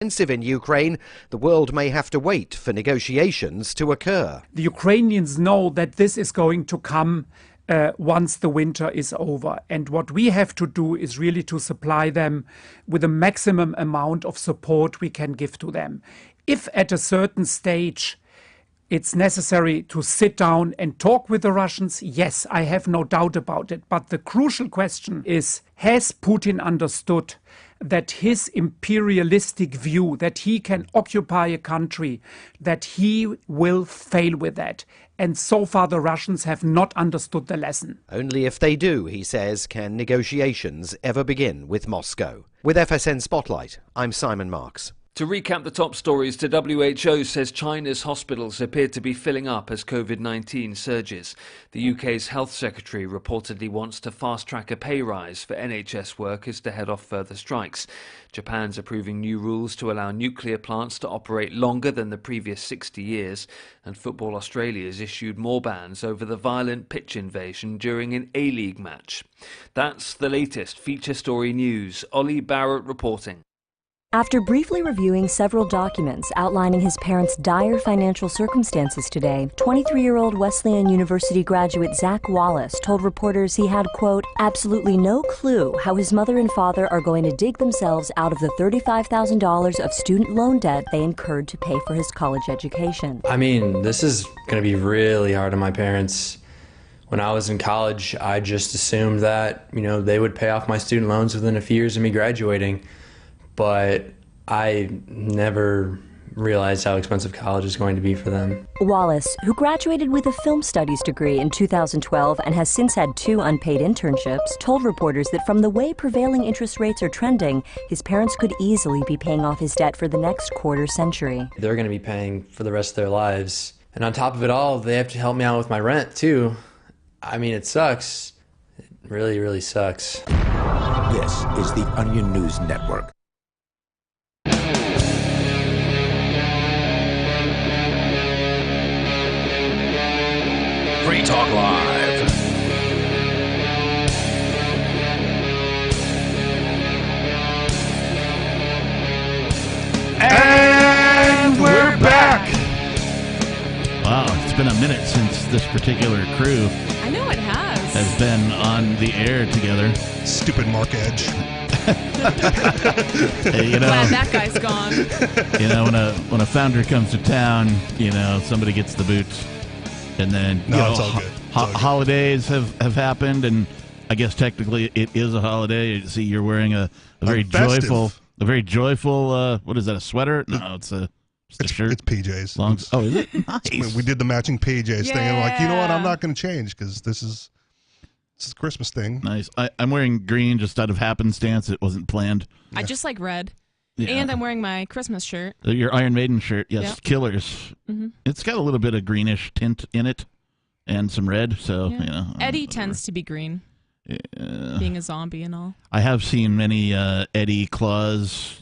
offensive in Ukraine, the world may have to wait for negotiations to occur. The Ukrainians know that this is going to come once the winter is over. And what we have to do is really to supply them with the maximum amount of support we can give to them. If at a certain stage it's necessary to sit down and talk with the Russians, yes, I have no doubt about it. But the crucial question is, has Putin understood that his imperialistic view, that he can occupy a country, that he will fail with that? And so far the Russians have not understood the lesson. Only if they do, he says, can negotiations ever begin with Moscow. With FSN Spotlight, I'm Simon Marks. To recap the top stories, the WHO says China's hospitals appear to be filling up as COVID-19 surges. The UK's Health Secretary reportedly wants to fast-track a pay rise for NHS workers to head off further strikes. Japan's approving new rules to allow nuclear plants to operate longer than the previous 60 years. And Football Australia has issued more bans over the violent pitch invasion during an A-League match. That's the latest feature story news. Ollie Barrett reporting. After briefly reviewing several documents outlining his parents' dire financial circumstances today, 23-year-old Wesleyan University graduate Zach Wallace told reporters he had, quote, absolutely no clue how his mother and father are going to dig themselves out of the $35,000 of student loan debt they incurred to pay for his college education. I mean, this is going to be really hard on my parents. When I was in college, I just assumed that, they would pay off my student loans within a few years of me graduating. But I never realized how expensive college is going to be for them. Wallace, who graduated with a film studies degree in 2012 and has since had 2 unpaid internships, told reporters that from the way prevailing interest rates are trending, his parents could easily be paying off his debt for the next quarter century. They're going to be paying for the rest of their lives. And on top of it all, they have to help me out with my rent, too. I mean, it sucks. It really, really sucks. This is the Onion News Network. Free Talk Live. And we're back. Wow, it's been a minute since this particular crew I know it has been on the air together. Stupid Mark Edge. Hey, glad that guy's gone. When a founder comes to town, somebody gets the boot. And then it's all good. Holidays have happened, and I guess technically it is a holiday. See, you're wearing a very joyful, what is that, a sweater? No, it's a shirt. It's PJs. Oh, is it? Nice. We did the matching PJs thing, and I'm like, you know what? I'm not going to change because this is a Christmas thing. Nice. I'm wearing green just out of happenstance. It wasn't planned. I just like red. Yeah. And I'm wearing my Christmas shirt. Your Iron Maiden shirt, yes, yep. Killers. Mm-hmm. It's got a little bit of greenish tint in it, and some red. So Eddie tends to be green, being a zombie and all. I have seen many Eddie Claus,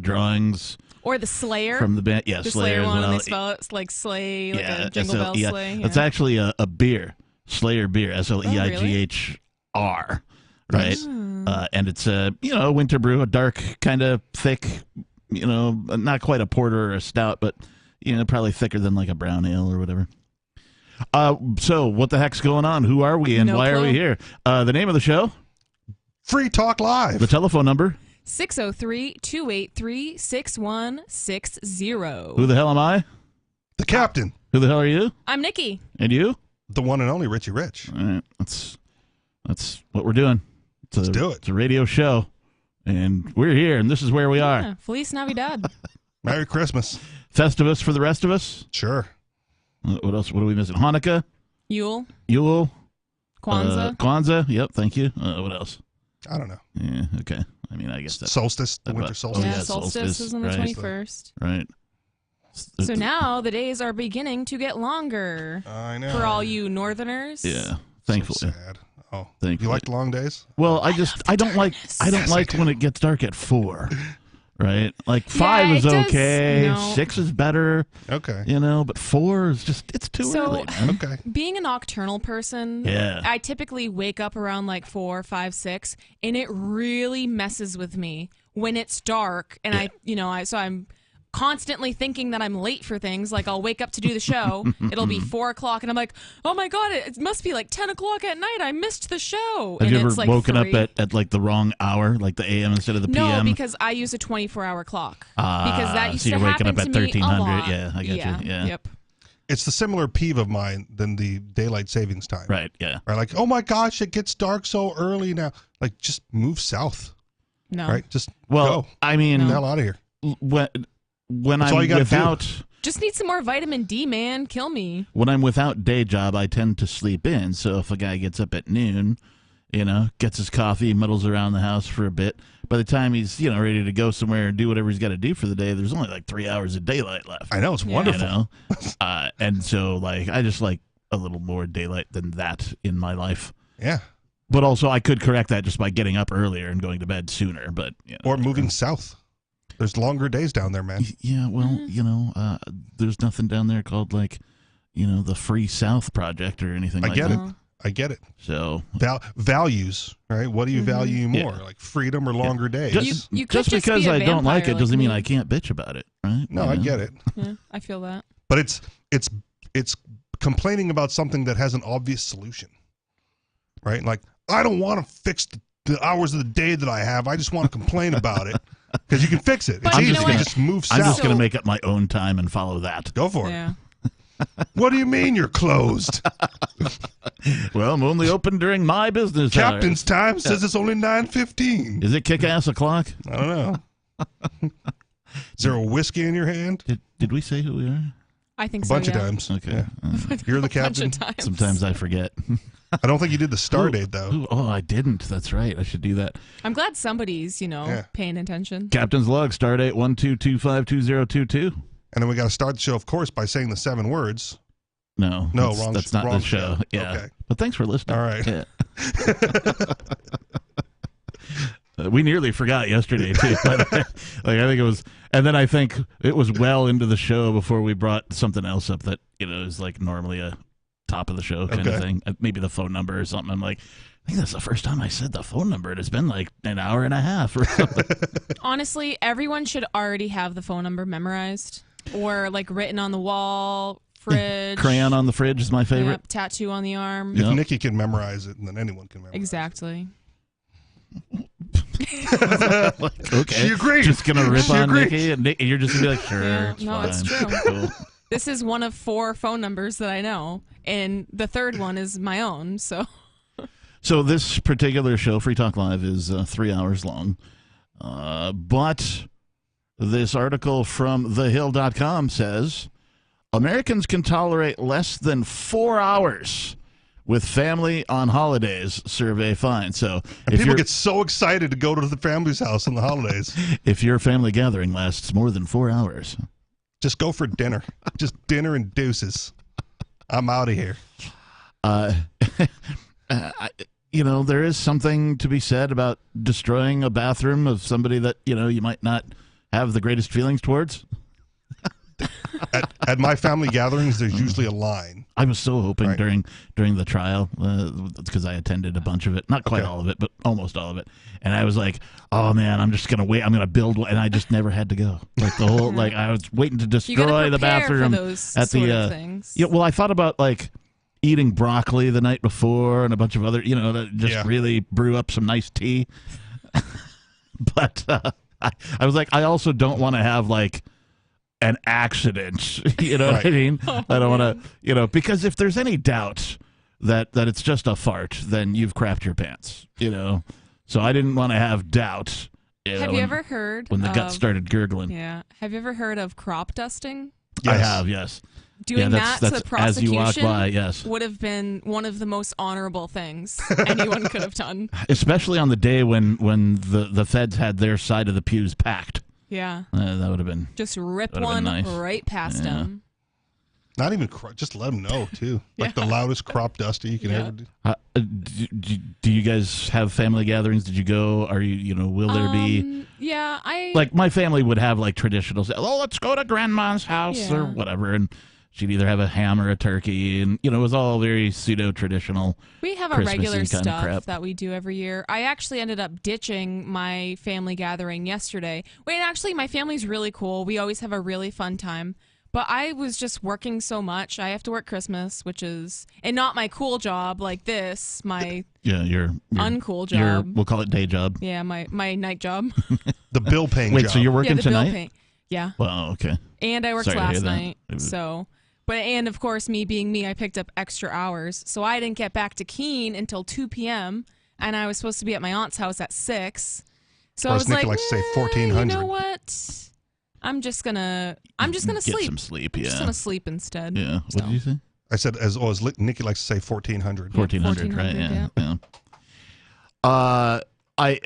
drawings. Or the Slayer from the band. Yeah, the Slayer one. As well. And they spell it like Slay, like a Jingle Bell Slay. It's actually a beer, Slayer beer, SLEIGHR. Right, and it's a winter brew, a dark kind of thick, not quite a porter or a stout, but probably thicker than like a brown ale or whatever. So what the heck's going on? Who are we and why are we here? The name of the show? Free Talk Live. The telephone number? 603-283-6160. Who the hell am I? The captain. Who the hell are you? I'm Nikki. And you? The one and only Richie Rich. All right, that's what we're doing. Let's do it. It's a radio show, and we're here, and this is where we are. Feliz Navidad. Merry Christmas. Festivus for the rest of us? Sure. What else? What are we missing? Hanukkah? Yule? Kwanzaa? Kwanzaa, yep, thank you. What else? I don't know. Yeah, okay. I mean, I guess that's... Solstice, the winter solstice. Yeah, solstice is on the 21st. Right. So now the days are beginning to get longer. I know. For all you northerners. Yeah, thankfully. So sad. Oh, thankfully. You like long days? Well, I don't like when it gets dark at 4. Right? Like 5 is okay. No. 6 is better. Okay. But 4 is it's too early. Man. Okay. Being a nocturnal person, I typically wake up around like 4, 5, 6, and it really messes with me when it's dark, and I'm constantly thinking that I'm late for things. Like, I'll wake up to do the show, it'll be 4 o'clock, and I'm like, oh my god, it must be like 10 o'clock at night. I missed the show. Have and you ever it's like woken 3. up at like the wrong hour, like the AM instead of the No, PM? because I use a 24-hour clock. Because that used so you're to waking happen up at to me a 1300. lot. Yeah, I get you. Yeah. Yep. It's the similar peeve of mine than the daylight savings time. Right, yeah. Right, like, oh my gosh, it gets dark so early now. Like, just move south. No. Right, just Well, go. I mean, Get the hell out of here. When That's all I'm you gotta without do. Just need some more vitamin D, man. Kill me. when I'm without day job, I tend to sleep in. So if a guy gets up at noon, gets his coffee, muddles around the house for a bit, by the time he's ready to go somewhere and do whatever he's got to do for the day, there's only like 3 hours of daylight left. I know, it's wonderful. And so like I just like a little more daylight than that in my life. Yeah. But also I could correct that just by getting up earlier and going to bed sooner. But Or moving south. There's longer days down there, man. Yeah, well, there's nothing down there called like, the Free South Project or anything like that. I get it. So values, right? What do you value more, like freedom or longer days? You could just because be a I don't like it vampire doesn't mean me. I can't bitch about it, right? No, I get it. Yeah, I feel that. But it's complaining about something that has an obvious solution, right? Like, I don't want to fix the hours of the day that I have. I just want to complain about it because you can fix it. It's But easy. You just move south. I'm just going to make up my own time and follow that. Go for it. Yeah. What do you mean you're closed? Well, I'm only open during my business Captain's hours. time says it's only 9:15. Is it kick-ass o'clock? I don't know. Is there a whiskey in your hand? Did we say who we are? I think A so. bunch of yeah. times. Okay. Yeah. You're the captain. Bunch of times. Sometimes I forget. I don't think you did the star date, though. Ooh, oh, I didn't. That's right. I should do that. I'm glad somebody's, Yeah. paying attention. Captain's log, stardate 12252022. And then we got to start the show, of course, by saying the 7 words. No, No, that's not wrong the show. Yeah. Okay. But thanks for listening. All right. Yeah. We nearly forgot yesterday too. But, I think it was, and then I think it was well into the show before we brought something else up that is like normally a top of the show kind of thing. Maybe the phone number or something. I'm like, I think that's the first time I said the phone number. It has been like an hour and a half or something. Honestly, everyone should already have the phone number memorized or like written on the wall, fridge. Crayon on the fridge is my favorite. Yep, tattoo on the arm. If Nikki can memorize it, then anyone can memorize Exactly. Okay. She agreed. Just gonna rip She on agreed. Nikki, and you're just gonna be like, sure. Yeah, it's no, fine. it's true. Cool. This is one of 4 phone numbers that I know, and the third one is my own. So this particular show, Free Talk Live, is 3 hours long. But this article from thehill.com says Americans can tolerate less than 4 hours with family on holidays, survey finds. So And people get so excited to go to the family's house on the holidays. If your family gathering lasts more than 4 hours, just go for dinner. Just dinner and deuces. I'm out of here. There is something to be said about destroying a bathroom of somebody that, you might not have the greatest feelings towards. At my family gatherings, there's usually a line. I was so hoping during the trial, because I attended a bunch of it, not quite all of it, but almost all of it. And I was like, oh man, I'm just going to wait. I'm going to build one. And I just never had to go. Like the whole, I was waiting to destroy the bathroom for those at sort the, of things. Yeah, well, I thought about eating broccoli the night before and a bunch of other, that just really brew up some nice tea. But I was like, I also don't want to have an accident, what I mean? I don't want to, because if there's any doubt that it's just a fart, then you've crapped your pants, So I didn't want to have doubt. Have you ever heard when the gut started gurgling? Yeah. Have you ever heard of crop dusting? Yes. I have, yes. Doing that's that to the as you walk prosecution by, yes. would have been one of the most honorable things anyone could have done. Especially on the day when the feds had their side of the pews packed. Yeah. That would have been just rip one nice. Right past him. Not even just let them know too. The loudest crop duster you can ever do. Do you guys have family gatherings? Did you go? Are you will there be? Yeah, my family would have traditional. Oh, let's go to grandma's house or whatever, and she'd either have a ham or a turkey, and it was all very pseudo-traditional. We have our regular Christmassy kind of stuff crap. that we do every year. I actually ended up ditching my family gathering yesterday. Wait, actually, my family's really cool. We always have a really fun time. But I was just working so much. I have to work Christmas, and not my cool job like this, my your uncool job. We'll call it day job. Yeah, my night job. The bill-paying job. Wait, so you're working the bill tonight? paying. Yeah. Well, okay. And I worked Sorry to hear last that. night, and of course, me being me, I picked up extra hours. So I didn't get back to Keene until 2 p.m., and I was supposed to be at my aunt's house at 6. So I was Nikki like, likes to say 1400. You know what? I'm just gonna Get sleep. some sleep, I'm just gonna sleep instead. Yeah. What did you say? I said, as Nikki likes to say 1400. 1400, right? Yeah. I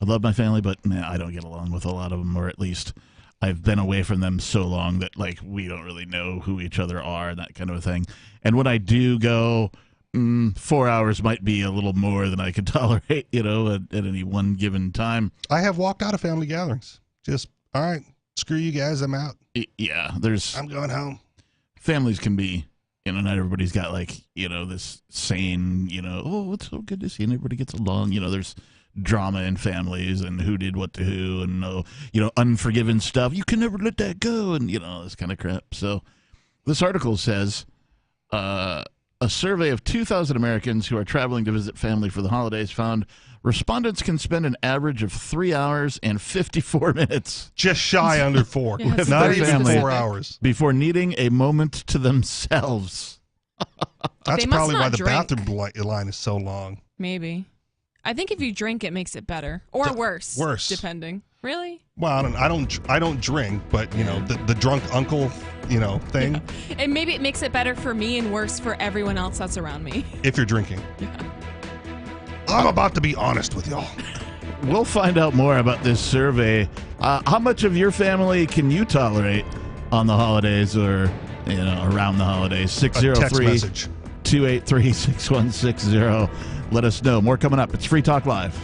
love my family, but I don't get along with a lot of them, or at least I've been away from them so long that we don't really know who each other are, that kind of a thing. And when I do go, 4 hours might be a little more than I could tolerate, at any one given time. I have walked out of family gatherings. Just, all right, screw you guys, I'm out. Yeah, I'm going home. Families can be, not everybody's got this sane, oh, it's so good to see, and everybody gets along. There's drama in families and who did what to who, and unforgiven stuff. You can never let that go, and this kind of crap. So this article says a survey of 2,000 Americans who are traveling to visit family for the holidays found respondents can spend an average of 3 hours and 54 minutes. Just shy under 4. With Not their even family 4 hours. Before needing a moment to themselves. That's They must probably why not the drink. bathroom line is so long. Maybe. I think if you drink, it makes it better or worse. Worse. Depending. Really? Well, I don't drink, but the drunk uncle, thing. And maybe it makes it better for me and worse for everyone else that's around me. If you're drinking. I'm about to be honest with y'all. We'll find out more about this survey. How much of your family can you tolerate on the holidays or around the holidays? 603-283-6160. Let us know. More coming up. It's Free Talk Live.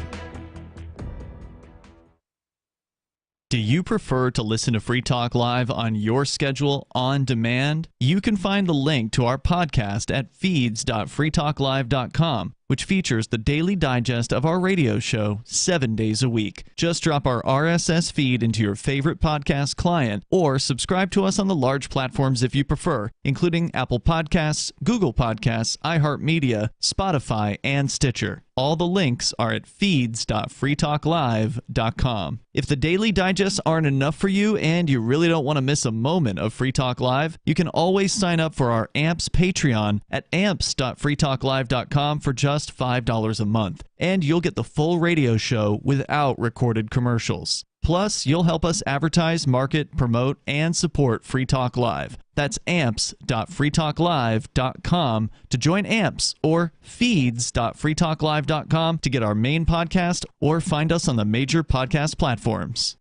Do you prefer to listen to Free Talk Live on your schedule on demand? You can find the link to our podcast at feeds.freetalklive.com, which features the daily digest of our radio show 7 days a week. Just drop our RSS feed into your favorite podcast client or subscribe to us on the large platforms if you prefer, including Apple Podcasts, Google Podcasts, iHeartMedia, Spotify, and Stitcher. All the links are at feeds.freetalklive.com. If the daily digests aren't enough for you and you really don't want to miss a moment of Free Talk Live, you can always sign up for our AMPS Patreon at amps.freetalklive.com for just $5 a month, and you'll get the full radio show without recorded commercials. Plus, you'll help us advertise, market, promote, and support Free Talk Live. That's amps.freetalklive.com to join AMPS, or feeds.freetalklive.com to get our main podcast, or find us on the major podcast platforms.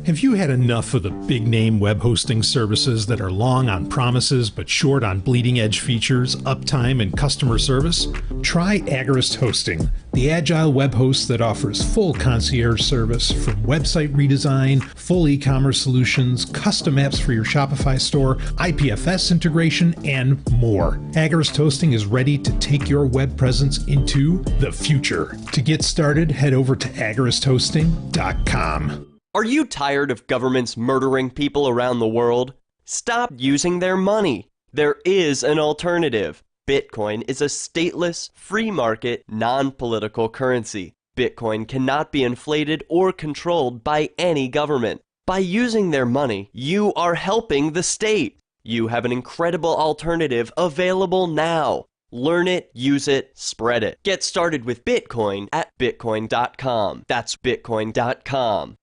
Have you had enough of the big-name web hosting services that are long on promises but short on bleeding-edge features, uptime, and customer service? Try Agorist Hosting, the agile web host that offers full concierge service from website redesign, full e-commerce solutions, custom apps for your Shopify store, IPFS integration, and more. Agorist Hosting is ready to take your web presence into the future. To get started, head over to agoristhosting.com. Are you tired of governments murdering people around the world? Stop using their money. There is an alternative. Bitcoin is a stateless, free market, non-political currency. Bitcoin cannot be inflated or controlled by any government. By using their money, you are helping the state. You have an incredible alternative available now. Learn it, use it, spread it. Get started with Bitcoin at bitcoin.com. That's bitcoin.com.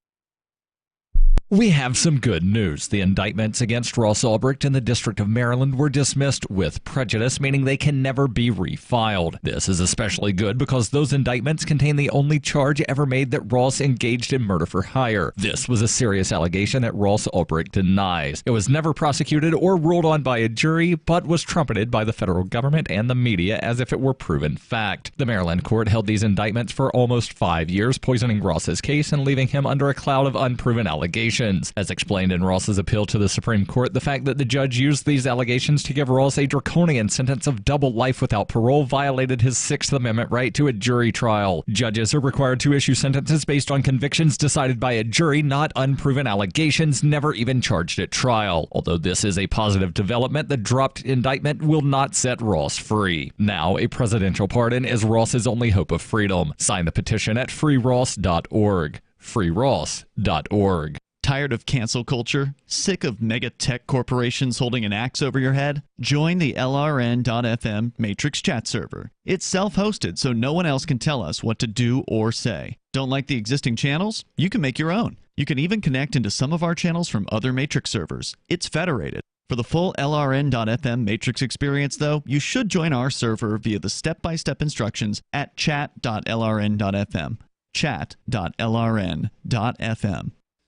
We have some good news. The indictments against Ross Ulbricht in the District of Maryland were dismissed with prejudice, meaning they can never be refiled. This is especially good because those indictments contain the only charge ever made that Ross engaged in murder for hire. This was a serious allegation that Ross Ulbricht denies. It was never prosecuted or ruled on by a jury, but was trumpeted by the federal government and the media as if it were proven fact. The Maryland court held these indictments for almost 5 years, poisoning Ross's case and leaving him under a cloud of unproven allegations. allegations. As explained in Ross's appeal to the Supreme Court, the fact that the judge used these allegations to give Ross a draconian sentence of double life without parole violated his Sixth Amendment right to a jury trial. Judges are required to issue sentences based on convictions decided by a jury, not unproven allegations never even charged at trial. Although this is a positive development, the dropped indictment will not set Ross free. Now, a presidential pardon is Ross's only hope of freedom. Sign the petition at freeross.org. freeross.org. Tired of cancel culture? Sick of mega tech corporations holding an axe over your head? Join the LRN.FM Matrix chat server. It's self-hosted, so no one else can tell us what to do or say. Don't like the existing channels? You can make your own. You can even connect into some of our channels from other Matrix servers. It's federated. For the full LRN.FM Matrix experience, though, you should join our server via the step-by-step instructions at chat.lrn.fm. chat.lrn.fm.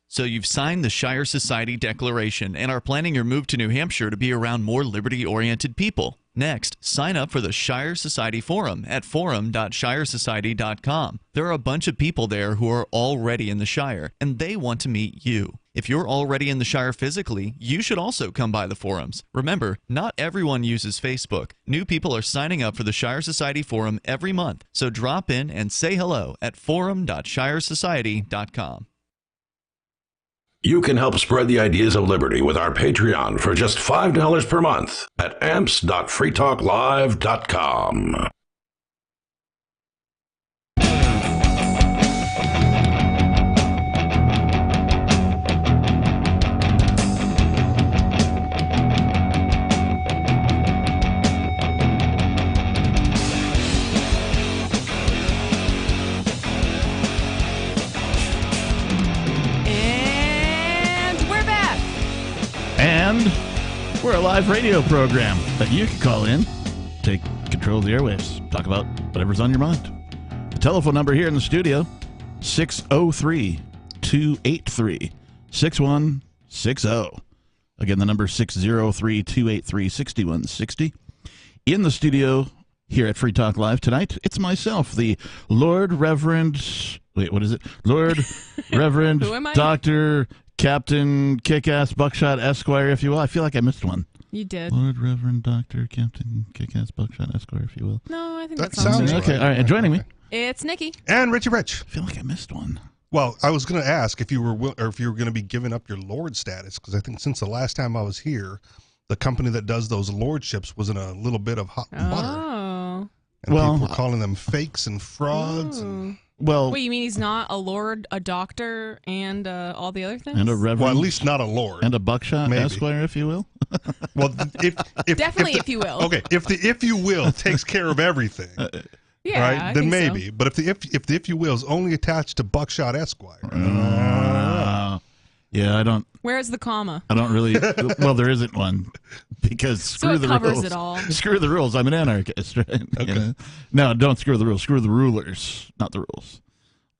So you've signed the Shire Society Declaration and are planning your move to New Hampshire to be around more liberty-oriented people. Next, sign up for the Shire Society Forum at forum.shiresociety.com. There are a bunch of people there who are already in the Shire, and they want to meet you. If you're already in the Shire physically, you should also come by the forums. Remember, not everyone uses Facebook. New people are signing up for the Shire Society Forum every month, so drop in and say hello at forum.shiresociety.com. You can help spread the ideas of liberty with our Patreon for just $5 per month at amps.freetalklive.com. And we're a live radio program that you can call in, take control of the airwaves, talk about whatever's on your mind. The telephone number here in the studio, 603-283-6160. Again, the number 603-283-6160. In the studio here at Free Talk Live tonight, it's myself, the Lord Reverend... Wait, what is it? Lord Reverend Who am I? Dr. Captain Kick-Ass Buckshot Esquire, if you will. I feel like I missed one. You did. Lord Reverend Dr. Captain Kick-Ass Buckshot Esquire, if you will. No, I think That that sounds right. Okay, all right. And joining me, It's Nikki. And Richie Rich. I feel like I missed one. Well, I was going to ask if you were going to be giving up your lord status, because I think since the last time I was here, the company that does those lordships was in a little bit of hot butter. Oh. And people were calling them fakes and frauds. And, well, Wait, you mean he's not a lord, a doctor, and all the other things? and a reverend. well, at least not a lord. And a Buckshot Maybe. Esquire, if you will. Well, if Definitely, if you will. Okay, if you will takes care of everything, Yeah, right? I Then think maybe. But if the if you will is only attached to Buckshot Esquire, Yeah, I don't Where's the comma? really. Well, there isn't one because screw it the covers rules. it all. Screw the rules. I'm an anarchist, right? Okay. You know? No, don't screw the rules. Screw the rulers, not the rules.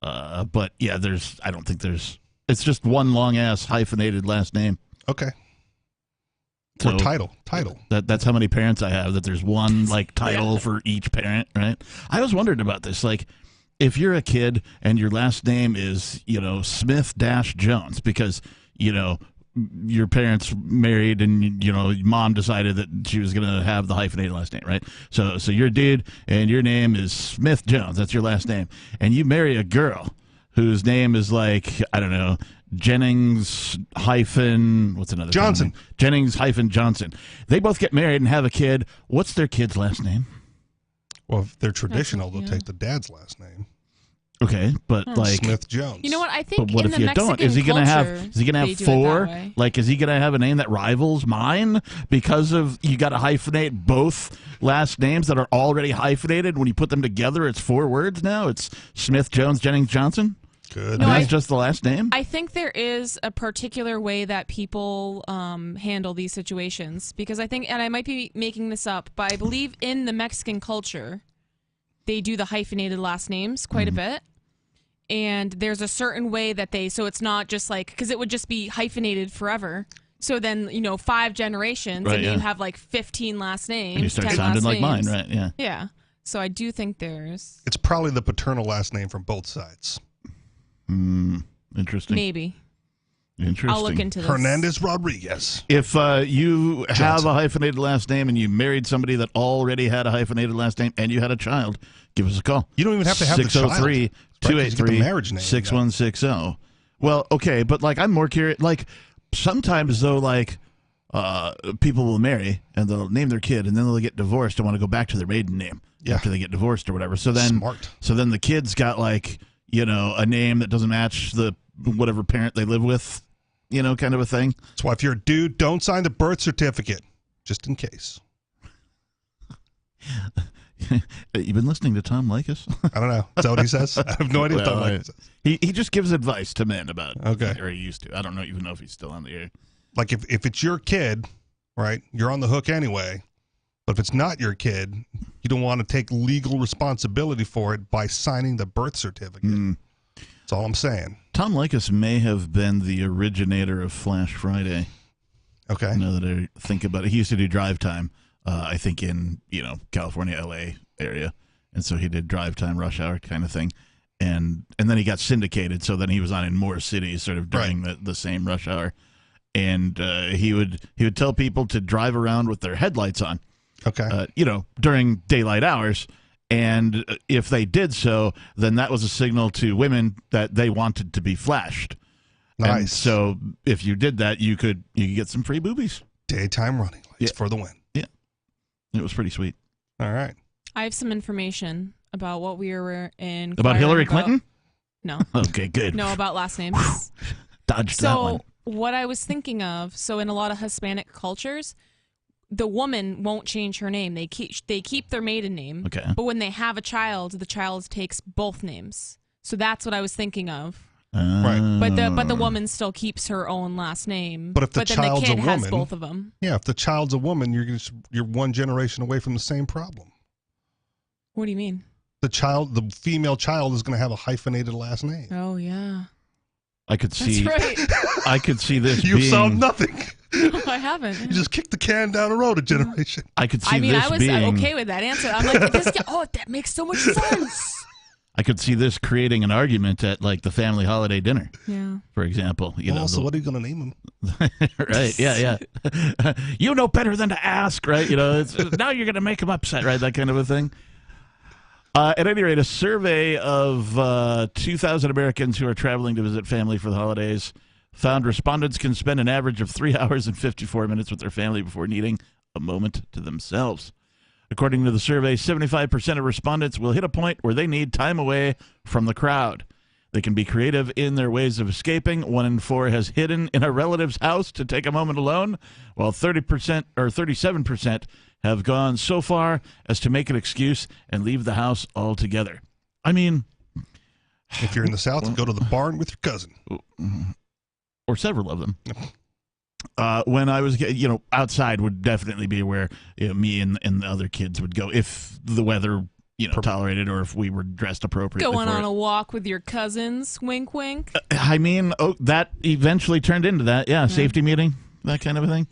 But yeah, I don't think there's. It's just one long ass hyphenated last name. okay. So Or title. That's how many parents I have. That there's one like title for each parent, right? I was wondering about this. Like, if you're a kid and your last name is Smith-Jones because your parents married and mom decided that she was going to have the hyphenated last name, right? So you're a dude and your name is Smith-Jones. That's your last name, and you marry a girl whose name is like, I don't know, Jennings hyphen what's another Johnson. name? Jennings hyphen Johnson. They both get married and have a kid. What's their kid's last name? Well, if they're traditional, they'll take the dad's last name. Okay, but like Smith-Jones. You know what? I think But what in if the you Mexican don't? Is he gonna culture, have? Is he gonna they have do it that four? way. Like, is he gonna have a name that rivals mine because of you got to hyphenate both last names that are already hyphenated? When you put them together, it's 4 words now. It's Smith, Jones, Jennings, Johnson. Good. And that's just the last name. I think there is a particular way that people handle these situations because I think, and I might be making this up, but I believe in the Mexican culture, they do the hyphenated last names quite a bit. And there's a certain way that so it's not just like, because it would just be hyphenated forever. So then, 5 generations, Right, and yeah. you have like 15 last names. And you start 10 sounding last like names. mine, right? Yeah. Yeah. So I do think there's It's probably the paternal last name from both sides. Interesting. maybe. Interesting. I'll look into this. Hernandez Rodriguez. If you have a hyphenated last name and you married somebody that already had a hyphenated last name and you had a child, give us a call. You don't even have to have the child. 603-283-6160. Well, okay, but like I'm more curious. Like sometimes though, like people will marry and they'll name their kid and then they'll get divorced and want to go back to their maiden name after they get divorced or whatever. So then, then the kid's got like a name that doesn't match the whatever parent they live with. Kind of a thing. That's why if you're a dude, don't sign the birth certificate, just in case. You've been listening to Tom Leykis? I don't know. Is that what he says? I have no idea what Tom Leykis says. He just gives advice to men about or he used to. I don't even know if he's still on the air. Like if it's your kid, right, you're on the hook anyway. But if it's not your kid, you don't want to take legal responsibility for it by signing the birth certificate. That's all I'm saying. Tom Leykis may have been the originator of Flash Friday. Okay. Now that I think about it, he used to do Drive Time, I think in, California, LA area. And so he did Drive Time, Rush Hour kind of thing. And then he got syndicated. So then he was on in more cities sort of during the same rush hour. And he would tell people to drive around with their headlights on. Okay. During daylight hours. And if they did so, then that was a signal to women that they wanted to be flashed. Nice. And so if you did that, you could get some free boobies. Daytime running lights for the win. Yeah. It was pretty sweet. All right. I have some information about what we were in. About Hillary Clinton? No. Okay, good. No, about last names. Dodged that one. So what I was thinking of, in a lot of Hispanic cultures, the woman won't change her name. They keep their maiden name. Okay. But when they have a child, the child takes both names. So that's what I was thinking of. Right. But the woman still keeps her own last name. But if the then child's the kid a has woman, both of them. Yeah, if the child's a woman, you're one generation away from the same problem. What do you mean? The female child is going to have a hyphenated last name. Oh yeah. I could see. That's right. I could see this. You being, solved nothing. No, I haven't. You just kicked the can down the road a generation. I could see. I was okay with that answer. I'm like, that makes so much sense. I could see this creating an argument at like the family holiday dinner. Yeah. For example, so what are you going to name him? Right. Yeah. You know better than to ask, right? Now you're going to make him upset, right? That kind of a thing. At any rate, a survey of 2,000 Americans who are traveling to visit family for the holidays found respondents can spend an average of 3 hours and 54 minutes with their family before needing a moment to themselves. According to the survey, 75% of respondents will hit a point where they need time away from the crowd. They can be creative in their ways of escaping. 1 in 4 has hidden in a relative's house to take a moment alone, while 30% or 37% have gone so far as to make an excuse and leave the house altogether. I mean, if you're in the South, go to the barn with your cousin. Or several of them. When I was, outside would definitely be where me and the other kids would go if the weather, tolerated or if we were dressed appropriately. Going on a walk with your cousins, wink, wink. That eventually turned into that. Yeah, safety meeting, that kind of a thing.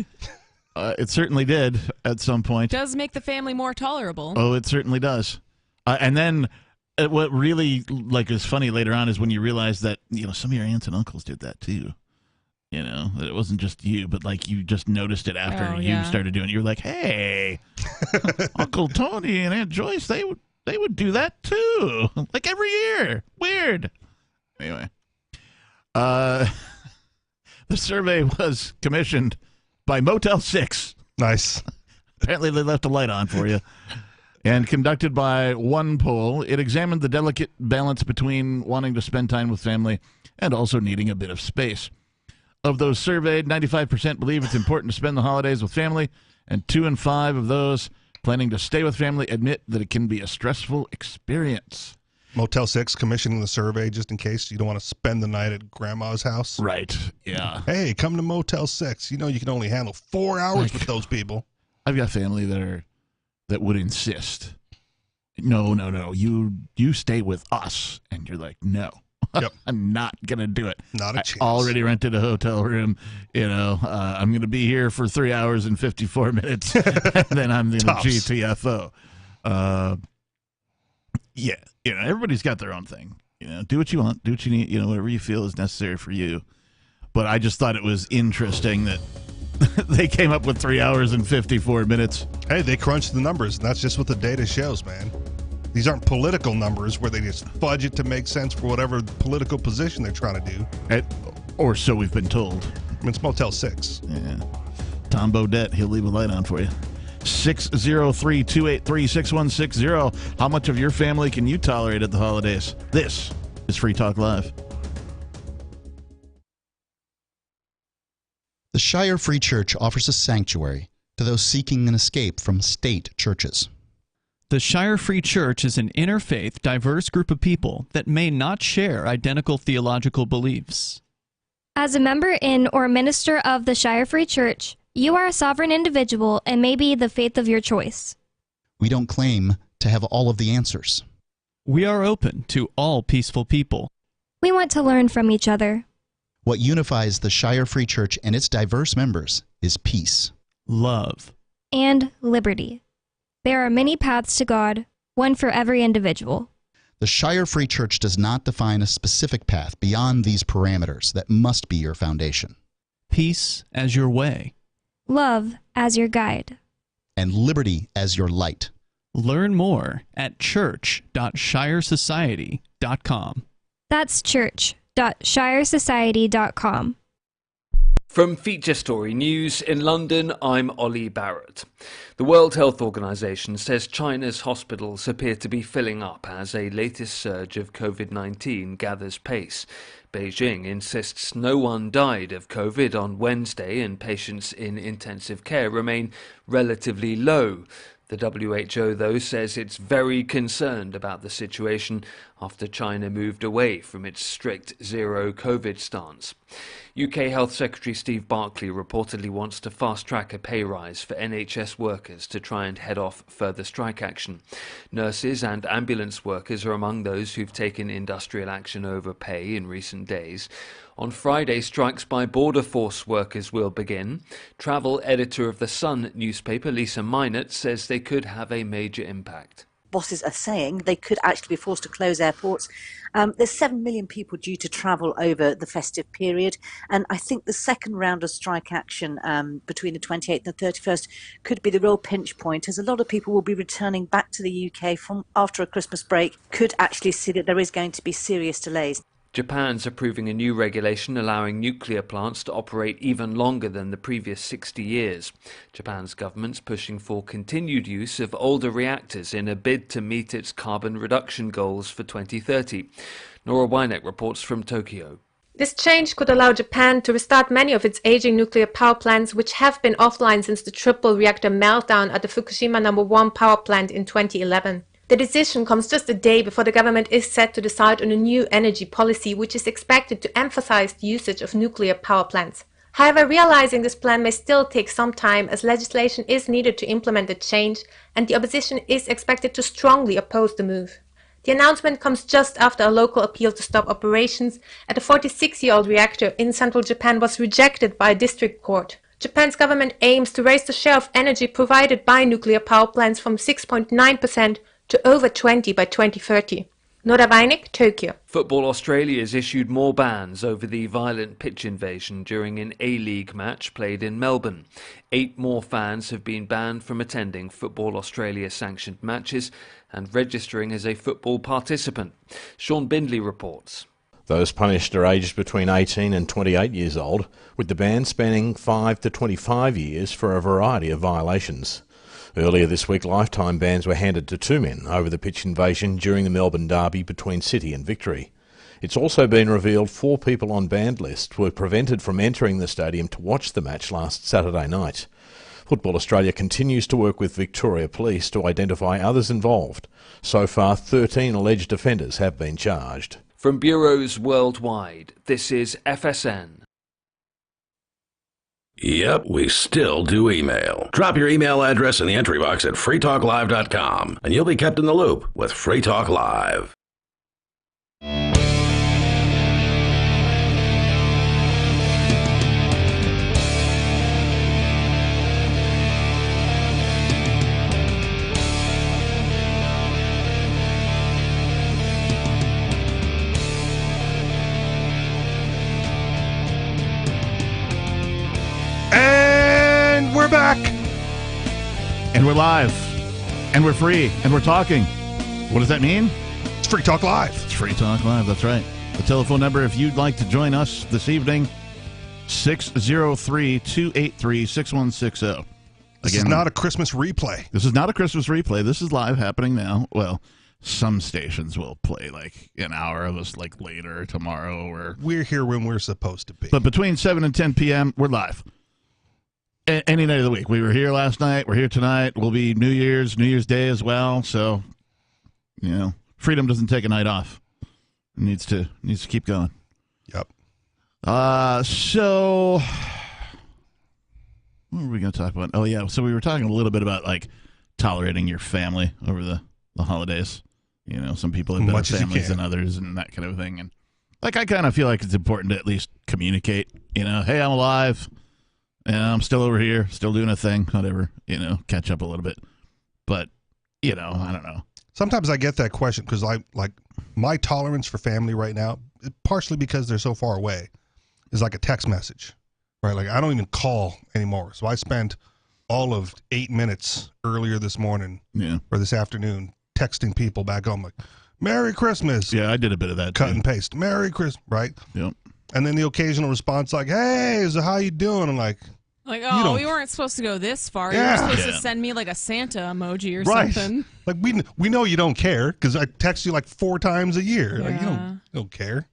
It certainly did at some point. Does make the family more tolerable. Oh, it certainly does. And then what really is funny later on is when you realize that some of your aunts and uncles did that too. That it wasn't just you, but you just noticed it after you started doing it. You're like, hey, Uncle Tony and Aunt Joyce, they would do that too, like every year. Weird. Anyway, the survey was commissioned by Motel 6. Nice. Apparently they left a light on for you. And conducted by One Poll, it examined the delicate balance between wanting to spend time with family and also needing a bit of space. Of those surveyed, 95% believe it's important to spend the holidays with family, and 2 in 5 of those planning to stay with family admit that it can be a stressful experience. Motel 6 commissioning the survey just in case you don't want to spend the night at grandma's house. Right, yeah. Hey, come to Motel 6. You can only handle 4 hours with those people. I've got family that would insist, no, you stay with us. And you're like, no. Yep. I'm not going to do it. Not a chance. I already rented a hotel room. I'm going to be here for 3 hours and 54 minutes. And then I'm going to GTFO. Yeah. Everybody's got their own thing. Do what you want. Do what you need. Whatever you feel is necessary for you. but I just thought it was interesting that they came up with 3 hours and 54 minutes. Hey, they crunched the numbers, and that's just what the data shows, man. These aren't political numbers where they just fudge it to make sense for whatever political position they're trying to do. Or so we've been told. I mean, it's Motel 6. Yeah. Tom Bodette, he'll leave a light on for you. 603-283-6160. How much of your family can you tolerate at the holidays? This is Free Talk Live. The Shire Free Church offers a sanctuary to those seeking an escape from state churches. The Shire Free Church is an interfaith, diverse group of people that may not share identical theological beliefs. As a member in or minister of the Shire Free Church, you are a sovereign individual and may be the faith of your choice. We don't claim to have all of the answers. We are open to all peaceful people. We want to learn from each other. What unifies the Shire Free Church and its diverse members is peace, love, and liberty. There are many paths to God, one for every individual. The Shire Free Church does not define a specific path beyond these parameters that must be your foundation. Peace as your way. Love as your guide. And liberty as your light. Learn more at church.shiresociety.com. That's church.shiresociety.com. From Feature Story News in London, I'm Ollie Barrett. The World Health Organization says China's hospitals appear to be filling up as a latest surge of COVID-19 gathers pace. Beijing insists no one died of COVID on Wednesday, and patients in intensive care remain relatively low. The WHO, though, says it's very concerned about the situation after China moved away from its strict zero COVID stance. UK Health Secretary Steve Barclay reportedly wants to fast-track a pay rise for NHS workers to try and head off further strike action. Nurses and ambulance workers are among those who've taken industrial action over pay in recent days. On Friday, strikes by Border Force workers will begin. Travel editor of The Sun newspaper, Lisa Minot, says they could have a major impact. Bosses are saying they could actually be forced to close airports. There's 7 million people due to travel over the festive period, and I think the second round of strike action between the 28th and the 31st could be the real pinch point, as a lot of people will be returning back to the UK from after a Christmas break, could actually see that there is going to be serious delays. Japan's approving a new regulation allowing nuclear plants to operate even longer than the previous 60 years. Japan's government's pushing for continued use of older reactors in a bid to meet its carbon reduction goals for 2030. Nora Weineck reports from Tokyo. This change could allow Japan to restart many of its aging nuclear power plants, which have been offline since the triple reactor meltdown at the Fukushima No. 1 power plant in 2011. The decision comes just a day before the government is set to decide on a new energy policy, which is expected to emphasize the usage of nuclear power plants. However, realizing this plan may still take some time, as legislation is needed to implement the change, and the opposition is expected to strongly oppose the move. The announcement comes just after a local appeal to stop operations at a 46-year-old reactor in central Japan was rejected by a district court. Japan's government aims to raise the share of energy provided by nuclear power plants from 6.9% to over 20 by 2030. Nora Weineck, Tokyo. Football Australia has issued more bans over the violent pitch invasion during an A-League match played in Melbourne. 8 more fans have been banned from attending Football Australia sanctioned matches and registering as a football participant. Sean Bindley reports. Those punished are aged between 18 and 28 years old, with the ban spanning 5 to 25 years for a variety of violations. Earlier this week, lifetime bans were handed to 2 men over the pitch invasion during the Melbourne derby between City and Victory. It's also been revealed 4 people on banned lists were prevented from entering the stadium to watch the match last Saturday night. Football Australia continues to work with Victoria Police to identify others involved. So far, 13 alleged offenders have been charged. From bureaus worldwide, this is FSN. Yep, we still do email. Drop your email address in the entry box at freetalklive.com, and you'll be kept in the loop with Free Talk Live. back. And we're live. And we're free. And we're talking. What does that mean? It's Free Talk Live. It's Free Talk Live, that's right. The telephone number, if you'd like to join us this evening, 603-283-6160. This is not a Christmas replay. This is not a Christmas replay. This is live happening now. Well, some stations will play like an hour of us like later tomorrow. Or we're here when we're supposed to be. But between 7 and 10 p.m., we're live. Any night of the week. We were here last night. We're here tonight. We'll be New Year's Day as well. So, you know, freedom doesn't take a night off. It needs to keep going. Yep. So what were we going to talk about? Oh, yeah. So we were talking a little bit about, like, tolerating your family over the holidays. You know, some people have better families than others and that kind of thing. And, like, I kind of feel like it's important to at least communicate, you know, hey, I'm alive. And I'm still over here, still doing a thing, whatever, you know, catch up a little bit. But, you know, I don't know. Sometimes I get that question because my tolerance for family right now, partially because they're so far away, is like a text message, right? Like I don't even call anymore. So I spent all of 8 minutes earlier this morning or this afternoon texting people back home like, Merry Christmas. Yeah, I did a bit of that. Cut and paste. Merry Christmas, right? Yep. And then the occasional response like, hey, so how you doing? I'm like, oh, we weren't supposed to go this far. You were supposed to send me like a Santa emoji or something. Like we know you don't care because I text you like 4 times a year. Like you don't care.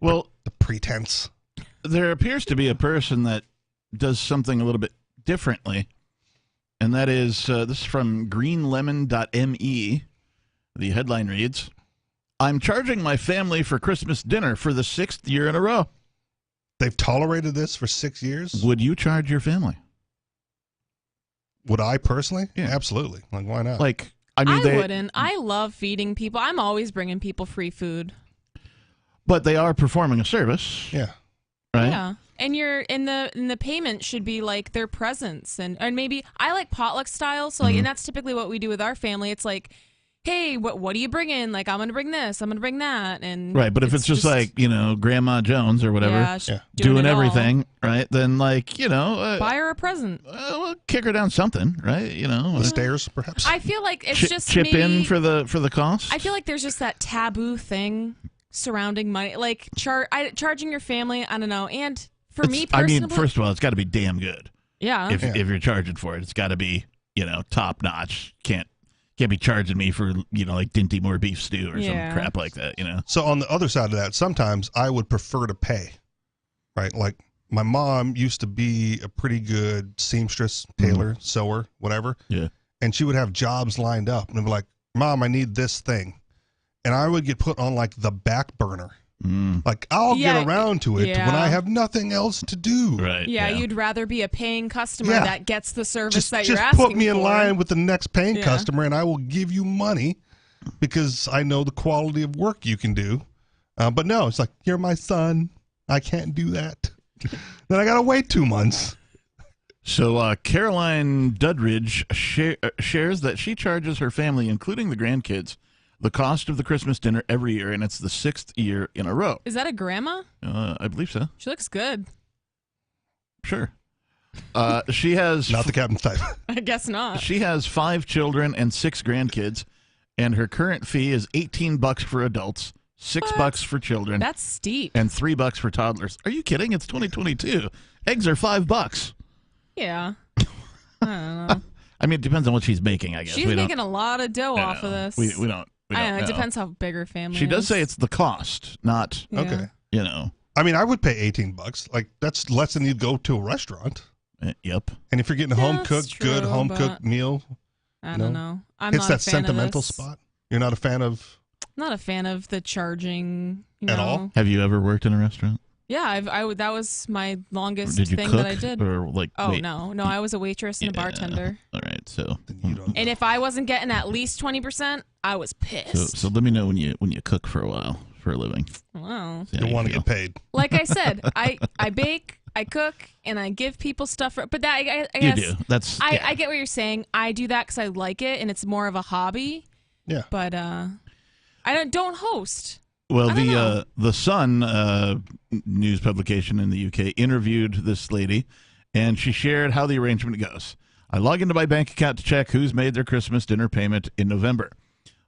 Well, the pretense. There appears to be a person that does something a little bit differently, and that is this is from greenlemon.me. The headline reads, I'm charging my family for Christmas dinner for the 6th year in a row. They've tolerated this for 6 years? Would you charge your family? Would I personally? Yeah, absolutely. Like, why not? Like, I mean, I wouldn't. I love feeding people. I'm always bringing people free food. But they are performing a service. Yeah. Right? Yeah. And you're in the payment should be like their presents and maybe I like potluck style. So like, and that's typically what we do with our family. It's like, hey, what do you bring in? Like, I'm going to bring this, I'm going to bring that. And right, but if it's just like, you know, Grandma Jones or whatever doing everything, right, then, like, you know. Buy her a present. We'll kick her down something, right? You know. The stairs, perhaps. I feel like it's just chip maybe, in for the cost. I feel like there's just that taboo thing surrounding money. Like, charging your family, I don't know. And for me personally. I mean, first of all, it's got to be damn good. Yeah. If you're charging for it, it's got to be, you know, top notch. Can't be charging me for, you know, like Dinty Moore beef stew or some crap like that, you know. So on the other side of that, sometimes I would prefer to pay, right? Like my mom used to be a pretty good seamstress, tailor, sewer, whatever. Yeah. And she would have jobs lined up and be like, Mom, I need this thing. And I would get put on like the back burner. Like I'll get around to it when I have nothing else to do. Right. Yeah, you'd rather be a paying customer that gets the service that you're asking for. Just put me in line with the next paying customer and I will give you money because I know the quality of work you can do. But no, it's like, you're my son. I can't do that. Then I got to wait 2 months. So Caroline Dudridge shares that she charges her family, including the grandkids, the cost of the Christmas dinner every year, and it's the 6th year in a row. Is that a grandma? I believe so. She looks good. Sure. She has... Not the captain's type. I guess not. She has 5 children and 6 grandkids, and her current fee is $18 for adults, $6 for children. That's steep. And $3 for toddlers. Are you kidding? It's 2022. Eggs are $5. Yeah. I don't know. I mean, it depends on what she's making, I guess. She's making a lot of dough off of this. We don't I don't know. know. It depends how big her family is. She does say it's the cost, not, Okay. you know. I mean, I would pay $18. Like that's less than you'd go to a restaurant. Yep. And if you're getting a home-cooked, good home-cooked meal. I don't know. It's that sentimental spot. You're not a fan of... Not a fan of the charging, At all? Have you ever worked in a restaurant? Yeah, that was my longest Did you thing cook that I did. Or like, wait? No, I was a waitress and a bartender. All right, so And if I wasn't getting at least 20%, I was pissed. so let me know when you cook for a while for a living. Wow. You want to get paid. Like I said, I bake, I cook, and I give people stuff. But that I guess you do. That's I get what you're saying. I do that because I like it, and it's more of a hobby. Yeah. But I don't host. Well, the Sun news publication in the UK interviewed this lady, and she shared how the arrangement goes. I log into my bank account to check who's made their Christmas dinner payment in November.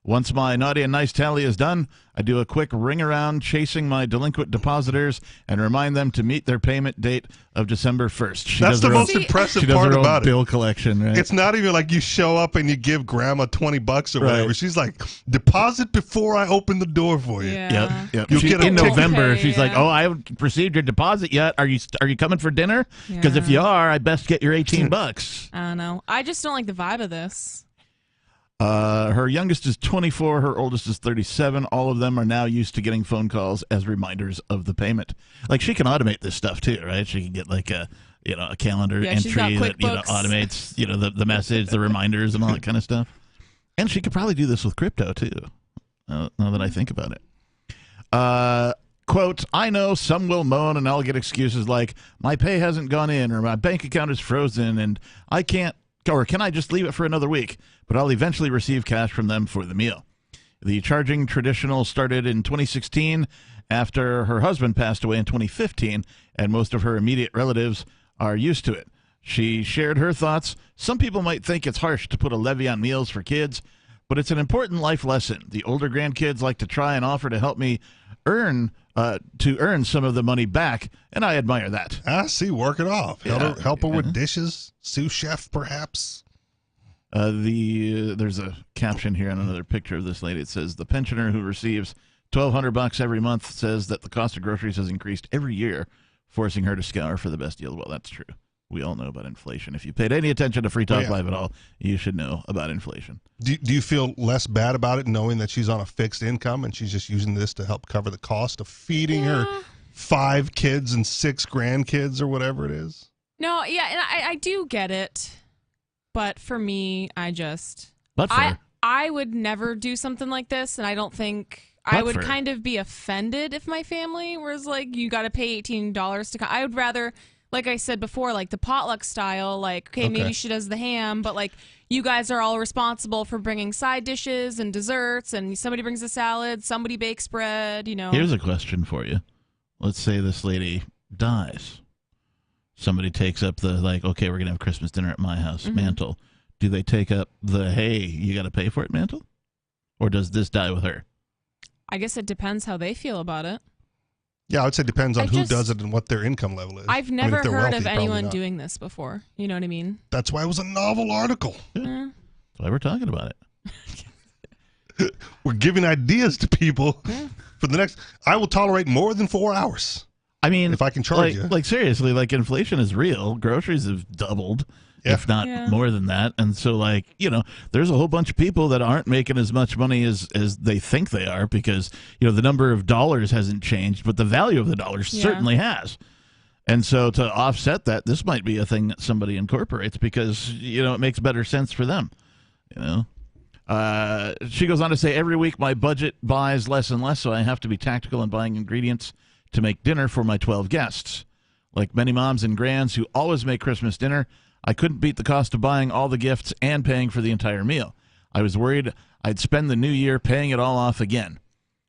Once my naughty and nice tally is done, I do a quick ring around chasing my delinquent depositors and remind them to meet their payment date of December 1st. That's the most impressive part about it. Bill collection, right? It's not even like you show up and you give grandma $20 or whatever. She's like, deposit before I open the door for you. Yep. You'll get in November, Okay, she's like, yeah. "Oh, I haven't received your deposit yet. Are you coming for dinner? Because if you are, I best get your $18." I don't know. I just don't like the vibe of this. Her youngest is 24. Her oldest is 37. All of them are now used to getting phone calls as reminders of the payment. Like, she can automate this stuff too, right? She can get like a calendar she's got entry that QuickBooks. automates the message, the reminders, and all that kind of stuff. And she could probably do this with crypto too. Now that I think about it. Quote, I know some will moan and I'll get excuses like my pay hasn't gone in or my bank account is frozen and I can't, or can I just leave it for another week? But I'll eventually receive cash from them for the meal. The charging traditional started in 2016 after her husband passed away in 2015, and most of her immediate relatives are used to it. She shared her thoughts. Some people might think it's harsh to put a levy on meals for kids, but it's an important life lesson. The older grandkids like to try and offer to help me earn some of the money back, and I admire that. See, work it off. Help her with dishes, sous chef, perhaps. There's a caption here on another picture of this lady. It says the pensioner who receives $1,200 every month says that the cost of groceries has increased every year, forcing her to scour for the best deal. Well, that's true. We all know about inflation. If you paid any attention to Free Talk Live at all, you should know about inflation. Do you feel less bad about it knowing that she's on a fixed income and she's just using this to help cover the cost of feeding her 5 kids and 6 grandkids or whatever it is? No, yeah, and I do get it. But for me, I would never do something like this, and I don't think I would kind of be offended if my family was like, you got to pay $18 to come. I would rather, like I said before, like the potluck style, like, okay, maybe she does the ham, but like you guys are all responsible for bringing side dishes and desserts, and somebody brings a salad, somebody bakes bread, Here's a question for you. Let's say this lady dies. Somebody takes up the, like, okay, we're going to have Christmas dinner at my house mantle. Do they take up the, hey, you got to pay for it mantle? Or does this die with her? I guess it depends how they feel about it. Yeah, I would say it depends on who does it and what their income level is. I've never heard of anyone doing this before. You know what I mean? That's why it was a novel article. That's why we're talking about it. We're giving ideas to people for the next. I will tolerate more than 4 hours. I mean, if I can charge you. Like, seriously, like, inflation is real. Groceries have doubled, if not more than that. And so, like, there's a whole bunch of people that aren't making as much money as they think they are because, the number of dollars hasn't changed, but the value of the dollars certainly has. And so to offset that, this might be a thing that somebody incorporates because, it makes better sense for them, She goes on to say, every week my budget buys less and less, so I have to be tactical in buying ingredients to make dinner for my 12 guests. Like many moms and grands who always make Christmas dinner, I couldn't beat the cost of buying all the gifts and paying for the entire meal. I was worried I'd spend the new year paying it all off again.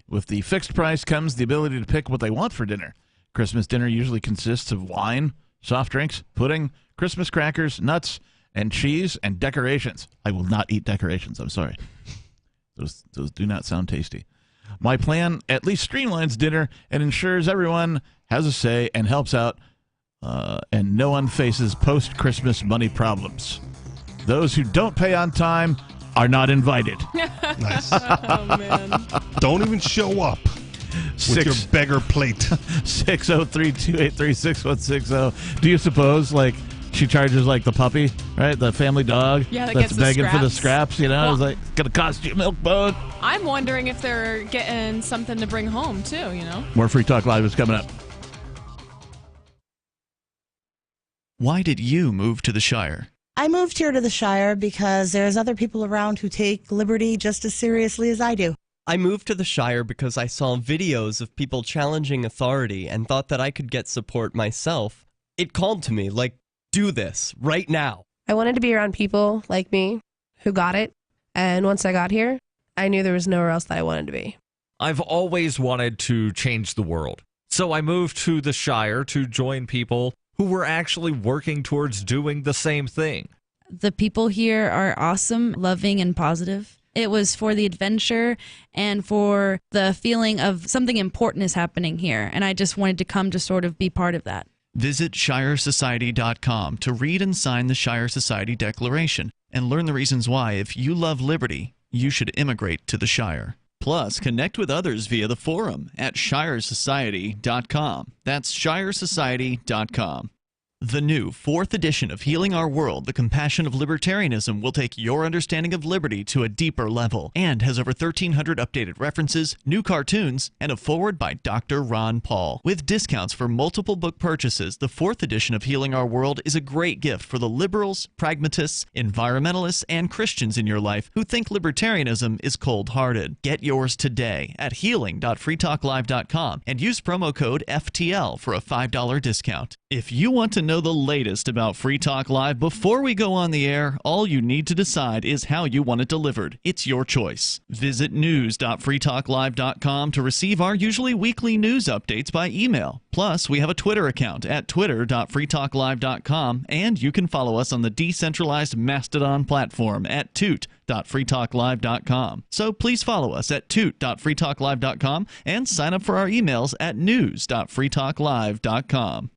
With the fixed price comes the ability to pick what they want for dinner. Christmas dinner usually consists of wine, soft drinks, pudding, Christmas crackers, nuts, and cheese, and decorations. I will not eat decorations, I'm sorry. Those do not sound tasty. My plan at least streamlines dinner and ensures everyone has a say and helps out, and no one faces post-Christmas money problems. Those who don't pay on time are not invited. Nice. Oh, man. Don't even show up with your beggar plate. 603-283-6160. Do you suppose, like, she charges like the puppy, right? The family dog that's begging for the scraps. scraps, Well, it's like, gonna cost you a milk bone. I'm wondering if they're getting something to bring home, too, More Free Talk Live is coming up. Why did you move to the Shire? I moved here to the Shire because there's other people around who take liberty just as seriously as I do. I moved to the Shire because I saw videos of people challenging authority and thought that I could get support myself. It called to me, like, do this right now. I wanted to be around people like me who got it. And once I got here, I knew there was nowhere else that I wanted to be. I've always wanted to change the world. So I moved to the Shire to join people who were actually working towards doing the same thing. The people here are awesome, loving, and positive. It was for the adventure and for the feeling of something important is happening here. And I just wanted to come to sort of be part of that. Visit ShireSociety.com to read and sign the Shire Society Declaration and learn the reasons why, if you love liberty, you should immigrate to the Shire. Plus, connect with others via the forum at ShireSociety.com. That's ShireSociety.com. The new 4th edition of Healing Our World, The Compassion of Libertarianism, will take your understanding of liberty to a deeper level and has over 1,300 updated references, new cartoons, and a foreword by Dr. Ron Paul. With discounts for multiple book purchases, the 4th edition of Healing Our World is a great gift for the liberals, pragmatists, environmentalists, and Christians in your life who think libertarianism is cold-hearted. Get yours today at healing.freetalklive.com and use promo code FTL for a $5 discount. If you want to know the latest about Free Talk Live before we go on the air, all you need to decide is how you want it delivered. It's your choice. Visit news.freetalklive.com to receive our usually weekly news updates by email. Plus, we have a Twitter account at twitter.freetalklive.com, and you can follow us on the decentralized Mastodon platform at toot.freetalklive.com. So please follow us at toot.freetalklive.com and sign up for our emails at news.freetalklive.com.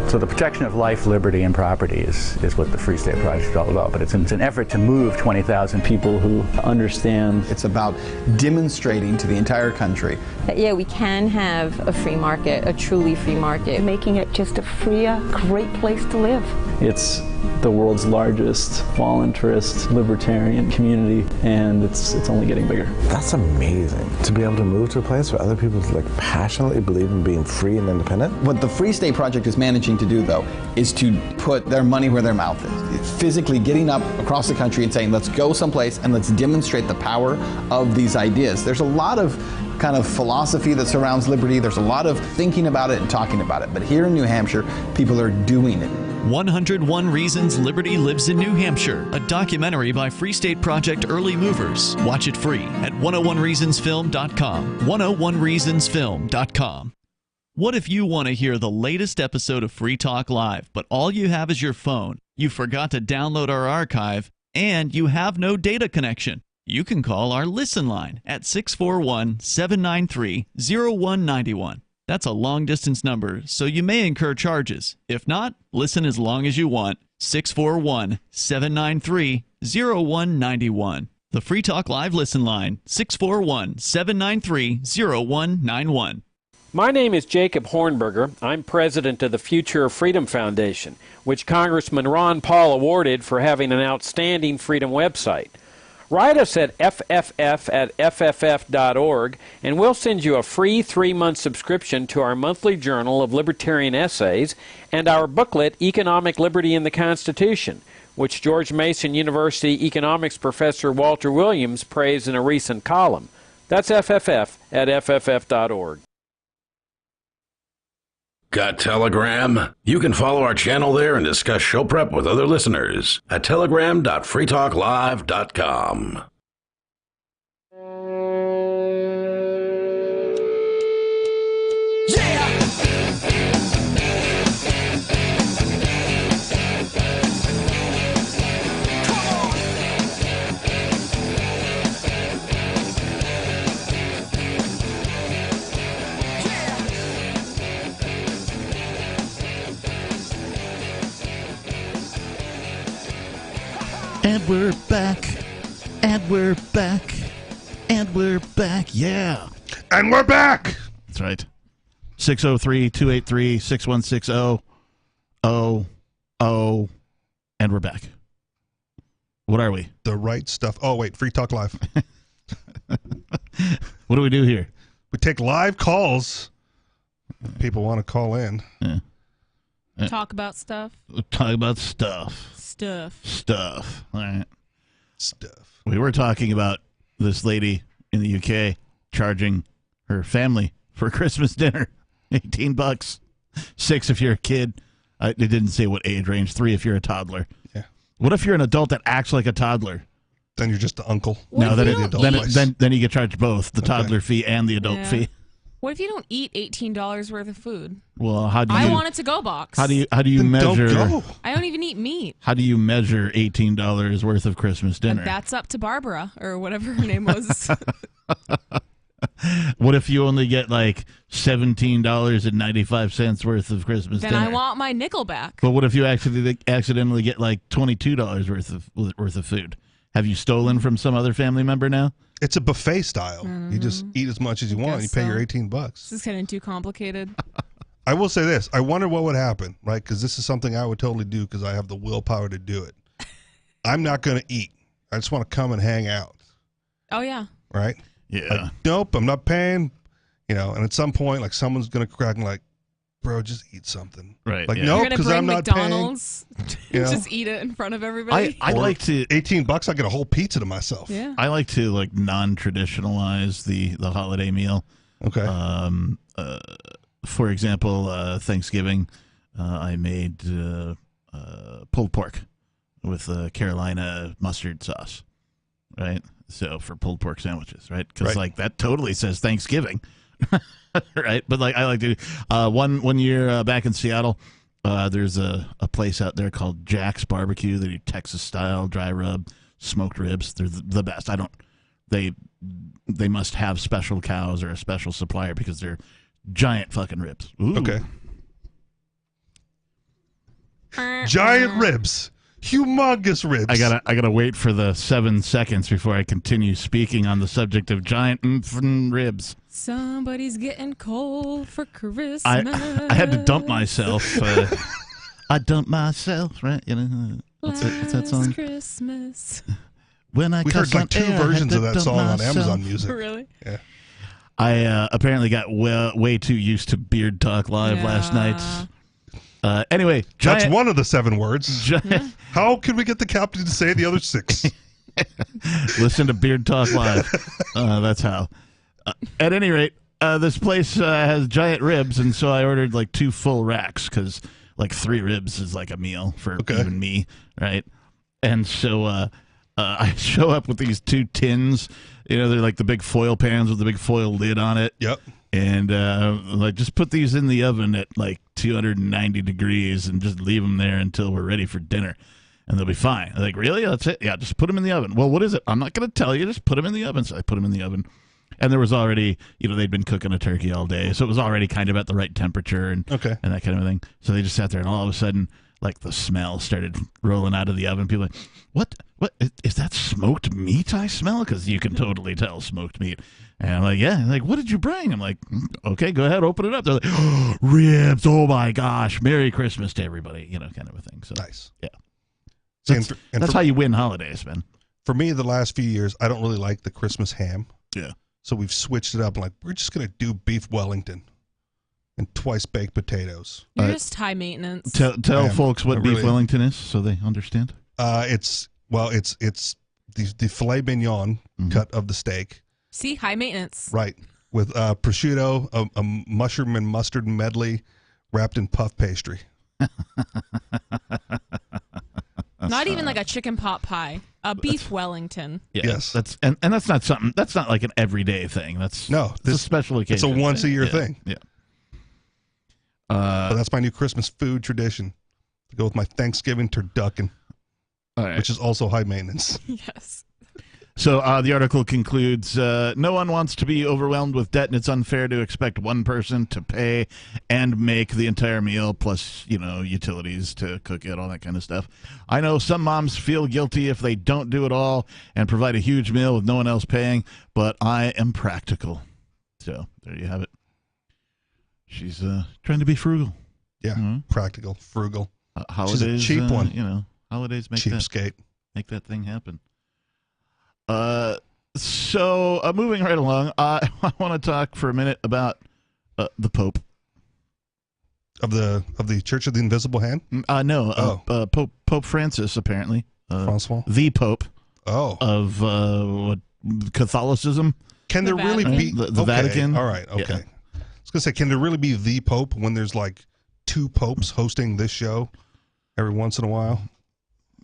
So the protection of life, liberty, and property is what the Free State Project is all about. But it's an effort to move 20,000 people who understand. It's about demonstrating to the entire country that, yeah, we can have a free market, a truly free market. Making it just a freer, great place to live. It's the world's largest voluntarist libertarian community, and it's only getting bigger. That's amazing, to be able to move to a place where other people passionately believe in being free and independent. What the Free State Project is managing to do, though, is to put their money where their mouth is. It's physically getting up across the country and saying, let's go someplace and let's demonstrate the power of these ideas. There's a lot of kind of philosophy that surrounds liberty. There's a lot of thinking about it and talking about it. But here in New Hampshire, people are doing it. 101 Reasons Liberty Lives in New Hampshire, a documentary by Free State Project Early Movers. Watch it free at 101reasonsfilm.com. 101reasonsfilm.com. What if you want to hear the latest episode of Free Talk Live, but all you have is your phone, you forgot to download our archive, and you have no data connection? You can call our Listen line at 641-793-0191. That's a long-distance number, so you may incur charges. If not, listen as long as you want. 641-793-0191. The Free Talk Live Listen line, 641-793-0191. My name is Jacob Hornberger. I'm president of the Future of Freedom Foundation, which Congressman Ron Paul awarded for having an outstanding freedom website. Write us at fff@fff.org, and we'll send you a free 3-month subscription to our monthly journal of libertarian essays and our booklet, Economic Liberty in the Constitution, which George Mason University economics professor Walter Williams praised in a recent column. That's fff@fff.org. Got Telegram? You can follow our channel there and discuss show prep with other listeners at telegram.freetalklive.com. And we're back. And we're back. And we're back. Yeah. And we're back. That's right. 603-283-6160. Oh. And we're back. What are we? The right stuff. Oh, wait. Free Talk Live. What do we do here? We take live calls. If people want to call in. Yeah. Talk about stuff. Talk about stuff. Stuff. All right. Stuff. We were talking about this lady in the UK charging her family for Christmas dinner. $18. 6 if you're a kid. It didn't say what age range. 3 if you're a toddler. Yeah. What if you're an adult that acts like a toddler? Then you're just the uncle. No, then you get charged both, the toddler fee and the adult fee. What if you don't eat $18 worth of food? Well, how do you? I want it to go box. How do you measure? I don't even eat meat. How do you measure $18 worth of Christmas dinner? That's up to Barbara or whatever her name was. What if you only get like $17.95 worth of Christmas Then dinner? I want my nickel back. But what if you actually accidentally get like $22 worth of food? Have you stolen from some other family member now? It's a buffet style. You just eat as much as you want. You pay your $18. This is getting too complicated. I will say this. I wonder what would happen, right? Because this is something I would totally do because I have the willpower to do it. I'm not going to eat. I just want to come and hang out, Oh yeah. right? Yeah. Like, nope, I'm not paying. And at some point, like someone's going to crack and like, bro, just eat something. Right. Like, yeah. nope, You're gonna because bring I'm not McDonald's. paying. Just eat it in front of everybody. I like to $18. I get a whole pizza to myself. Yeah. I like to like non-traditionalize the holiday meal. Okay. For example, Thanksgiving, I made pulled pork with Carolina mustard sauce, right? So for pulled pork sandwiches, right? Because like that totally says Thanksgiving, right? But like I like to one year back in Seattle, there's a place out there called Jack's Barbecue. They do Texas style dry rub smoked ribs. They're the best. They must have special cows or a special supplier because they're giant fucking ribs. Ooh. Okay. Giant ribs. Humongous ribs. I gotta wait for the 7 seconds before I continue speaking on the subject of giant ribs. Somebody's getting cold for Christmas. I had to dump myself. I dumped myself, right? What's that song? Last Christmas. When I we heard like two versions of that song on myself. Amazon Music. Really? Yeah. I apparently got way too used to Beard Talk Live last night. Anyway, that's one of the 7 words. How can we get the captain to say the other 6? Listen to Beard Talk Live. That's how. At any rate, this place has giant ribs, and so I ordered like 2 full racks because like 3 ribs is like a meal for even me, right? And so I show up with these 2 tins. They're like the big foil pans with the big foil lid on it. Yep. And like just put these in the oven at like 290 degrees and just leave them there until we're ready for dinner, and they'll be fine. I'm like, really? That's it? Yeah, just put them in the oven. Well, what is it? I'm not going to tell you. Just put them in the oven. So I put them in the oven, and there was already, they'd been cooking a turkey all day, so it was already kind of at the right temperature and that kind of thing. So they just sat there, and all of a sudden, like the smell started rolling out of the oven. People like, what is that smoked meat I smell? Because you can totally tell smoked meat. And I'm like, yeah. Like, what did you bring? I'm like, okay, go ahead, open it up. They're like, oh, ribs. Oh my gosh, Merry Christmas to everybody. Kind of a thing. So nice. Yeah. That's how you win holidays, man. For me, the last few years, I don't really like the Christmas ham. Yeah. So we've switched it up. Like, we're just gonna do beef Wellington and twice baked potatoes. You're just high maintenance. Tell folks what beef Wellington is so they understand. It's the filet mignon cut of the steak. See, high maintenance. Right. With prosciutto, a mushroom and mustard medley wrapped in puff pastry. Not even like a chicken pot pie. A beef Wellington. Yeah, yes. That's not something. That's not like an everyday thing. That's a special occasion. It's a once a year thing. Yeah. But that's my new Christmas food tradition. To go with my Thanksgiving turducken, which is also high maintenance. Yes. So the article concludes, no one wants to be overwhelmed with debt, and it's unfair to expect one person to pay and make the entire meal, plus, utilities to cook it, all that kind of stuff. I know some moms feel guilty if they don't do it all and provide a huge meal with no one else paying, but I am practical. So there you have it. She's trying to be frugal. Yeah, practical, frugal. Holidays, she's a cheap one. Holidays make cheapskate. Make that thing happen. So moving right along, I want to talk for a minute about the Pope of the Church of the Invisible Hand. Pope Francis, apparently. Francois, the Pope. Of what, Catholicism? Can there really be the Vatican? All right, okay. Yeah. I was gonna say, can there really be the Pope when there's like 2 popes hosting this show every once in a while?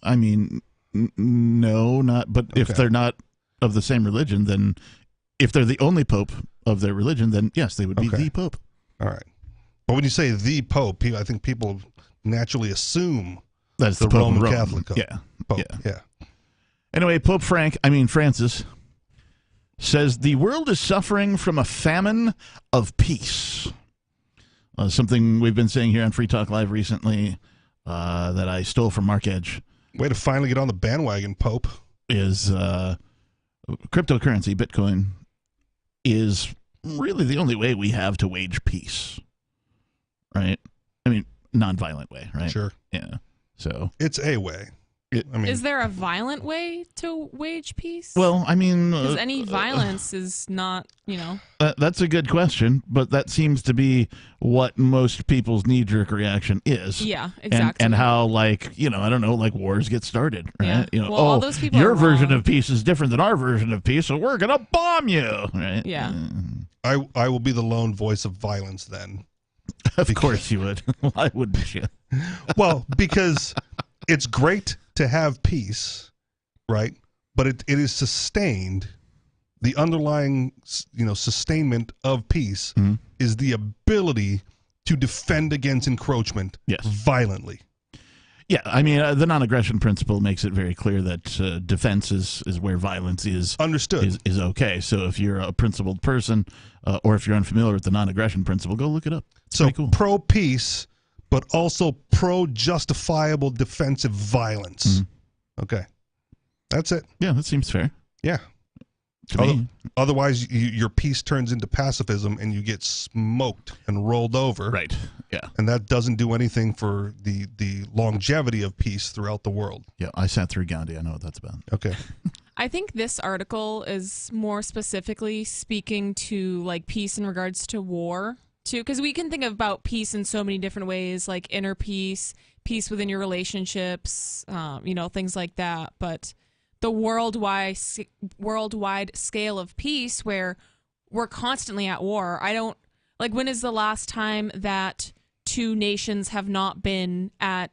I mean, no, not. But if they're not of the same religion, then if they're the only pope of their religion, then yes, they would be the Pope. All right. But when you say the Pope, I think people naturally assume that's the Pope Roman Rome. Catholic Pope. Yeah. Yeah. Anyway, Francis says the world is suffering from a famine of peace. Something we've been saying here on Free Talk Live recently that I stole from Mark Edge. Way to finally get on the bandwagon, Pope. Is cryptocurrency, Bitcoin, is really the only way we have to wage peace. Right? I mean, nonviolent way, right? Sure. Yeah. So it's a way. Is there a violent way to wage peace? Well, I mean, because any violence is not, that's a good question, but that seems to be what most people's knee-jerk reaction is. Yeah, exactly. And how, I don't know, wars get started, right? Yeah. All those people your are version wrong. of peace is different than our version of peace, so we're gonna bomb you, right? Yeah. I will be the lone voice of violence then. Of course you would. Why wouldn't you? Well, because it's great to have peace, right? But it is sustained. The underlying, sustainment of peace is the ability to defend against encroachment violently. Yeah, I mean, the non-aggression principle makes it very clear that defense is where violence is understood is okay. So if you're a principled person, or if you're unfamiliar with the non-aggression principle, go look it up. It's so cool. Pro-peace, but also pro-justifiable defensive violence. Okay, that's it. Yeah, that seems fair. Yeah. Otherwise, your peace turns into pacifism, and you get smoked and rolled over. Right. Yeah. And that doesn't do anything for the longevity of peace throughout the world. Yeah, I sat through Gandhi. I know what that's about. Okay. I think this article is more specifically speaking to peace in regards to war too, because we can think about peace in so many different ways, like inner peace, peace within your relationships, things like that. But the worldwide scale of peace, where we're constantly at war. I don't when is the last time that two nations have not been at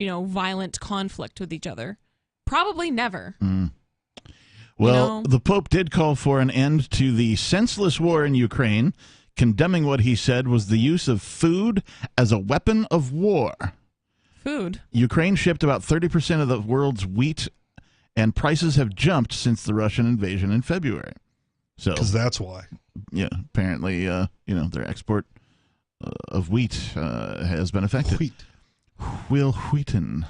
violent conflict with each other? Probably never. Well, the Pope did call for an end to the senseless war in Ukraine, condemning what he said was the use of food as a weapon of war. Food? Ukraine shipped about 30% of the world's wheat, and prices have jumped since the Russian invasion in February. So, because that's why. Yeah, apparently, their export of wheat has been affected. Wheaton.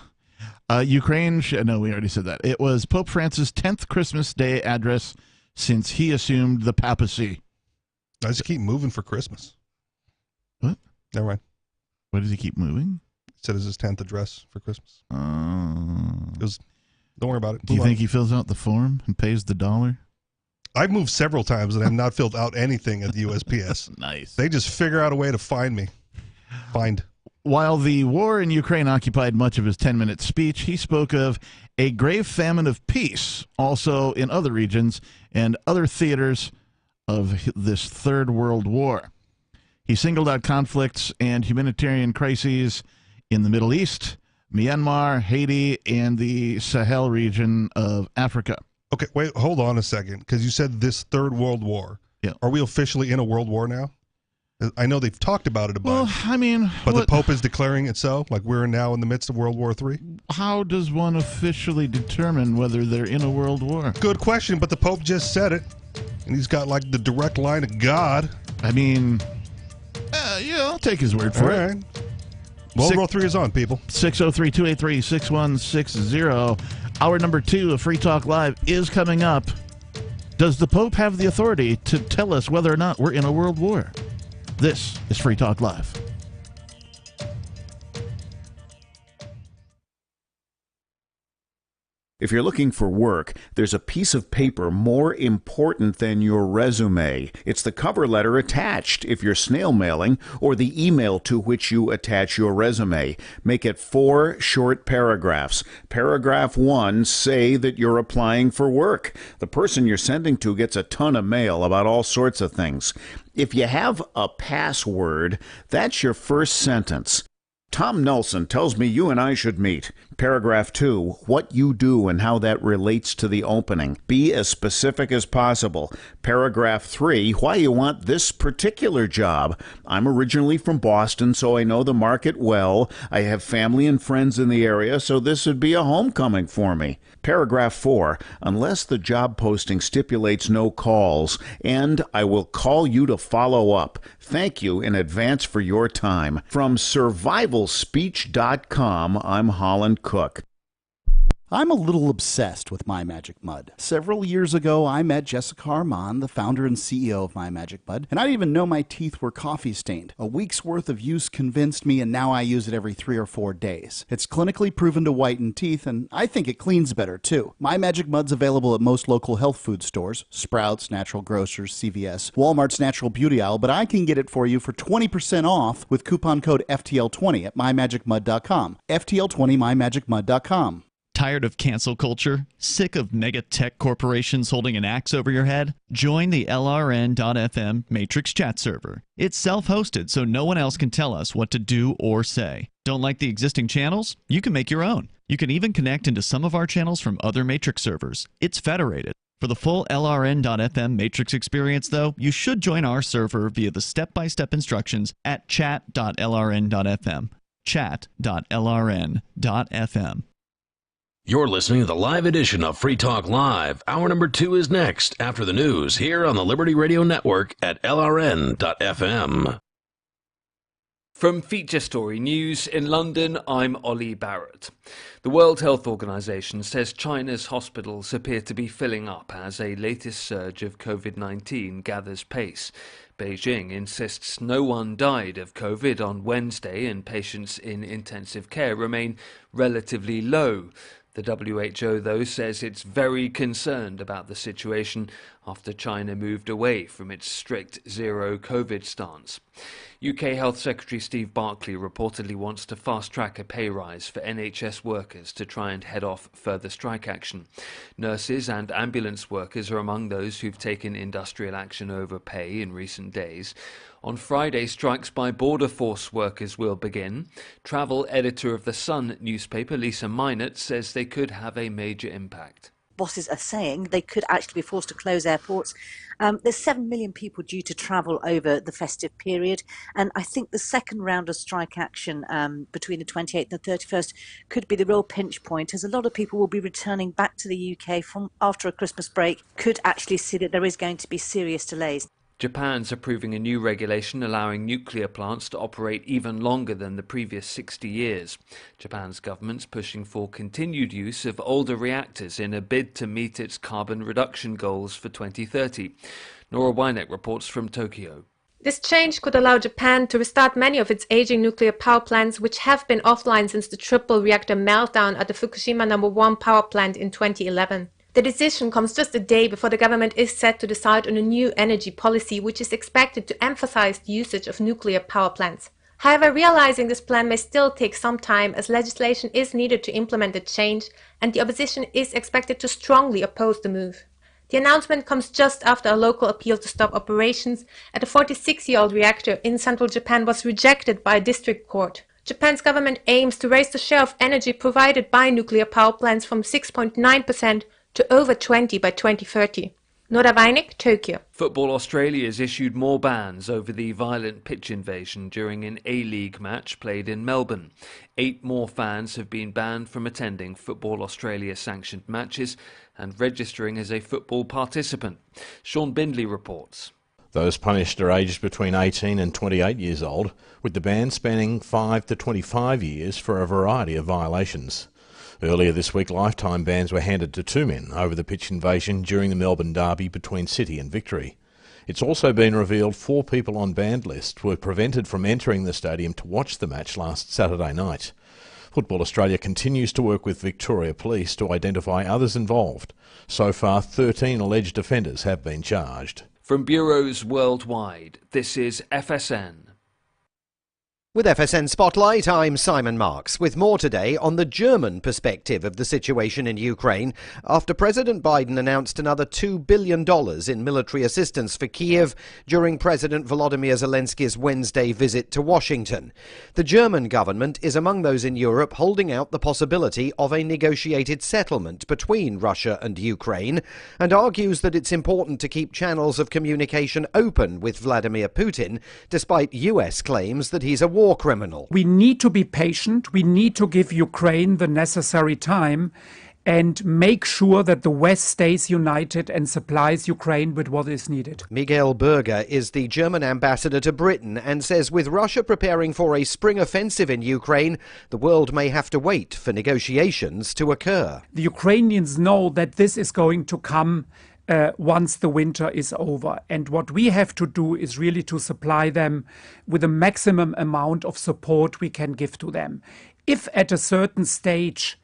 Ukraine, no, we already said that. It was Pope Francis' 10th Christmas Day address since he assumed the papacy. I just keep moving for Christmas. What? Never mind. Why does he keep moving? He said it's his 10th address for Christmas. Don't worry about it. Do you think he fills out the form and pays the $1? I've moved several times and have not filled out anything at the USPS. Nice. They just figure out a way to find me. While the war in Ukraine occupied much of his 10-minute speech, he spoke of a grave famine of peace also in other regions and other theaters of this Third World War. He singled out conflicts and humanitarian crises in the Middle East, Myanmar, Haiti, and the Sahel region of Africa. Okay, wait, hold on a second, because you said this Third World War. Yeah. Are we officially in a world war now? I know they've talked about it a bunch. Well, I mean... But the Pope is declaring it so? Like we're now in the midst of World War III? How does one officially determine whether they're in a world war? Good question, but the Pope just said it. And he's got the direct line of God. I mean... I'll take his word for it. Right. World War III is on, people. 603-283-6160. Hour number 2 of Free Talk Live is coming up. Does the Pope have the authority to tell us whether or not we're in a world war? This is Free Talk Live. If you're looking for work, there's a piece of paper more important than your resume. It's the cover letter attached if you're snail mailing, or the email to which you attach your resume. Make it 4 short paragraphs. Paragraph 1, say that you're applying for work. The person you're sending to gets a ton of mail about all sorts of things. If you have a password, that's your first sentence. Tom Nelson tells me you and I should meet. Paragraph 2, what you do and how that relates to the opening. Be as specific as possible. Paragraph 3, why you want this particular job. I'm originally from Boston, so I know the market well. I have family and friends in the area, so this would be a homecoming for me. Paragraph 4, unless the job posting stipulates no calls, and I will call you to follow up. Thank you in advance for your time. From survivalspeech.com, I'm Holland Cook. I'm a little obsessed with My Magic Mud. Several years ago, I met Jessica Armand, the founder and CEO of My Magic Mud, and I didn't even know my teeth were coffee stained. A week's worth of use convinced me, and now I use it every 3 or 4 days. It's clinically proven to whiten teeth, and I think it cleans better too. My Magic Mud's available at most local health food stores, Sprouts, Natural Grocers, CVS, Walmart's Natural Beauty Aisle, but I can get it for you for 20% off with coupon code FTL20 at mymagicmud.com. FTL20 mymagicmud.com. Tired of cancel culture? Sick of mega tech corporations holding an axe over your head? Join the LRN.FM Matrix chat server. It's self-hosted, so no one else can tell us what to do or say. Don't like the existing channels? You can make your own. You can even connect into some of our channels from other Matrix servers. It's federated. For the full LRN.FM Matrix experience, though, you should join our server via the step-by-step instructions at chat.lrn.fm. Chat.lrn.fm. You're listening to the live edition of Free Talk Live. Hour number 2 is next after the news here on the Liberty Radio Network at LRN.FM. From Feature Story News in London, I'm Ollie Barrett. The World Health Organization says China's hospitals appear to be filling up as a latest surge of COVID-19 gathers pace. Beijing insists no one died of COVID on Wednesday, and patients in intensive care remain relatively low. The WHO, though, says it's very concerned about the situation after China moved away from its strict zero COVID stance. UK Health Secretary Steve Barclay reportedly wants to fast-track a pay rise for NHS workers to try and head off further strike action. Nurses and ambulance workers are among those who've taken industrial action over pay in recent days. On Friday, strikes by Border Force workers will begin. Travel editor of The Sun newspaper, Lisa Minot, says they could have a major impact. Bosses are saying they could actually be forced to close airports. There's 7 million people due to travel over the festive period, and I think the second round of strike action between the 28th and the 31st could be the real pinch point, as a lot of people will be returning back to the UK from after a Christmas break, could actually see that there is going to be serious delays. Japan's approving a new regulation allowing nuclear plants to operate even longer than the previous 60 years. Japan's government's pushing for continued use of older reactors in a bid to meet its carbon reduction goals for 2030. Nora Weineck reports from Tokyo. This change could allow Japan to restart many of its aging nuclear power plants, which have been offline since the triple reactor meltdown at the Fukushima No. 1 power plant in 2011. The decision comes just a day before the government is set to decide on a new energy policy, which is expected to emphasize the usage of nuclear power plants. However, realizing this plan may still take some time, as legislation is needed to implement the change, and the opposition is expected to strongly oppose the move. The announcement comes just after a local appeal to stop operations at a 46-year-old reactor in central Japan was rejected by a district court. Japan's government aims to raise the share of energy provided by nuclear power plants from 6.9% to over 20 by 2030. Nora Weineck, Tokyo. Football Australia has issued more bans over the violent pitch invasion during an A-League match played in Melbourne. 8 more fans have been banned from attending Football Australia sanctioned matches and registering as a football participant. Sean Bindley reports. Those punished are aged between 18 and 28 years old, with the ban spanning 5 to 25 years for a variety of violations. Earlier this week, lifetime bans were handed to 2 men over the pitch invasion during the Melbourne derby between City and Victory. It's also been revealed 4 people on banned lists were prevented from entering the stadium to watch the match last Saturday night. Football Australia continues to work with Victoria Police to identify others involved. So far, 13 alleged offenders have been charged. From bureaus worldwide, this is FSN. With FSN Spotlight, I'm Simon Marks, with more today on the German perspective of the situation in Ukraine after President Biden announced another $2 billion in military assistance for Kiev during President Volodymyr Zelensky's Wednesday visit to Washington. The German government is among those in Europe holding out the possibility of a negotiated settlement between Russia and Ukraine and argues that it's important to keep channels of communication open with Vladimir Putin, despite US claims that he's a war criminal. We need to be patient. We need to give Ukraine the necessary time and make sure that the West stays united and supplies Ukraine with what is needed. Miguel Berger is the German ambassador to Britain and says with Russia preparing for a spring offensive in Ukraine, the world may have to wait for negotiations to occur. The Ukrainians know that this is going to come once the winter is over. And what we have to do is really to supply them with the maximum amount of support we can give to them. If at a certain stage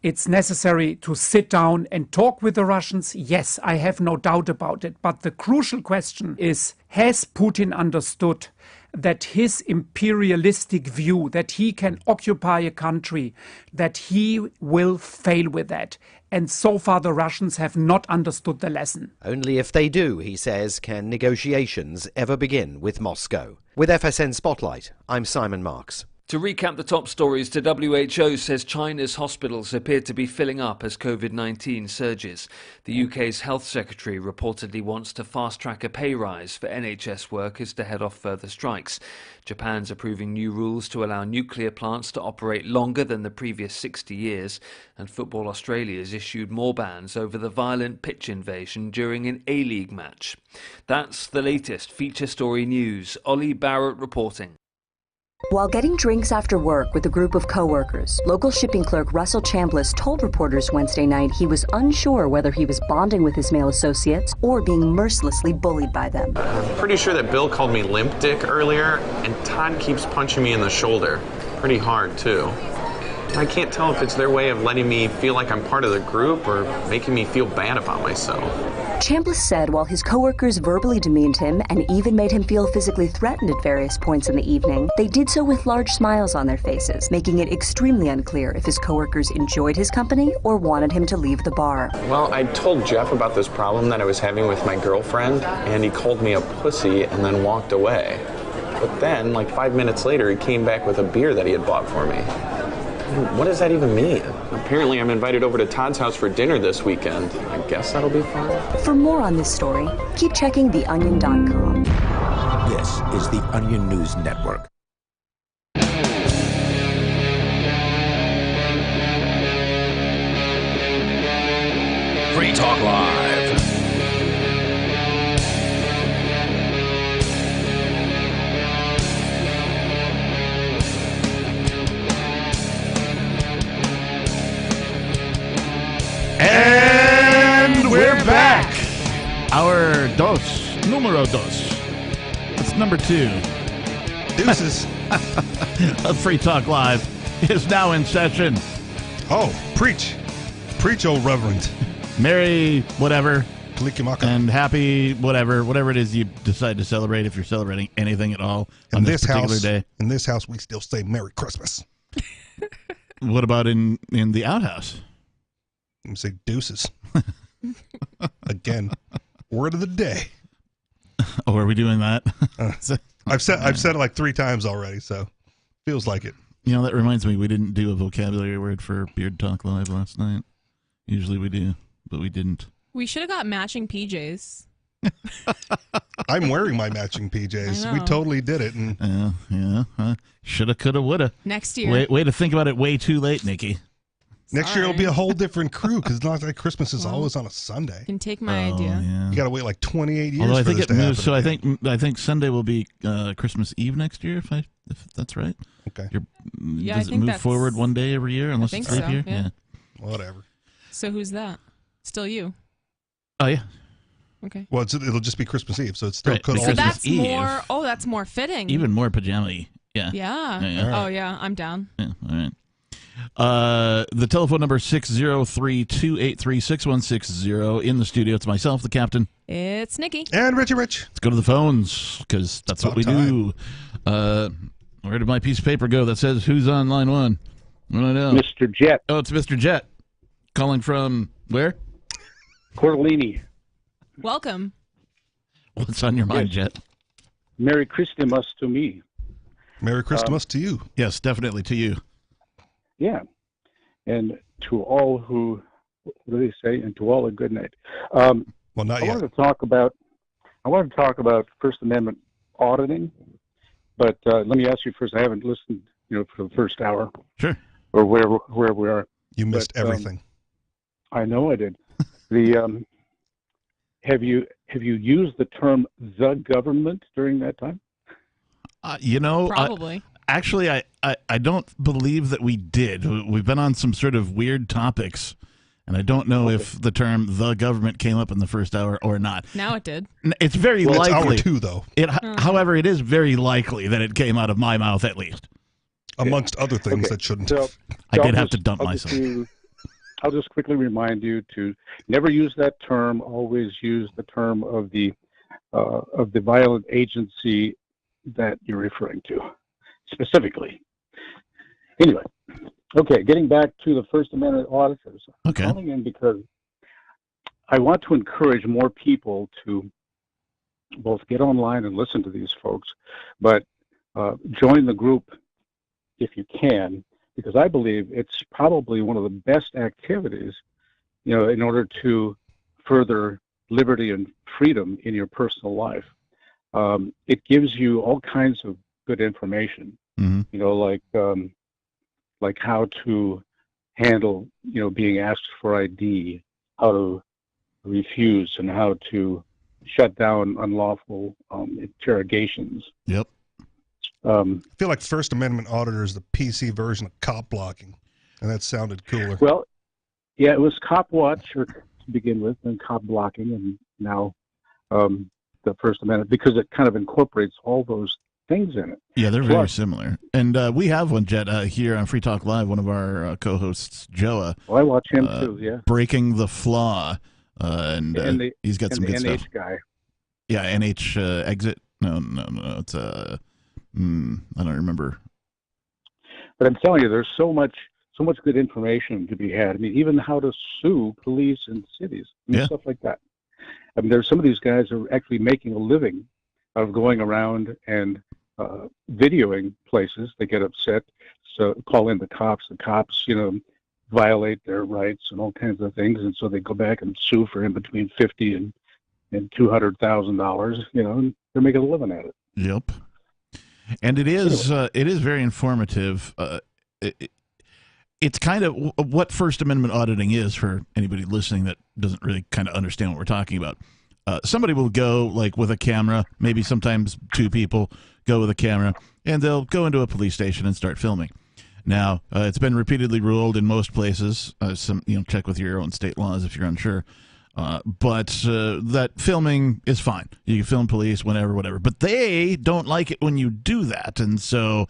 it's necessary to sit down and talk with the Russians, yes, I have no doubt about it. But the crucial question is, has Putin understood that his imperialistic view, that he can occupy a country, that he will fail with that? And so far the Russians have not understood the lesson. Only if they do, he says, can negotiations ever begin with Moscow. With FSN Spotlight, I'm Simon Marks. To recap the top stories, the WHO says China's hospitals appear to be filling up as COVID-19 surges. The UK's health secretary reportedly wants to fast-track a pay rise for NHS workers to head off further strikes. Japan's approving new rules to allow nuclear plants to operate longer than the previous 60 years. And Football Australia's issued more bans over the violent pitch invasion during an A-League match. That's the latest feature story news. Ollie Barrett reporting. While getting drinks after work with a group of co-workers, local shipping clerk Russell Chambliss told reporters Wednesday night he was unsure whether he was bonding with his male associates or being mercilessly bullied by them. I'm pretty sure that Bill called me limp dick earlier, and Todd keeps punching me in the shoulder. Pretty hard, too. I can't tell if it's their way of letting me feel like I'm part of the group or making me feel bad about myself. Chambliss said while his coworkers verbally demeaned him and even made him feel physically threatened at various points in the evening, they did so with large smiles on their faces, making it extremely unclear if his coworkers enjoyed his company or wanted him to leave the bar. Well, I told Jeff about this problem that I was having with my girlfriend, and he called me a pussy and then walked away. But then, like 5 minutes later, he came back with a beer that he had bought for me. What does that even mean? Apparently I'm invited over to Todd's house for dinner this weekend. I guess that'll be fun. For more on this story, keep checking theonion.com. This is the Onion News Network. Free Talk Live. And we're back. Our numero dos. That's number 2. Deuces. Free Talk Live is now in session. Oh, preach. Preach, oh Reverend. Merry whatever. Kalikimaka. And happy whatever it is you decide to celebrate, if you're celebrating anything at all on this particular day. In this house, we still say Merry Christmas. What about in the outhouse? You say deuces. Again, word of the day. Oh, are we doing that? I've said it like 3 times already, so feels like it. You know, that reminds me, we didn't do a vocabulary word for Beard Talk Live last night. Usually we do, but we didn't. We should have got matching PJs. I'm wearing my matching PJs. We totally did it. And shoulda, coulda, woulda. Next year. Way to think about it way too late, Nikki. Next year it'll be a whole different crew because not like Christmas is always on a Sunday. You can take my idea. Yeah. You got to wait like 28 years. Although I for think this it to moves, so happen. I think Sunday will be Christmas Eve next year. If that's right. Okay. Does it move forward one day every year unless it's leap year? Yeah. Whatever. So who's that? Still you? Oh yeah. Okay. Well, it'll just be Christmas Eve, so it's still could So that's more. Oh, that's more fitting. Even more pajama-y. Yeah. Yeah. Oh yeah, I'm down. Yeah. All right. The telephone number 603-283-6160. In the studio, it's myself, the captain. It's Nikki. And Richie Rich. Let's go to the phones, because that's what we do. Where did my piece of paper go that says who's on line one? I don't know. Mr. Jet. Oh, it's Mr. Jet. Calling from where? Coeur d'Alene. Welcome. What's on your mind, Jet? Merry Christmas to me. Merry Christmas to you. Yes, definitely to you. Yeah. And to all who, what do they say? And to all a good night. Well, not yet. I wanted to talk about First Amendment auditing, but let me ask you first. I haven't listened, for the first hour. Sure. Or where we are. You missed everything. I know I did. The have you used the term "the government" during that time? Probably. Actually, I don't believe that we did. We've been on some sort of weird topics, and I don't know if the term "the government" came up in the first hour or not. Now it did. It's very likely. It's hour 2, though. However, it is very likely that it came out of my mouth, at least. Amongst other things that shouldn't have. I did have to dump myself. I'll just quickly remind you to never use that term. Always use the term of the violent agency that you're referring to, specifically. Anyway, okay, getting back to the First Amendment auditors. I'm calling in because I want to encourage more people to both get online and listen to these folks, but join the group if you can, because I believe it's probably one of the best activities, in order to further liberty and freedom in your personal life. It gives you all kinds of good information, like how to handle, being asked for ID, how to refuse, and how to shut down unlawful interrogations. Yep. I feel like First Amendment auditor is the PC version of cop blocking, and that sounded cooler. Well, yeah, it was Cop Watch to begin with, and cop blocking, and now the First Amendment, because it kind of incorporates all those things in it. Yeah, they're very similar. And we have one, Jet, here on Free Talk Live, one of our co-hosts, Joa. Well, I watch him too, yeah. Breaking the Flaw, and he's got some good NH stuff. Guy. Yeah, NH Exit. No, it's I don't remember. But I'm telling you, there's so much good information to be had. I mean, even how to sue police in cities, stuff like that. I mean, there's some of these guys are actually making a living out of going around and videoing places. They get upset, so call in the cops. The cops, violate their rights and all kinds of things, and so they go back and sue for in between $50,000 and $200,000. And they're making a living at it. Yep. And it is very informative. It's kind of what First Amendment auditing is for anybody listening that doesn't really kind of understand what we're talking about. Somebody will go with a camera, maybe sometimes two people go with a camera, and they'll go into a police station and start filming. Now, it's been repeatedly ruled in most places. Check with your own state laws if you're unsure. But that filming is fine. You can film police whenever, whatever. But they don't like it when you do that. And so,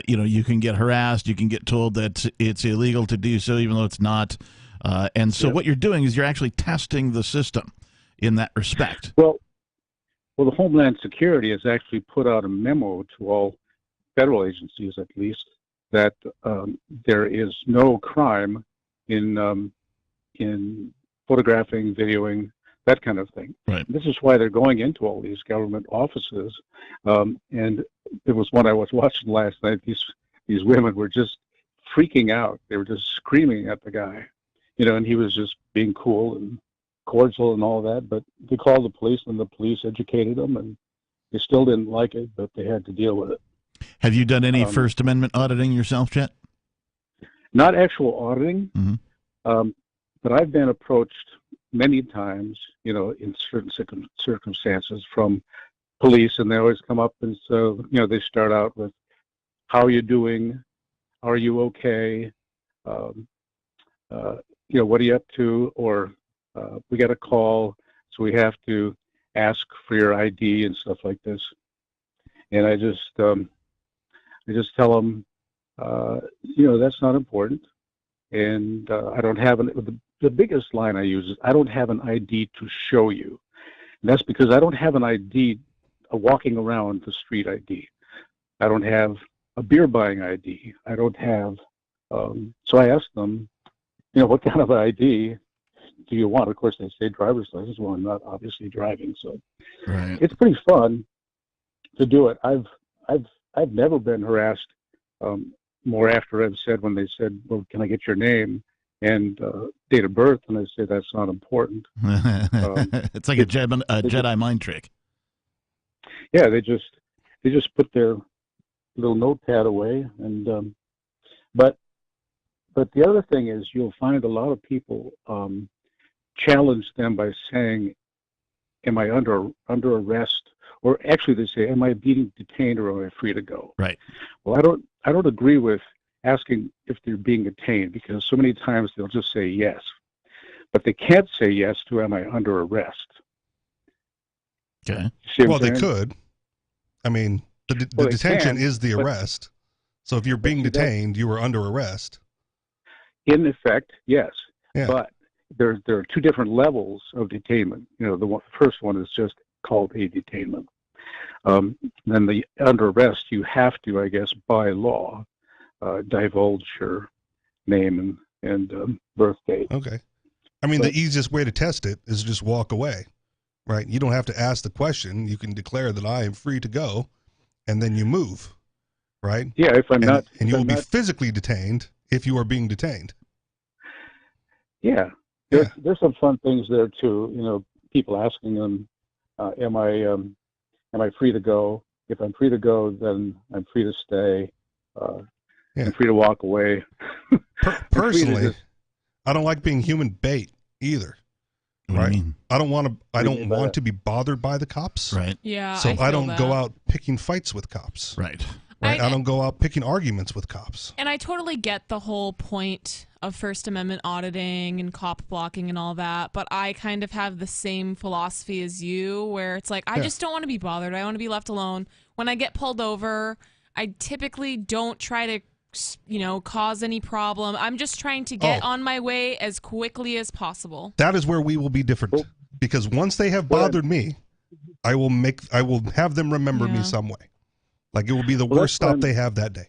you can get harassed. You can get told that it's illegal to do so, even though it's not. And so what you're doing is you're actually testing the system in that respect. Well, the Homeland Security has actually put out a memo to all federal agencies, at least, that there is no crime in photographing, videoing, that kind of thing. Right. This is why they're going into all these government offices. And there was one I was watching last night. These women were just freaking out. They were just screaming at the guy, and he was just being cool and cordial and all that. But they called the police, and the police educated them, and they still didn't like it, but they had to deal with it. Have you done any First Amendment auditing yourself, Chet? Not actual auditing. Mm-hmm. But I've been approached many times, in certain circumstances from police, and they always come up and so, they start out with, "How are you doing? Are you okay? What are you up to?" Or "We got a call, so we have to ask for your ID," and stuff like this. And I just tell them, that's not important, and I don't have the biggest line I use is, "I don't have an ID to show you." And that's because I don't have an ID, a walking around the street ID. I don't have a beer buying ID. I don't have. So I asked them, what kind of ID do you want? Of course, they say driver's license. Well, I'm not obviously driving, so it's pretty fun to do it. I've never been harassed more after I've said, when they said, well, can I get your name and date of birth? And I say, that's not important. It's like a Jedi mind trick. Yeah, they just put their little notepad away, and but the other thing is, you'll find a lot of people challenge them by saying, am I under arrest? Or actually they say, am I being detained, or am I free to go? Right. Well, I don't agree with asking if they're being detained, because so many times they'll just say yes. But they can't say yes to, am I under arrest? Okay. Well, they could. I mean, the detention is the arrest. So if you're being detained, you are under arrest. In effect, yes. Yeah. But there are two different levels of detainment. The first one is just called a detainment. Then the under arrest, you have to, I guess, by law, divulge your name and birth date. Okay. I mean, the easiest way to test it is just walk away, right? You don't have to ask the question. You can declare that I am free to go, and then you move, right? Yeah, if I'm not... And you will be physically detained if you are being detained. Yeah. There's some fun things there, too. People asking them, am I free to go? If I'm free to go, then I'm free to stay. I'm free to walk away. Personally, I don't like being human bait either. Right? I don't want to be bothered by the cops. Right. Yeah. So I don't go out picking fights with cops. Right. I don't go out picking arguments with cops. And I totally get the whole point of First Amendment auditing and cop blocking and all that, but I kind of have the same philosophy as you, where it's like, I just don't want to be bothered. I want to be left alone. When I get pulled over, I typically don't try to, cause any problem. I'm just trying to get on my way as quickly as possible. That is where we will be different, because once they have bothered me, I will have them remember me some way. Like, it will be the worst stop they have that day.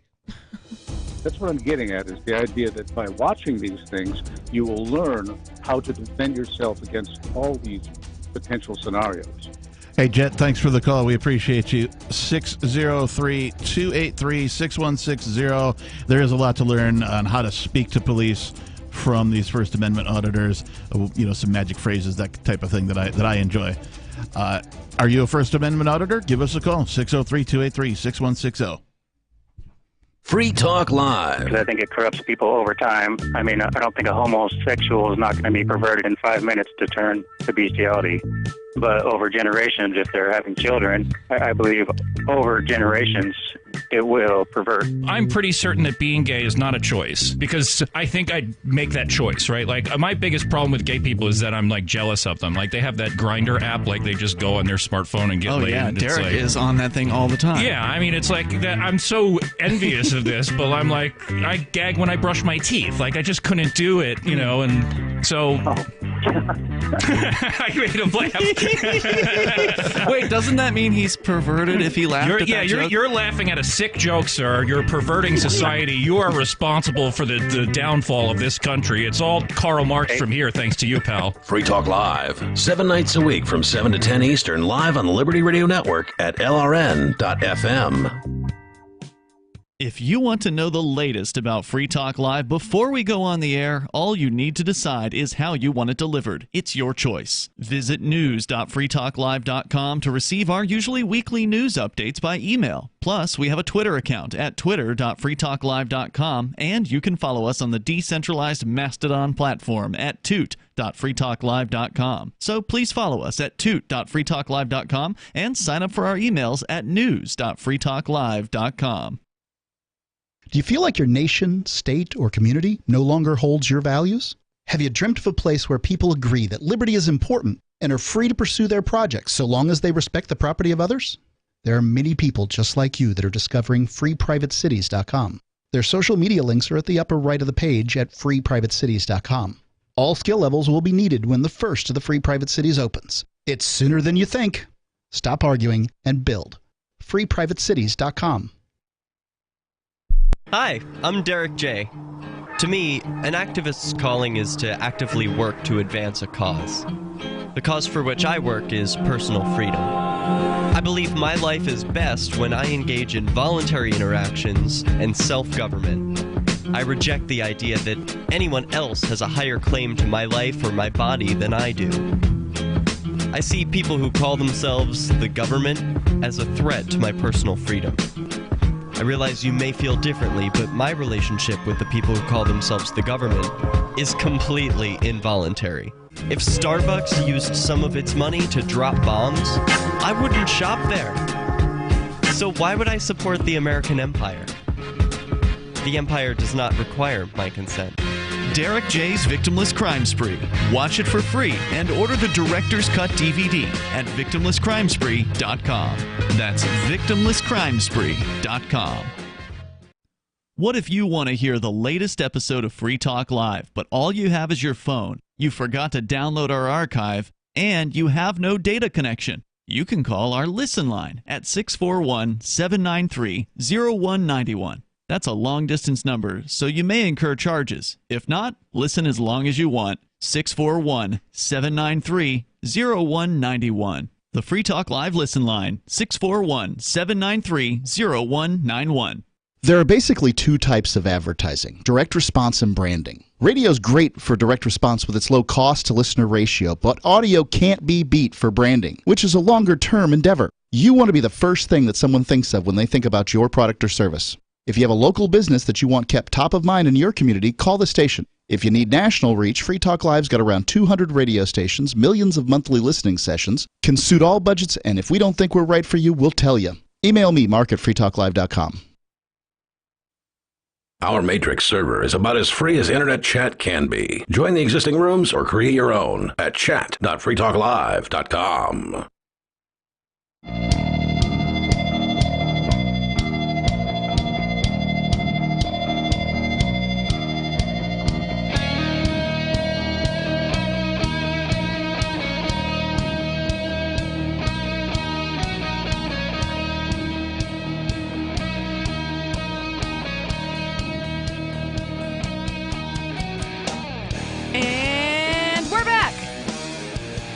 That's what I'm getting at, is the idea that by watching these things, you will learn how to defend yourself against all these potential scenarios. Hey, Jet, thanks for the call. We appreciate you. 603-283-6160. There is a lot to learn on how to speak to police from these First Amendment auditors. Some magic phrases, that type of thing that I enjoy. Are you a First Amendment auditor? Give us a call, 603-283-6160. Free Talk Live. Because I think it corrupts people over time. I mean, I don't think a homosexual is not going to be perverted in 5 minutes to turn to bestiality. But over generations, if they're having children, I believe over generations, it will pervert. I'm pretty certain that being gay is not a choice, because I think I'd make that choice, right? Like, my biggest problem with gay people is that I'm, jealous of them. Like, they have that Grindr app, they just go on their smartphone and get laid. Yeah, Derek is on that thing all the time. Yeah, I mean, it's like that. I'm so envious of this, but I'm like, I gag when I brush my teeth. I just couldn't do it, and so... I made him laugh. Wait, doesn't that mean he's perverted if he laughed at that joke? You're laughing at a sick joke, sir. You're perverting society. You are responsible for the downfall of this country. It's all Karl Marx from here, thanks to you, pal. Free Talk Live, 7 nights a week from 7 to 10 Eastern, live on the Liberty Radio Network at LRN.FM. If you want to know the latest about Free Talk Live before we go on the air, all you need to decide is how you want it delivered. It's your choice. Visit news.freetalklive.com to receive our usually weekly news updates by email. Plus, we have a Twitter account at twitter.freetalklive.com, and you can follow us on the decentralized Mastodon platform at toot.freetalklive.com. So please follow us at toot.freetalklive.com and sign up for our emails at news.freetalklive.com. Do you feel like your nation, state, or community no longer holds your values? Have you dreamt of a place where people agree that liberty is important and are free to pursue their projects so long as they respect the property of others? There are many people just like you that are discovering freeprivatecities.com. Their social media links are at the upper right of the page at freeprivatecities.com. All skill levels will be needed when the first of the Free Private Cities opens. It's sooner than you think. Stop arguing and build. freeprivatecities.com. Hi, I'm Derek J. To me, an activist's calling is to actively work to advance a cause. The cause for which I work is personal freedom. I believe my life is best when I engage in voluntary interactions and self-government. I reject the idea that anyone else has a higher claim to my life or my body than I do. I see people who call themselves the government as a threat to my personal freedom. I realize you may feel differently, but my relationship with the people who call themselves the government is completely involuntary. If Starbucks used some of its money to drop bombs, I wouldn't shop there. So why would I support the American empire? The empire does not require my consent. Derek J's Victimless Crime Spree. Watch it for free and order the Director's Cut DVD at victimlesscrimespree.com. That's victimlesscrimespree.com. What if you want to hear the latest episode of Free Talk Live, but all you have is your phone, you forgot to download our archive, and you have no data connection? You can call our Listen line at 641-793-0191. That's a long-distance number, so you may incur charges. If not, listen as long as you want. 641-793-0191. The Free Talk Live Listen line, 641-793-0191. There are basically two types of advertising, direct response and branding. Radio's great for direct response with its low cost to listener ratio, but audio can't be beat for branding, which is a longer-term endeavor. You want to be the first thing that someone thinks of when they think about your product or service. If you have a local business that you want kept top of mind in your community, call the station. If you need national reach, Free Talk Live's got around 200 radio stations, millions of monthly listening sessions, can suit all budgets, and if we don't think we're right for you, we'll tell you. Email me, mark@freetalklive.com. Our Matrix server is about as free as internet chat can be. Join the existing rooms or create your own at chat.freetalklive.com.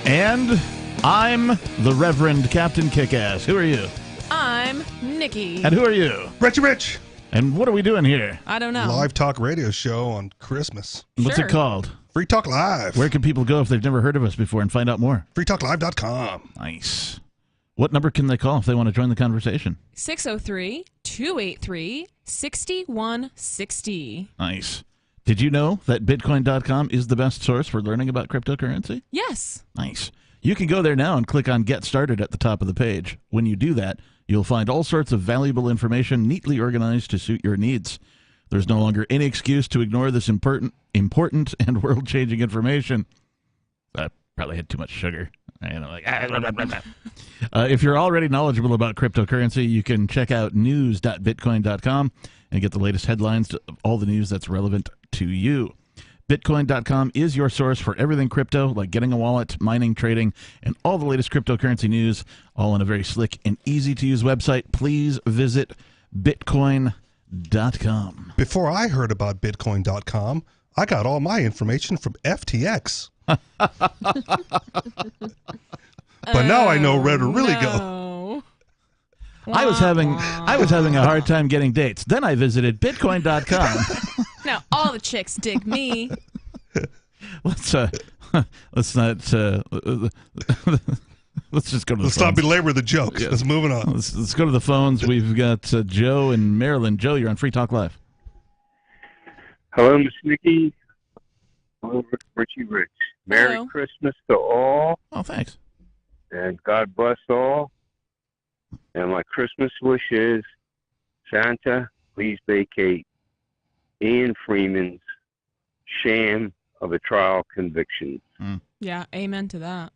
And I'm the Reverend Captain Kickass. Who are you? I'm Nikki. And who are you? Richie Rich. And what are we doing here? I don't know. Live talk radio show on Christmas. What's it called? Free Talk Live. Where can people go if they've never heard of us before and find out more? freetalklive.com. Nice. What number can they call if they want to join the conversation? 603-283-6160. Nice. Did you know that Bitcoin.com is the best source for learning about cryptocurrency? Yes. Nice. You can go there now and click on Get Started at the top of the page. When you do that, you'll find all sorts of valuable information neatly organized to suit your needs. There's no longer any excuse to ignore this important and world-changing information. I probably had too much sugar. If you're already knowledgeable about cryptocurrency, you can check out news.bitcoin.com and get the latest headlines to all the news that's relevant to you. Bitcoin.com is your source for everything crypto, like getting a wallet, mining, trading, and all the latest cryptocurrency news, all on a very slick and easy-to-use website. Please visit Bitcoin.com. Before I heard about Bitcoin.com, I got all my information from FTX. But now I know where to really go. I was having a hard time getting dates. Then I visited Bitcoin.com. Now all the chicks dig me. Let's just go to the Let's phones. not belabor the jokes. Yeah. Let's move on. Let's go to the phones. We've got Joe in Maryland. Joe, you're on Free Talk Live. Hello, Miss Nikki. Hello, Richie Rich. Merry Hello. Christmas to all. Oh, thanks. And God bless all. And my Christmas wish is, Santa, please vacate Ian Freeman's sham of a trial conviction. Yeah, amen to that.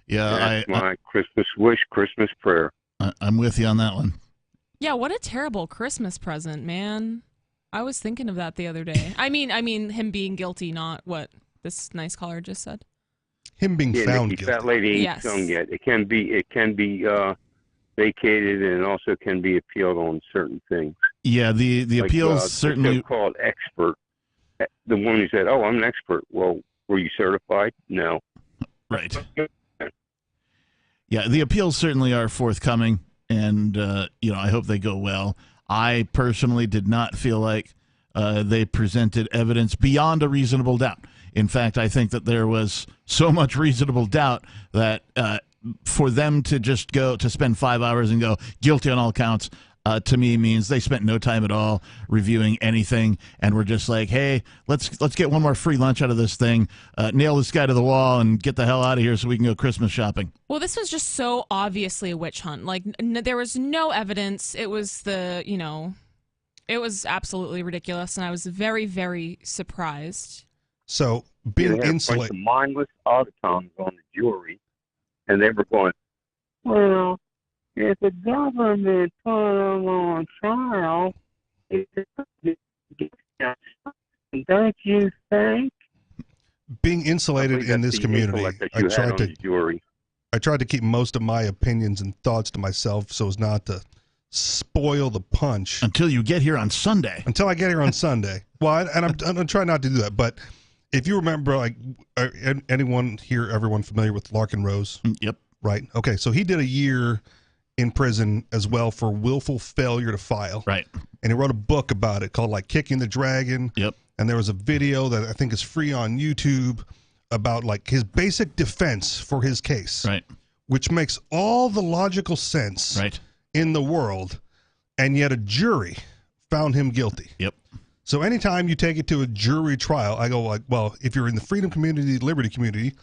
Yeah, That's my Christmas wish, Christmas prayer. I'm with you on that one. Yeah, what a terrible Christmas present, man. I was thinking of that the other day. I mean him being guilty, not what this nice caller just said. Him being found Nikki, guilty. that lady ain't Yes. done yet. It can be vacated, and also can be appealed on certain things. Yeah, the Like, appeals certainly. The so-called expert, the one who said, "Oh, I'm an expert." Well, were you certified? No. Right. Yeah, the appeals certainly are forthcoming, and I hope they go well. I personally did not feel like they presented evidence beyond a reasonable doubt. In fact, I think that there was so much reasonable doubt that for them to just go to spend 5 hours and go guilty on all counts, to me means they spent no time at all reviewing anything, and we're just like, hey, let's get one more free lunch out of this thing, nail this guy to the wall, and get the hell out of here so we can go Christmas shopping. Well, this was just so obviously a witch hunt. Like, there was no evidence. It was it was absolutely ridiculous, and I was very, very surprised. So being insulated, mindless automatons on the jury, and they were going, well, if the government put them on trial, don't you think? Being insulated in this community, I tried to keep most of my opinions and thoughts to myself so as not to spoil the punch. Until you get here on Sunday. Until I get here on Sunday. Well, I'm trying not to do that, but if you remember, like, everyone familiar with Larkin Rose? Yep. Right. Okay. So he did a year in prison as well for willful failure to file. Right. And he wrote a book about it called like Kicking the Dragon. Yep. And there was a video that I think is free on YouTube about like his basic defense for his case. Right. Which makes all the logical sense in the world. And yet a jury found him guilty. Yep. So anytime you take it to a jury trial, I go like, well, if you're in the freedom community, liberty community,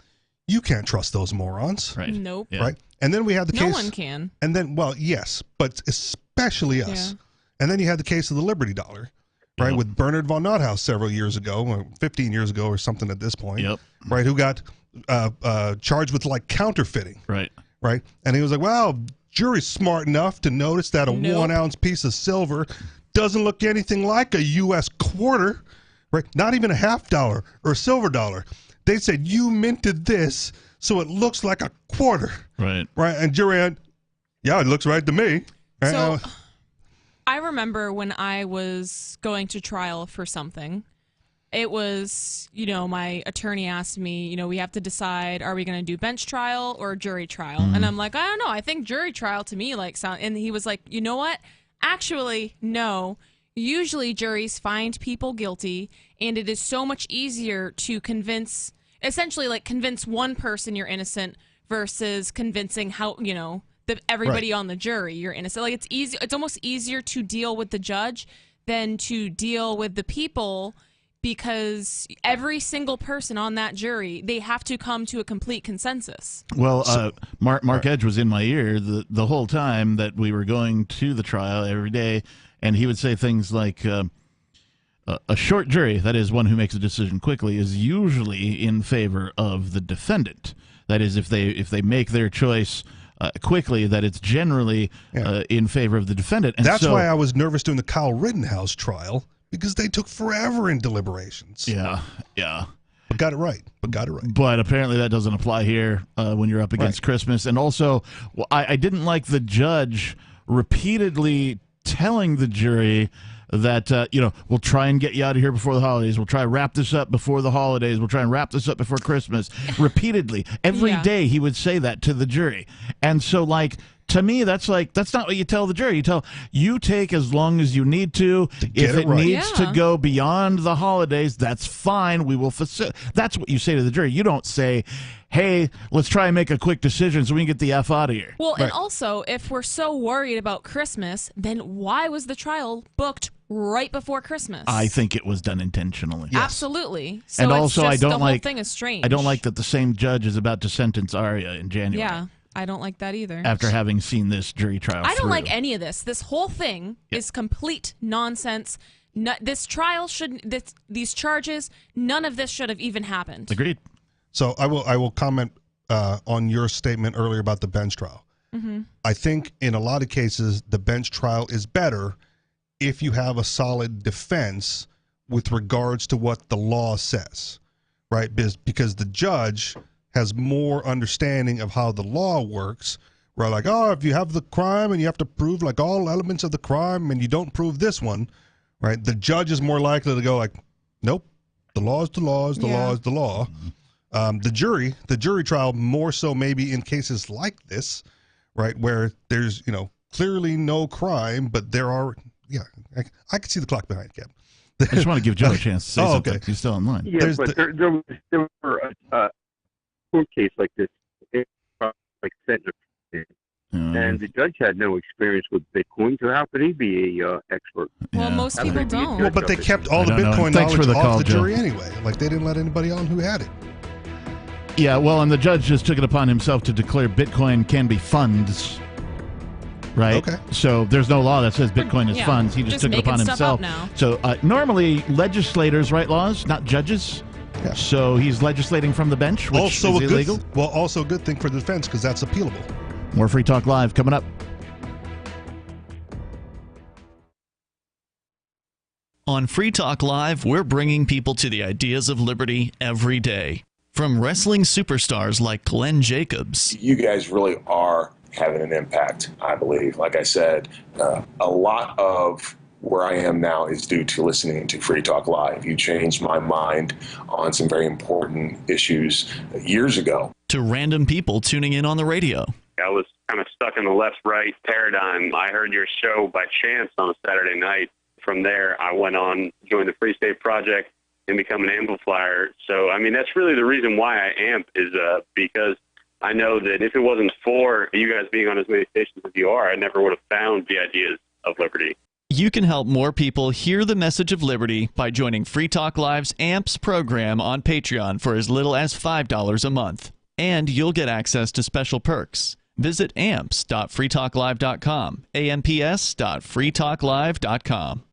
you can't trust those morons. Right. Nope. Yeah. Right. And then we had the case. No one can. And then, well, yes, but especially us. Yeah. And then you had the case of the Liberty Dollar, right, with Bernard von Nothaus several years ago, or 15 years ago or something at this point. Yep. Right, who got charged with like counterfeiting. Right. Right. And he was like, well, jury's smart enough to notice that a 1 ounce piece of silver doesn't look anything like a U.S. quarter, right? Not even a $50 or a silver dollar. They said, you minted this so it looks like a quarter. Right. Right. And jury had, yeah, it looks right to me. So I remember when I was going to trial for something, it was, my attorney asked me, we have to decide, are we going to do bench trial or jury trial? And I'm like, I don't know. I think jury trial to me and he was like, you know what? Actually, no. Usually juries find people guilty, and it is so much easier to convince one person you're innocent versus convincing everybody on the jury you're innocent. Like, it's easy. It's almost easier to deal with the judge than to deal with the people, because every single person on that jury, they have to come to a complete consensus. Well, Mark Edge was in my ear the whole time that we were going to the trial every day, and he would say things like, a short jury, that is one who makes a decision quickly, is usually in favor of the defendant. That is, if they make their choice quickly, that it's generally in favor of the defendant. And that's why I was nervous during the Kyle Rittenhouse trial, because they took forever in deliberations. Yeah. But got it right. But apparently that doesn't apply here when you're up against Christmas. And also, I didn't like the judge repeatedly telling the jury that, we'll try and get you out of here before the holidays. We'll try and wrap this up before the holidays. We'll try and wrap this up before Christmas. Repeatedly. Every day he would say that to the jury. And so, to me, that's not what you tell the jury. You take as long as you need to. If it needs to go beyond the holidays, that's fine. We will facilitate. That's what you say to the jury. You don't say, hey, let's try and make a quick decision so we can get the F out of here. Well, and also, if we're so worried about Christmas, then why was the trial booked right before Christmas? I think it was done intentionally. Yes. Absolutely. So and also, the whole thing is strange. I don't like that the same judge is about to sentence Arya in January. Yeah. I don't like that either. After having seen this jury trial I don't like any of this. This whole thing is complete nonsense. This trial these charges, none of this should have even happened. Agreed. So I will comment on your statement earlier about the bench trial. Mm-hmm. I think in a lot of cases, the bench trial is better if you have a solid defense with regards to what the law says, right? Because the judge has more understanding of how the law works, Where like, oh, if you have the crime and you have to prove like all elements of the crime and you don't prove this one, right? The judge is more likely to go like, nope, the law is the law is the law is the law. The jury trial more so maybe in cases like this, right, where there's, clearly no crime, but there are, I can see the clock behind Cap. I just want to give Joe a chance to say something. Okay. He's still online. Yeah, but there were a court case like this, like Sentinel, and the judge had no experience with Bitcoin, so how could he be a expert? Well, most people don't. Well, but they kept all the Bitcoin knowledge off the jury anyway. Like they didn't let anybody on who had it. Yeah, well, and the judge just took it upon himself to declare Bitcoin can be funds. Right. Okay. So there's no law that says Bitcoin is Yeah, funds. He just took it upon making stuff himself. up now. So normally legislators write laws, not judges. Yeah. So he's legislating from the bench, which Also is illegal. Also a good thing for the defense because that's appealable. More Free Talk Live coming up. On Free Talk Live, we're bringing people to the ideas of liberty every day. From wrestling superstars like Glenn Jacobs. You guys really are having an impact, I believe. Like I said, a lot of where I am now is due to listening to Free Talk Live. You changed my mind on some very important issues years ago. To random people tuning in on the radio. I was kind of stuck in the left-right paradigm. I heard your show by chance on a Saturday night. From there, I went on, joined the Free State Project, and become an amplifier. So, I mean, that's really the reason why I amp is because I know that if it wasn't for you guys being on as many stations as you are, I never would have found the ideas of liberty. You can help more people hear the message of liberty by joining Free Talk Live's AMPS program on Patreon for as little as $5 a month. And you'll get access to special perks. Visit amps.freetalklive.com, amps.freetalklive.com.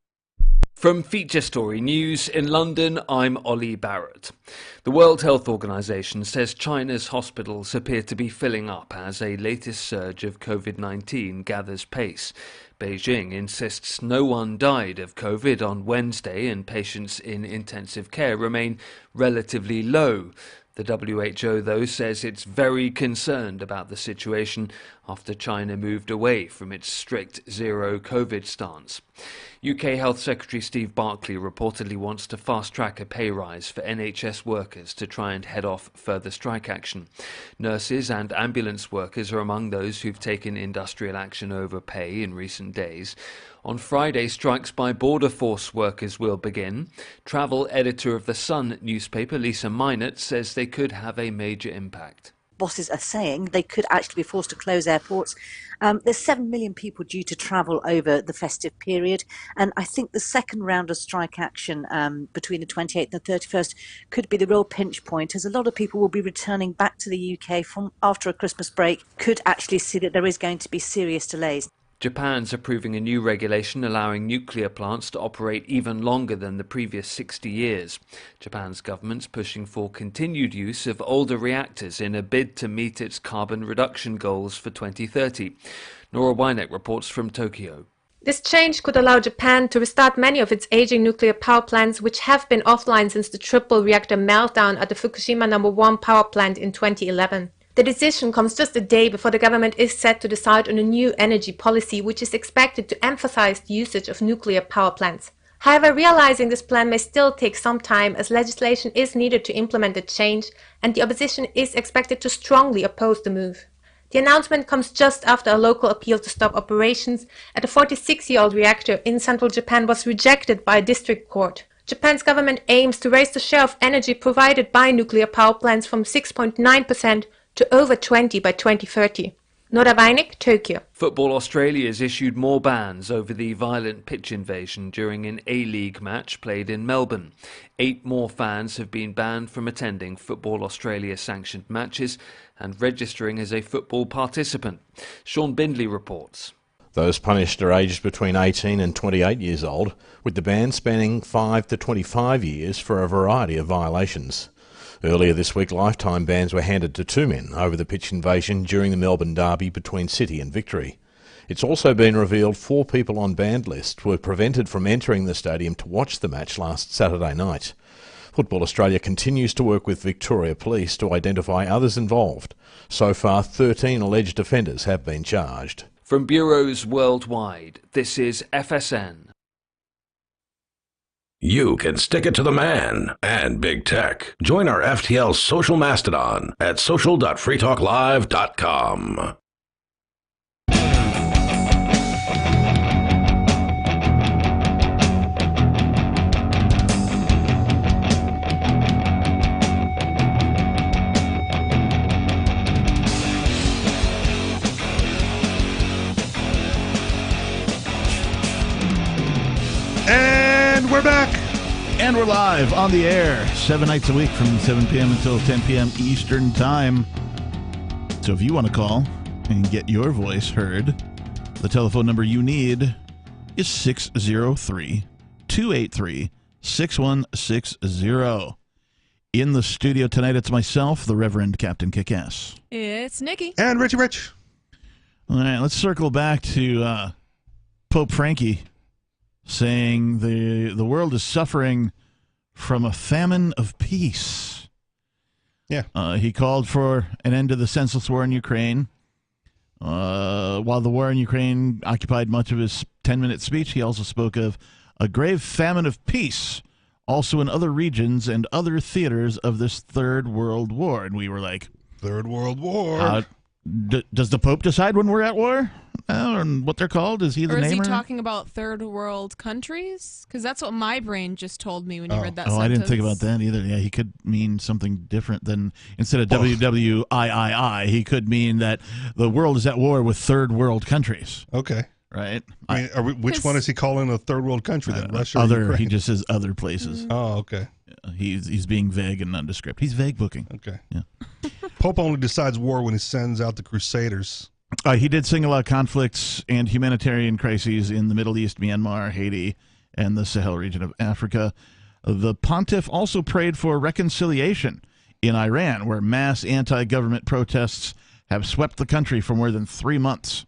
From Feature Story News in London, I'm Ollie Barrett. The World Health Organization says China's hospitals appear to be filling up as a latest surge of COVID-19 gathers pace. Beijing insists no one died of COVID on Wednesday and patients in intensive care remain relatively low. The WHO, though, says it's very concerned about the situation after China moved away from its strict zero COVID stance. UK Health Secretary Steve Barclay reportedly wants to fast-track a pay rise for NHS workers to try and head off further strike action. Nurses and ambulance workers are among those who've taken industrial action over pay in recent days. On Friday, strikes by Border Force workers will begin. Travel editor of The Sun newspaper, Lisa Minot, says they could have a major impact. Bosses are saying they could actually be forced to close airports. There's 7 million people due to travel over the festive period, and I think the second round of strike action between the 28th and the 31st could be the real pinch point, as a lot of people will be returning back to the UK from after a Christmas break, could actually see that there is going to be serious delays. Japan's approving a new regulation allowing nuclear plants to operate even longer than the previous 60 years. Japan's government's pushing for continued use of older reactors in a bid to meet its carbon reduction goals for 2030. Nora Weineck reports from Tokyo. This change could allow Japan to restart many of its aging nuclear power plants, which have been offline since the triple reactor meltdown at the Fukushima No. 1 power plant in 2011. The decision comes just a day before the government is set to decide on a new energy policy, which is expected to emphasize the usage of nuclear power plants. However, realizing this plan may still take some time, as legislation is needed to implement the change, and the opposition is expected to strongly oppose the move. The announcement comes just after a local appeal to stop operations at a 46-year-old reactor in central Japan was rejected by a district court. Japan's government aims to raise the share of energy provided by nuclear power plants from 6.9% to over 20 by 2030. Nora Weineck, Tokyo. Football Australia has issued more bans over the violent pitch invasion during an A-League match played in Melbourne. 8 more fans have been banned from attending Football Australia sanctioned matches and registering as a football participant. Sean Bindley reports. Those punished are aged between 18 and 28 years old, with the ban spanning 5 to 25 years for a variety of violations. Earlier this week, lifetime bans were handed to 2 men over the pitch invasion during the Melbourne derby between City and Victory. It's also been revealed 4 people on banned list were prevented from entering the stadium to watch the match last Saturday night. Football Australia continues to work with Victoria Police to identify others involved. So far, 13 alleged offenders have been charged. From bureaus worldwide, this is FSN. You can stick it to the man and big tech. Join our FTL social mastodon at social.freetalklive.com. And we're back. And we're live on the air 7 nights a week from 7 p.m. until 10 p.m. Eastern Time. So if you want to call and get your voice heard, the telephone number you need is 603-283-6160. In the studio tonight, it's myself, the Reverend Captain Kickass. It's Nikki. And Richie Rich. All right, let's circle back to Pope Frankie saying the world is suffering from a famine of peace. Yeah. He called for an end to the senseless war in Ukraine. While the war in Ukraine occupied much of his 10-minute speech, he also spoke of a grave famine of peace also in other regions and other theaters of this Third World War. And we were like, Third World War. Does the Pope decide when we're at war? And what they're called? Is he the Or is he namer? talking about third world countries? Because that's what my brain just told me when you read that sentence. I didn't think about that either. Yeah, he could mean something different than, instead of WWIII, he could mean that the world is at war with third world countries. Okay. Right? I mean, which one is he calling a third world country then? Russia or Other. Ukraine? He just says other places. Oh, okay. He's being vague and nondescript. He's vague booking. Okay. Yeah. Pope only decides war when he sends out the Crusaders. He did single out conflicts and humanitarian crises in the Middle East, Myanmar, Haiti, and the Sahel region of Africa. The pontiff also prayed for reconciliation in Iran, where mass anti-government protests have swept the country for more than 3 months.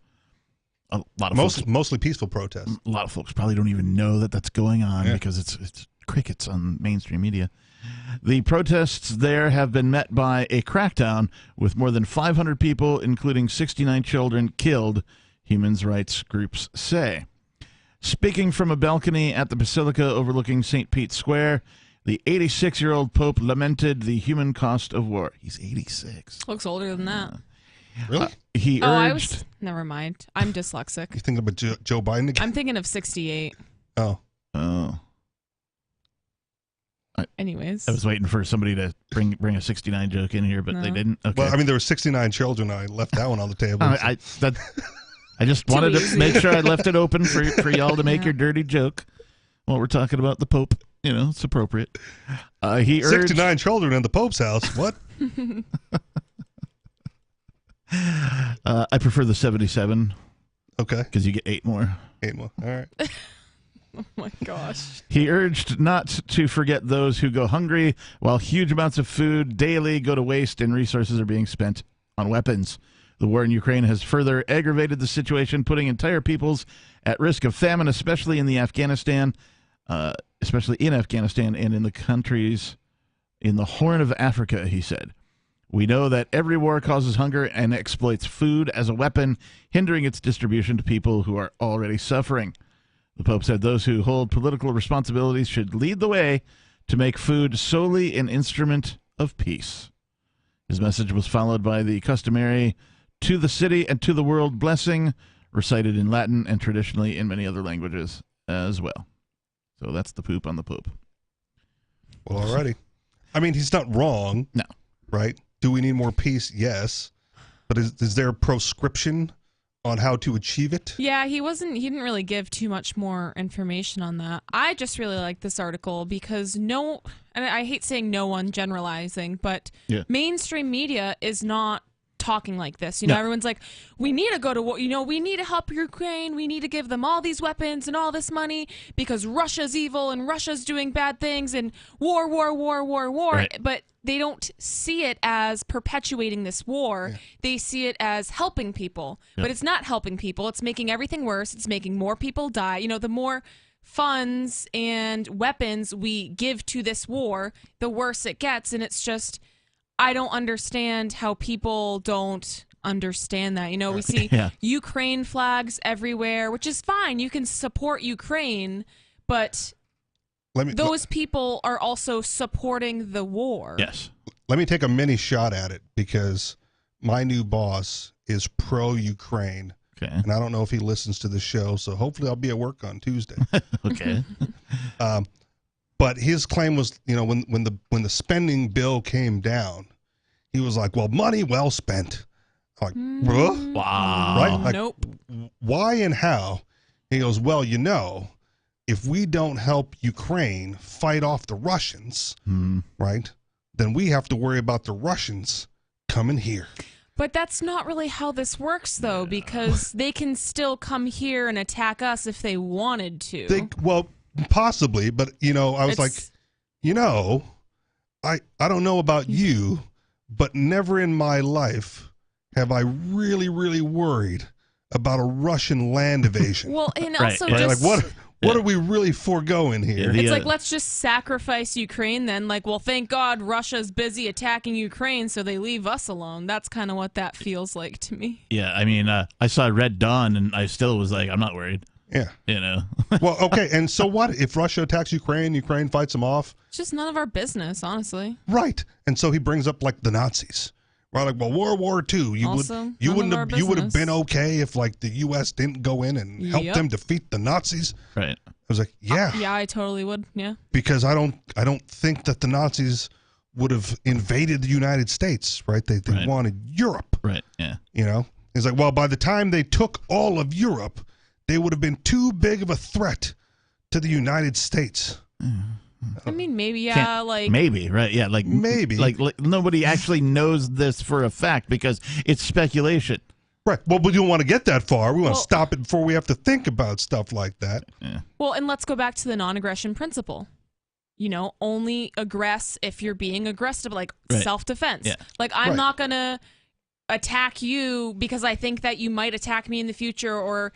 A lot of mostly peaceful protests. A lot of folks probably don't even know that that's going on because it's crickets on mainstream media. The protests there have been met by a crackdown with more than 500 people, including 69 children, killed, human rights groups say. Speaking from a balcony at the Basilica overlooking St. Pete's Square, the 86-year-old Pope lamented the human cost of war. He's 86. Looks older than that. Really? He urged... Never mind. I'm dyslexic. You thinking about Joe Biden again? I'm thinking of 68. Oh. Anyways. I was waiting for somebody to bring a 69 joke in here, but they didn't. Okay. Well, I mean, there were 69 children. I left that one on the table. I just wanted to make sure I left it open for y'all to make your dirty joke while we're talking about the Pope. You know, it's appropriate. He urged 69 children in the Pope's house. What? I prefer the 77. Okay. Because you get 8 more. 8 more. All right. Oh my gosh. He urged not to forget those who go hungry, while huge amounts of food daily go to waste and resources are being spent on weapons. The war in Ukraine has further aggravated the situation, putting entire peoples at risk of famine, especially in Afghanistan and in the countries in the Horn of Africa, he said. We know that every war causes hunger and exploits food as a weapon, hindering its distribution to people who are already suffering. The Pope said those who hold political responsibilities should lead the way to make food solely an instrument of peace. His message was followed by the customary "To the city and to the world" blessing, recited in Latin and traditionally in many other languages as well. So that's the poop on the Pope. Well, alrighty. I mean, he's not wrong. No. Right? Do we need more peace? Yes. But is there a proscription on how to achieve it? Yeah, he didn't really give too much more information on that. I just really like this article because and I hate saying no one, generalizing, but mainstream media is not talking like this. Everyone's like, we need to go to war. We need to help Ukraine. We need to give them all these weapons and all this money because Russia's evil and Russia's doing bad things and war. Right. But they don't see it as perpetuating this war. Yeah. They see it as helping people. Yeah. But it's not helping people. It's making everything worse. It's making more people die. The more funds and weapons we give to this war, the worse it gets. And it's just, I don't understand how people don't understand that. You know, we see Ukraine flags everywhere, which is fine. You can support Ukraine, but those people are also supporting the war. Yes. Let me take a mini shot at it because my new boss is pro-Ukraine. Okay. And I don't know if he listens to the show, so hopefully I'll be at work on Tuesday. Okay. But his claim was, you know, when the spending bill came down, he was like, "Well, money well spent." I'm like, bruh? Wow. Right? Like, Nope. Why and how? He goes, "Well, you know, if we don't help Ukraine fight off the Russians, right, then we have to worry about the Russians coming here." But that's not really how this works, though, because they can still come here and attack us if they wanted to. Well, possibly, but, you know, I was like, you know, I don't know about you, but never in my life have I really, really worried about a Russian land invasion. Well, and also Right? just... Like, what are we really foregoing here? It's like, let's just sacrifice Ukraine then. Like, well, thank God Russia's busy attacking Ukraine, so they leave us alone. That's kind of what that feels like to me. Yeah, I mean, I saw Red Dawn, and I still was like, I'm not worried. Yeah. You know? Well, okay, and so what? If Russia attacks Ukraine, Ukraine fights them off? It's just none of our business, honestly. Right. And so he brings up, like, the Nazis. Right, like, well, World War II, you would have been okay if, like, the U.S. didn't go in and help them defeat the Nazis. Right. I was like, yeah, Yeah, I totally would. Yeah. because I don't think that the Nazis would have invaded the United States. Right? They wanted Europe. Right. Yeah. You know, he's like, well, by the time they took all of Europe, they would have been too big of a threat to the United States. I mean, maybe, Maybe, right? Yeah, like maybe. Like nobody actually knows this for a fact because it's speculation. Right. Well, we don't want to get that far. We want to stop it before we have to think about stuff like that. Yeah. Well, and let's go back to the non-aggression principle. You know, only aggress if you're being aggressive, like self-defense. Yeah. Like, I'm not going to attack you because I think that you might attack me in the future or...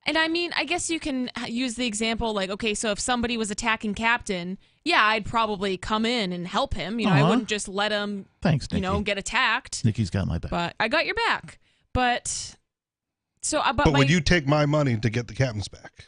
And I mean, I guess you can use the example like, okay, so if somebody was attacking Captain, yeah, I'd probably come in and help him. You know, I wouldn't just let him, Thanks, Nikki. you know, get attacked. Nikki's got my back. But I got your back. But would you take my money to get the captain's back?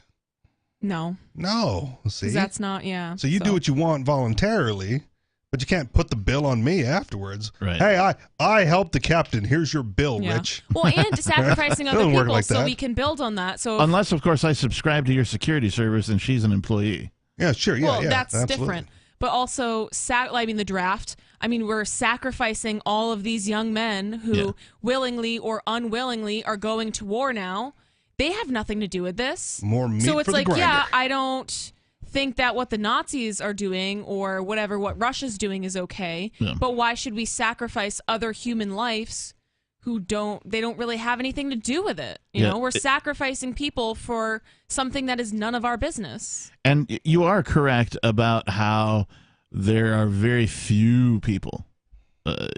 No. No. See? That's not, yeah. So you do what you want voluntarily, but you can't put the bill on me afterwards. Right. Hey, I helped the captain. Here's your bill, Rich. Well, and sacrificing other Doesn't work people like so that. we can build on that. So Unless, of course, I subscribe to your security service and she's an employee. Yeah, sure. Yeah, well, that's absolutely. different. But also, I mean, the draft. I mean, we're sacrificing all of these young men who willingly or unwillingly are going to war now. They have nothing to do with this. More meat So it's for the like, grinder. yeah, I don't think that what the Nazis are doing or what Russia's doing is okay. Yeah. But why should we sacrifice other human lives who don't really have anything to do with it? You know, we're sacrificing people for something that is none of our business. And you are correct about how there are very few people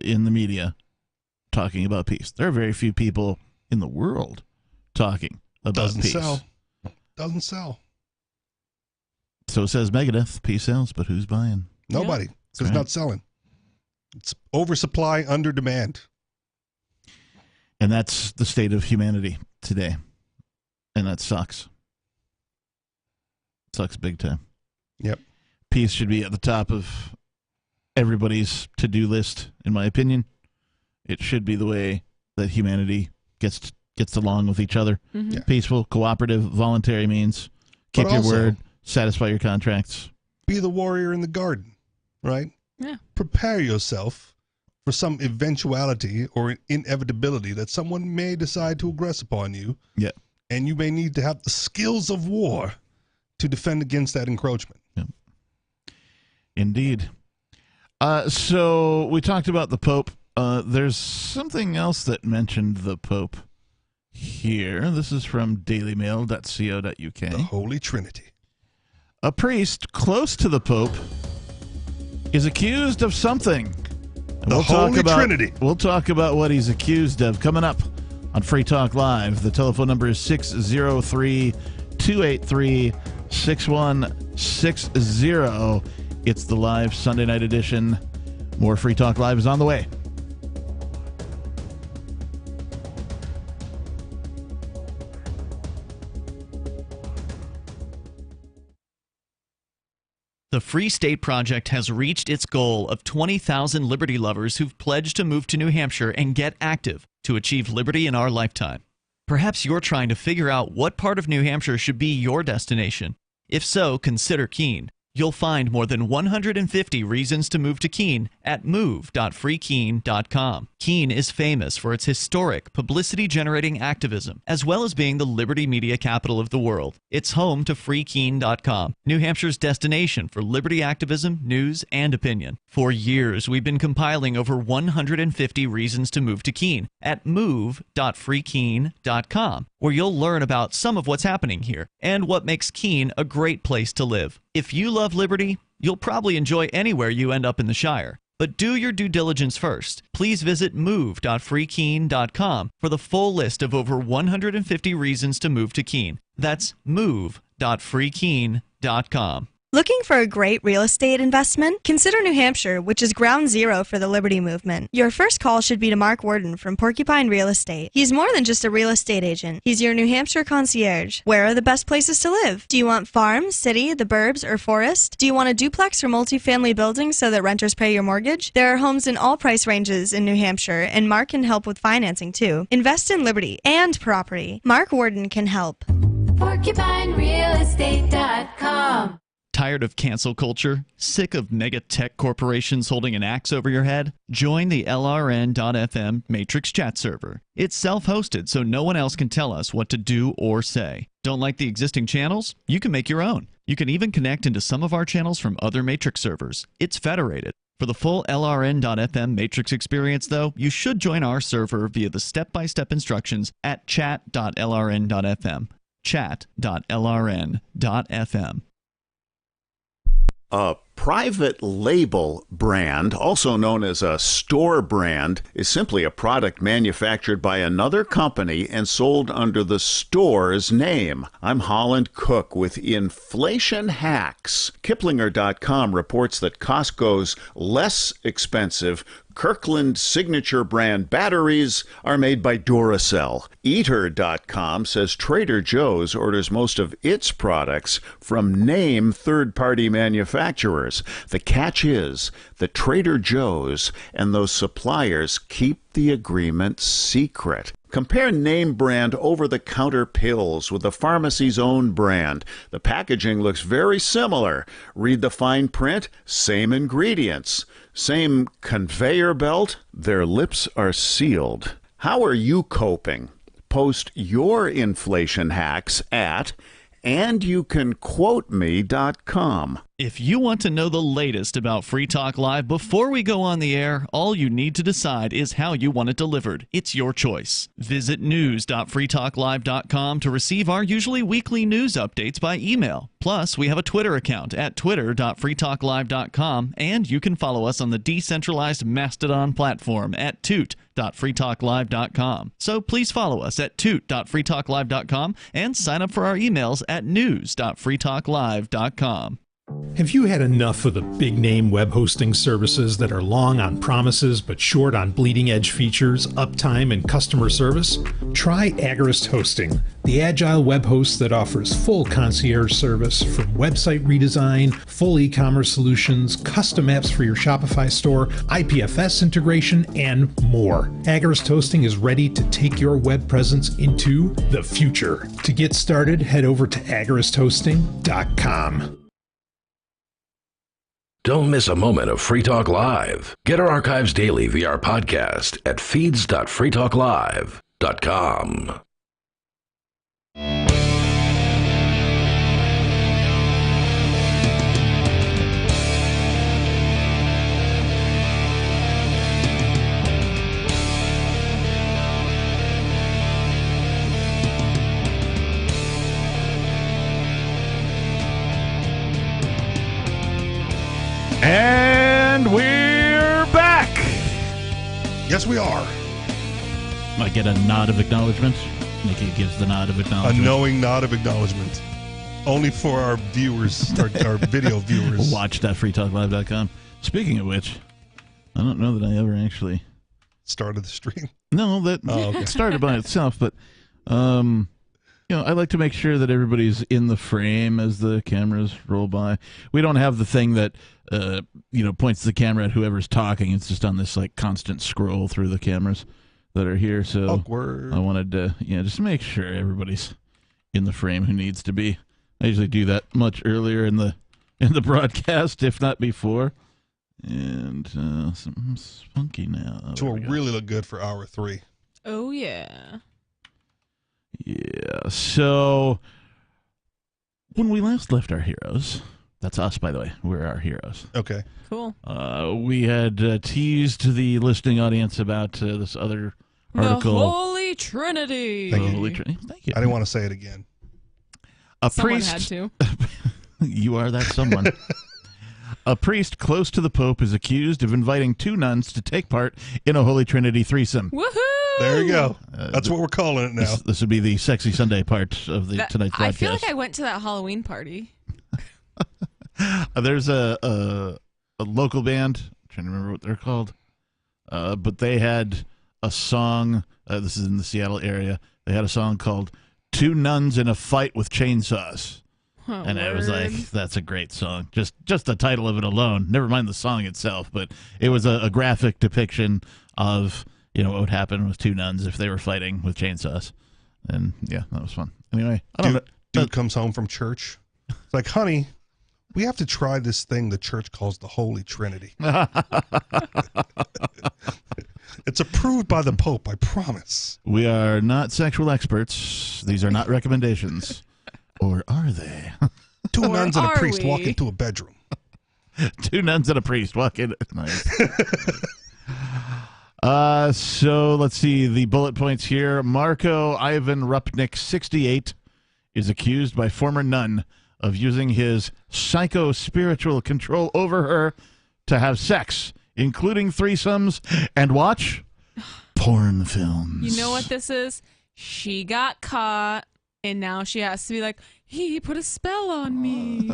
in the media talking about peace. There are very few people in the world talking about peace. Doesn't sell. So says Megadeth. Peace sells, but who's buying? Nobody. So it's not selling. It's oversupply, under demand. And that's the state of humanity today. And that sucks. Sucks big time. Yep. Peace should be at the top of everybody's to-do list, in my opinion. It should be the way that humanity gets along with each other. Mm-hmm. Yeah. Peaceful, cooperative, voluntary means. Keep But your also, word. Satisfy your contracts. Be the warrior in the garden, right? Yeah. Prepare yourself for some eventuality or inevitability that someone may decide to aggress upon you. Yeah. And you may need to have the skills of war to defend against that encroachment. Yeah. Indeed. So we talked about the Pope. There's something else that mentioned the Pope here. This is from dailymail.co.uk. The Holy Trinity. A priest close to the Pope is accused of something. And The Holy Trinity. We'll talk about what he's accused of coming up on Free Talk Live. The telephone number is 603-283-6010. 6160. It's the live Sunday night edition. More Free Talk Live is on the way. The Free State Project has reached its goal of 20,000 liberty lovers who've pledged to move to New Hampshire and get active to achieve liberty in our lifetime. Perhaps you're trying to figure out what part of New Hampshire should be your destination. If so, consider Keene. You'll find more than 150 reasons to move to Keene at move.freekeene.com. Keene is famous for its historic, publicity-generating activism, as well as being the liberty media capital of the world. It's home to freekeene.com, New Hampshire's destination for liberty activism, news, and opinion. For years, we've been compiling over 150 reasons to move to Keene at move.freekeene.com, where you'll learn about some of what's happening here and what makes Keene a great place to live. If you love liberty, you'll probably enjoy anywhere you end up in the Shire. But do your due diligence first. Please visit move.freekeene.com for the full list of over 150 reasons to move to Keene. That's move.freekeene.com. Looking for a great real estate investment? Consider New Hampshire, which is ground zero for the Liberty Movement. Your first call should be to Mark Worden from Porcupine Real Estate. He's more than just a real estate agent. He's your New Hampshire concierge. Where are the best places to live? Do you want farm, city, the burbs, or forest? Do you want a duplex or multifamily building so that renters pay your mortgage? There are homes in all price ranges in New Hampshire, and Mark can help with financing too. Invest in liberty and property. Mark Worden can help. PorcupineRealEstate.com. Tired of cancel culture? Sick of mega tech corporations holding an axe over your head? Join the LRN.FM Matrix chat server. It's self-hosted, so no one else can tell us what to do or say. Don't like the existing channels? You can make your own. You can even connect into some of our channels from other Matrix servers. It's federated. For the full LRN.FM Matrix experience, though, you should join our server via the step-by-step instructions at chat.lrn.fm. Chat.lrn.fm. A private label brand, also known as a store brand, is simply a product manufactured by another company and sold under the store's name. I'm Holland Cook with Inflation Hacks. Kiplinger.com reports that Costco's less expensive Kirkland signature brand batteries are made by Duracell. Eater.com says Trader Joe's orders most of its products from name third-party manufacturers. The catch is that Trader Joe's and those suppliers keep the agreement secret. Compare name brand over-the-counter pills with the pharmacy's own brand. The packaging looks very similar. Read the fine print, same ingredients. Same conveyor belt, their lips are sealed. How are you coping? Post your inflation hacks at andyoucanquoteme.com. If you want to know the latest about Free Talk Live before we go on the air, all you need to decide is how you want it delivered. It's your choice. Visit news.freetalklive.com to receive our usually weekly news updates by email. Plus, we have a Twitter account at twitter.freetalklive.com, and you can follow us on the decentralized Mastodon platform at toot.freetalklive.com. So please follow us at toot.freetalklive.com and sign up for our emails at news.freetalklive.com. Have you had enough of the big-name web hosting services that are long on promises but short on bleeding-edge features, uptime, and customer service? Try Agorist Hosting, the agile web host that offers full concierge service from website redesign, full e-commerce solutions, custom apps for your Shopify store, IPFS integration, and more. Agorist Hosting is ready to take your web presence into the future. To get started, head over to agoristhosting.com. Don't miss a moment of Free Talk Live. Get our archives daily via our podcast at feeds.freetalklive.com. And we're back. Yes, we are. Might get a nod of acknowledgement. Nikki gives the nod of A acknowledgement. knowing nod of acknowledgement. Only for our viewers, our video viewers. Watch.freetalklive.com. Speaking of which, I don't know that I ever actually started the stream. No, that it started by itself, but I like to make sure that everybody's in the frame as the cameras roll by. We don't have the thing that points the camera at whoever's talking. It's just on this like constant scroll through the cameras that are here. So awkward. I wanted to just make sure everybody's in the frame who needs to be. I usually do that much earlier in the broadcast, if not before. And something's funky now. So we'll really look good for hour 3. Oh, yeah. Yeah. So when we last left our heroes, that's us, by the way. We're our heroes. Okay. Cool. We had teased the listening audience about this other article. The Holy Trinity. Thank you. Holy Trinity. Thank you. I didn't want to say it again. Someone had to. You are that someone. A priest close to the Pope is accused of inviting 2 nuns to take part in a Holy Trinity threesome. Woohoo! There you go. That's what we're calling it now. This would be the Sexy Sunday part of tonight's broadcast. I feel like I went to that Halloween party. There's a local band. I'm trying to remember what they're called. But they had a song. This is in the Seattle area. They had a song called 2 Nuns in a Fight with Chainsaws. Oh, and I was like, that's a great song. Just the title of it alone. Never mind the song itself. But it was a graphic depiction of what would happen with 2 nuns if they were fighting with chainsaws. And yeah, that was fun. Anyway, I don't know. Dude comes home from church. It's like, honey, we have to try this thing the church calls the Holy Trinity. It's approved by the Pope, I promise. We are not sexual experts. These are not recommendations. Or are they? 2 nuns and a priest walk into a bedroom. 2 nuns and a priest walk in. Nice. So let's see the bullet points here. Marco Ivan Rupnik, 68, is accused by former nun of using his psycho-spiritual control over her to have sex, including threesomes, and watch porn films. You know what this is? She got caught, and now she has to be like, he put a spell on me.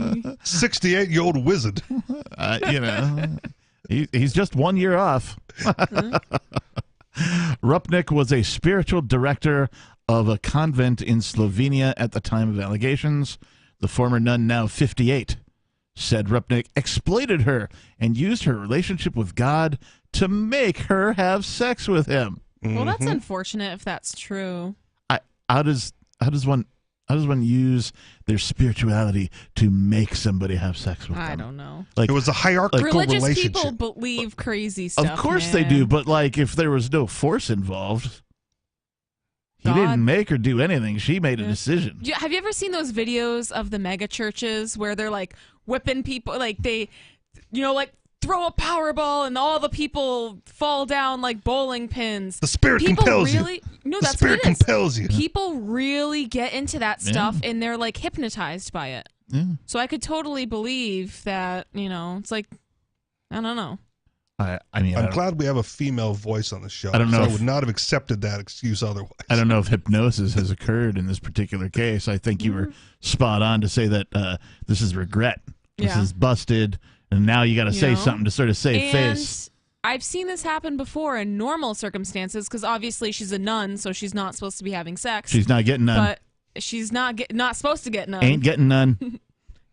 68-year-old wizard. He's just 1 year off. Rupnik was a spiritual director of a convent in Slovenia at the time of allegations. The former nun, now 58, said Rupnik exploited her and used her relationship with God to make her have sex with him. Well, that's unfortunate if that's true. How does one use their spirituality to make somebody have sex with them? I don't know. It was a hierarchical religious relationship. people believe crazy stuff. Of course they do, but if there was no force involved, he didn't make her do anything. She made a decision. Have you ever seen those videos of the mega churches where they're whipping people, they, throw a Powerball and all the people fall down like bowling pins? The spirit compels you. No, the that's spirit what it is. compels you. People really get into that stuff and they're hypnotized by it. Yeah. So I could totally believe that, it's I don't know. I'm glad we have a female voice on the show. I don't know. I would not have accepted that excuse otherwise. I don't know if hypnosis has occurred in this particular case. I think you were spot on to say that this is regret. This is busted, and now you got to say something to sort of save face. I've seen this happen before in normal circumstances because obviously she's a nun, so she's not supposed to be having sex. She's not getting none. But she's not supposed to get none. Ain't getting none.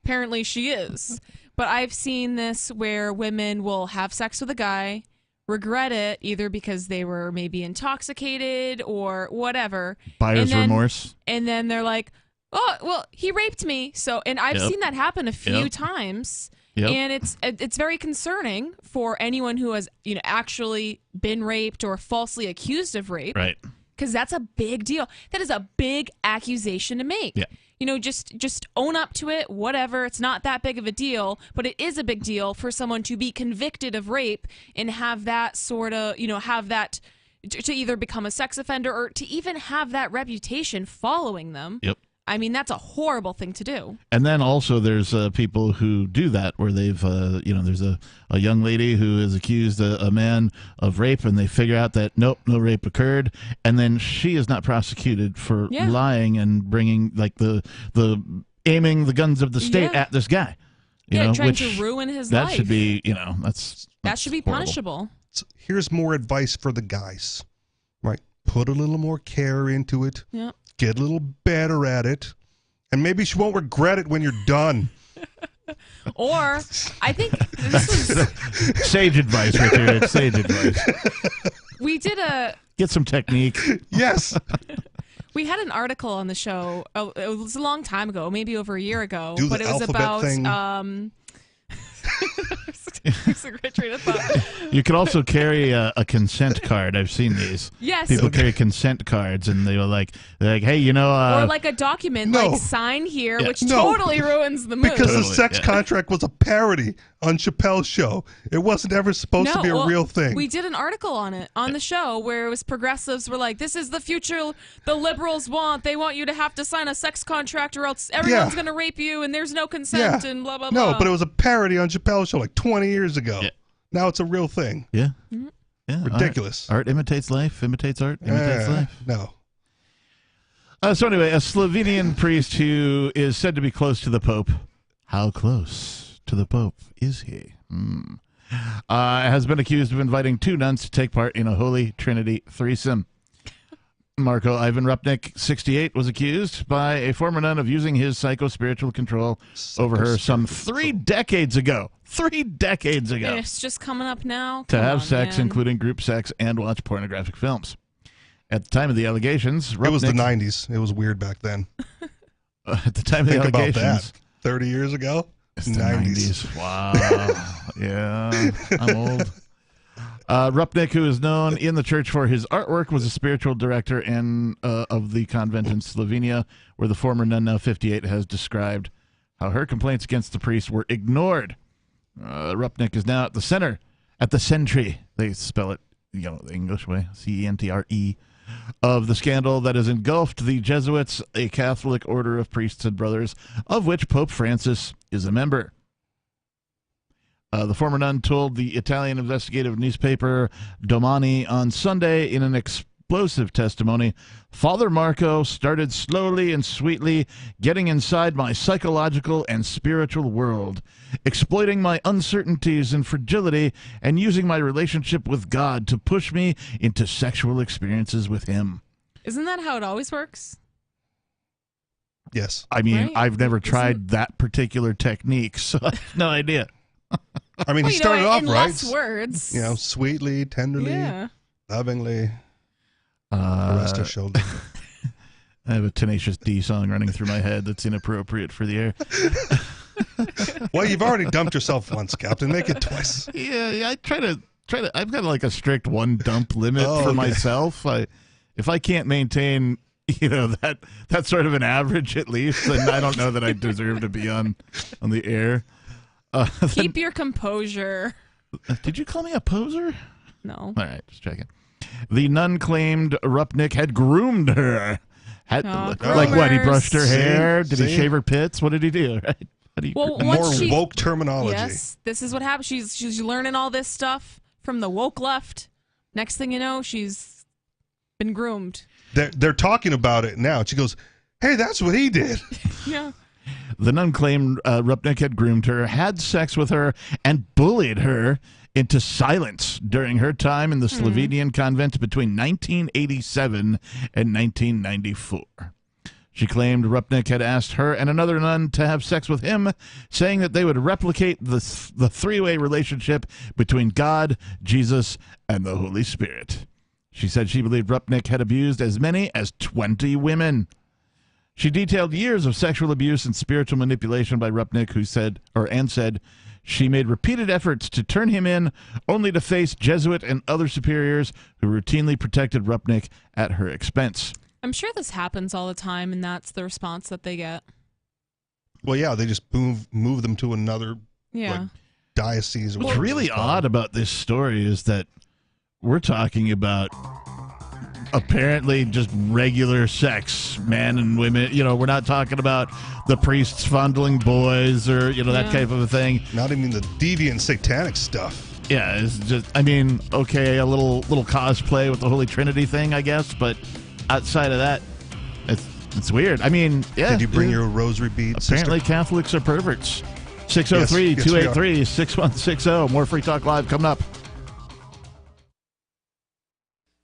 Apparently she is. But I've seen this where women will have sex with a guy, regret it, either because they were maybe intoxicated or whatever. Buyer's remorse. And then they're like, oh, well, he raped me. So, and I've seen that happen a few times. Yep. And it's very concerning for anyone who has actually been raped or falsely accused of rape. Right. Because that's a big deal. That is a big accusation to make. Yeah. Just own up to it, whatever. It's not that big of a deal, but it is a big deal for someone to be convicted of rape and have that sort of, have that to either become a sex offender or to even have that reputation following them. Yep. I mean, that's a horrible thing to do. And then also there's people who do that where they've, there's a young lady who has accused a man of rape and they figure out that, nope, no rape occurred. And then she is not prosecuted for lying and bringing the aiming the guns of the state at this guy. Trying to ruin his that life. Should be, that should be horrible. punishable. Here's more advice for the guys, right? Put a little more care into it. Yep. Get a little better at it, and maybe you won't regret it when you're done. Or, I think this was sage advice right there. It's sage advice. We did Get some technique. Yes. We had an article on the show. Oh, it was a long time ago, maybe over a year ago. Do the but it was alphabet about thing. You could also carry a consent card. I've seen these. Yes. People carry consent cards, and they're like, hey, or like a document, like sign here, which totally ruins the mood. Because the sex contract was a parody on Chappelle's show. It wasn't ever supposed to be a real thing. We did an article on it on the show where it was progressives were like, this is the future the liberals want. They want you to have to sign a sex contract or else everyone's going to rape you and there's no consent and blah, blah, blah. No, but it was a parody on Chappelle's show like 20 years ago. Yeah. Now it's a real thing. Yeah. Mm-hmm. Yeah. Ridiculous. Art imitates life, imitates art, imitates life. No. So anyway, a Slovenian priest who is said to be close to the Pope. How close to the Pope is he? Has been accused of inviting 2 nuns to take part in a Holy Trinity threesome. Marco Ivan Rupnik, 68, was accused by a former nun of using his psycho-spiritual control over her some 3 decades ago. 3 decades ago. And it's just coming up now. To have sex, including group sex, and watch pornographic films. At the time of the allegations, Rupnik, it was the 90s. It was weird back then. At the time of the Think allegations, about that. 30 years ago? It's the 90s. Wow. Yeah, I'm old. Rupnik, who is known in the church for his artwork, was a spiritual director of the convent in Slovenia, where the former nun, now 58, has described how her complaints against the priest were ignored. Rupnik is now at the centre, they spell it, the English way, C-E-N-T-R-E, of the scandal that has engulfed the Jesuits, a Catholic order of priests and brothers, of which Pope Francis is a member. The former nun told the Italian investigative newspaper Domani on Sunday in an explosive testimony, Father Marco started slowly and sweetly getting inside my psychological and spiritual world, exploiting my uncertainties and fragility, and using my relationship with God to push me into sexual experiences with him. Isn't that how it always works? Yes. I mean, Right. I've never tried that particular technique, so I have no idea. I mean, Well, he started off in right. less words. Sweetly, tenderly, Yeah. lovingly. Rest her shoulder. I have a Tenacious D song running through my head that's inappropriate for the air. Well, you've already dumped yourself once, Captain. Make it twice. Yeah, I try to. I've got like a strict 1 dump limit Oh, for okay. myself. If I can't maintain, that sort of an average at least, then I don't know that I deserve to be on the air. Keep your composure. Did you call me a poser? No. All right, just checking. The nun claimed Rupnik had groomed her. Like what? He brushed her hair? Did he shave her pits? What did he do? Right? Well, More once she- woke terminology. Yes, this is what happens. She's learning all this stuff from the woke left. Next thing you know, she's been groomed. They're talking about it now. She goes, hey, that's what he did. Yeah. The nun claimed Rupnik had groomed her, had sex with her, and bullied her into silence during her time in the Slovenian convent between 1987 and 1994. She claimed Rupnik had asked her and another nun to have sex with him, saying that they would replicate the three-way relationship between God, Jesus, and the Holy Spirit. She said she believed Rupnik had abused as many as 20 women. She detailed years of sexual abuse and spiritual manipulation by Rupnik, who said she made repeated efforts to turn him in, only to face Jesuit and other superiors who routinely protected Rupnik at her expense. I'm sure this happens all the time, and that's the response that they get. Well, yeah, they just move them to another Yeah. diocese. Or What's whatever really it's called. odd about this story is that we're talking about apparently just regular sex, men and women. We're not talking about the priests fondling boys or, that type of a thing. Not even the deviant satanic stuff. Yeah, it's just, okay, a little cosplay with the Holy Trinity thing, I guess, but outside of that, it's It's weird. I mean, yeah. Did you bring your rosary beads? Apparently, sister? Catholics are perverts. 603-283-6160. More Free Talk Live coming up.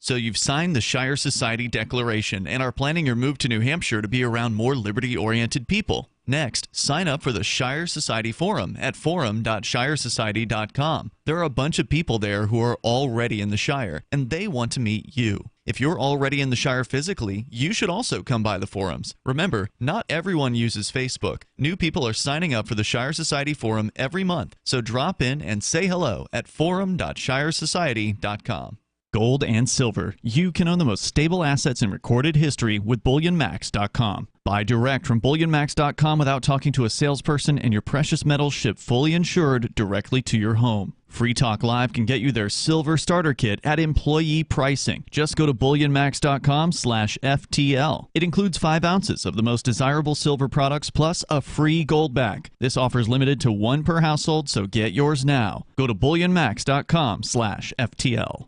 So you've signed the Shire Society Declaration and are planning your move to New Hampshire to be around more liberty-oriented people. Next, sign up for the Shire Society Forum at forum.shiresociety.com. There are a bunch of people there who are already in the Shire, and they want to meet you. If you're already in the Shire physically, you should also come by the forums. Remember, not everyone uses Facebook. New people are signing up for the Shire Society Forum every month, so drop in and say hello at forum.shiresociety.com. Gold and silver. You can own the most stable assets in recorded history with BullionMax.com. Buy direct from BullionMax.com without talking to a salesperson, and your precious metals shipped fully insured directly to your home. Free Talk Live can get you their silver starter kit at employee pricing. Just go to BullionMax.com/FTL. It includes 5 ounces of the most desirable silver products plus a free gold bag. This offer is limited to 1 per household, so get yours now. Go to BullionMax.com/FTL.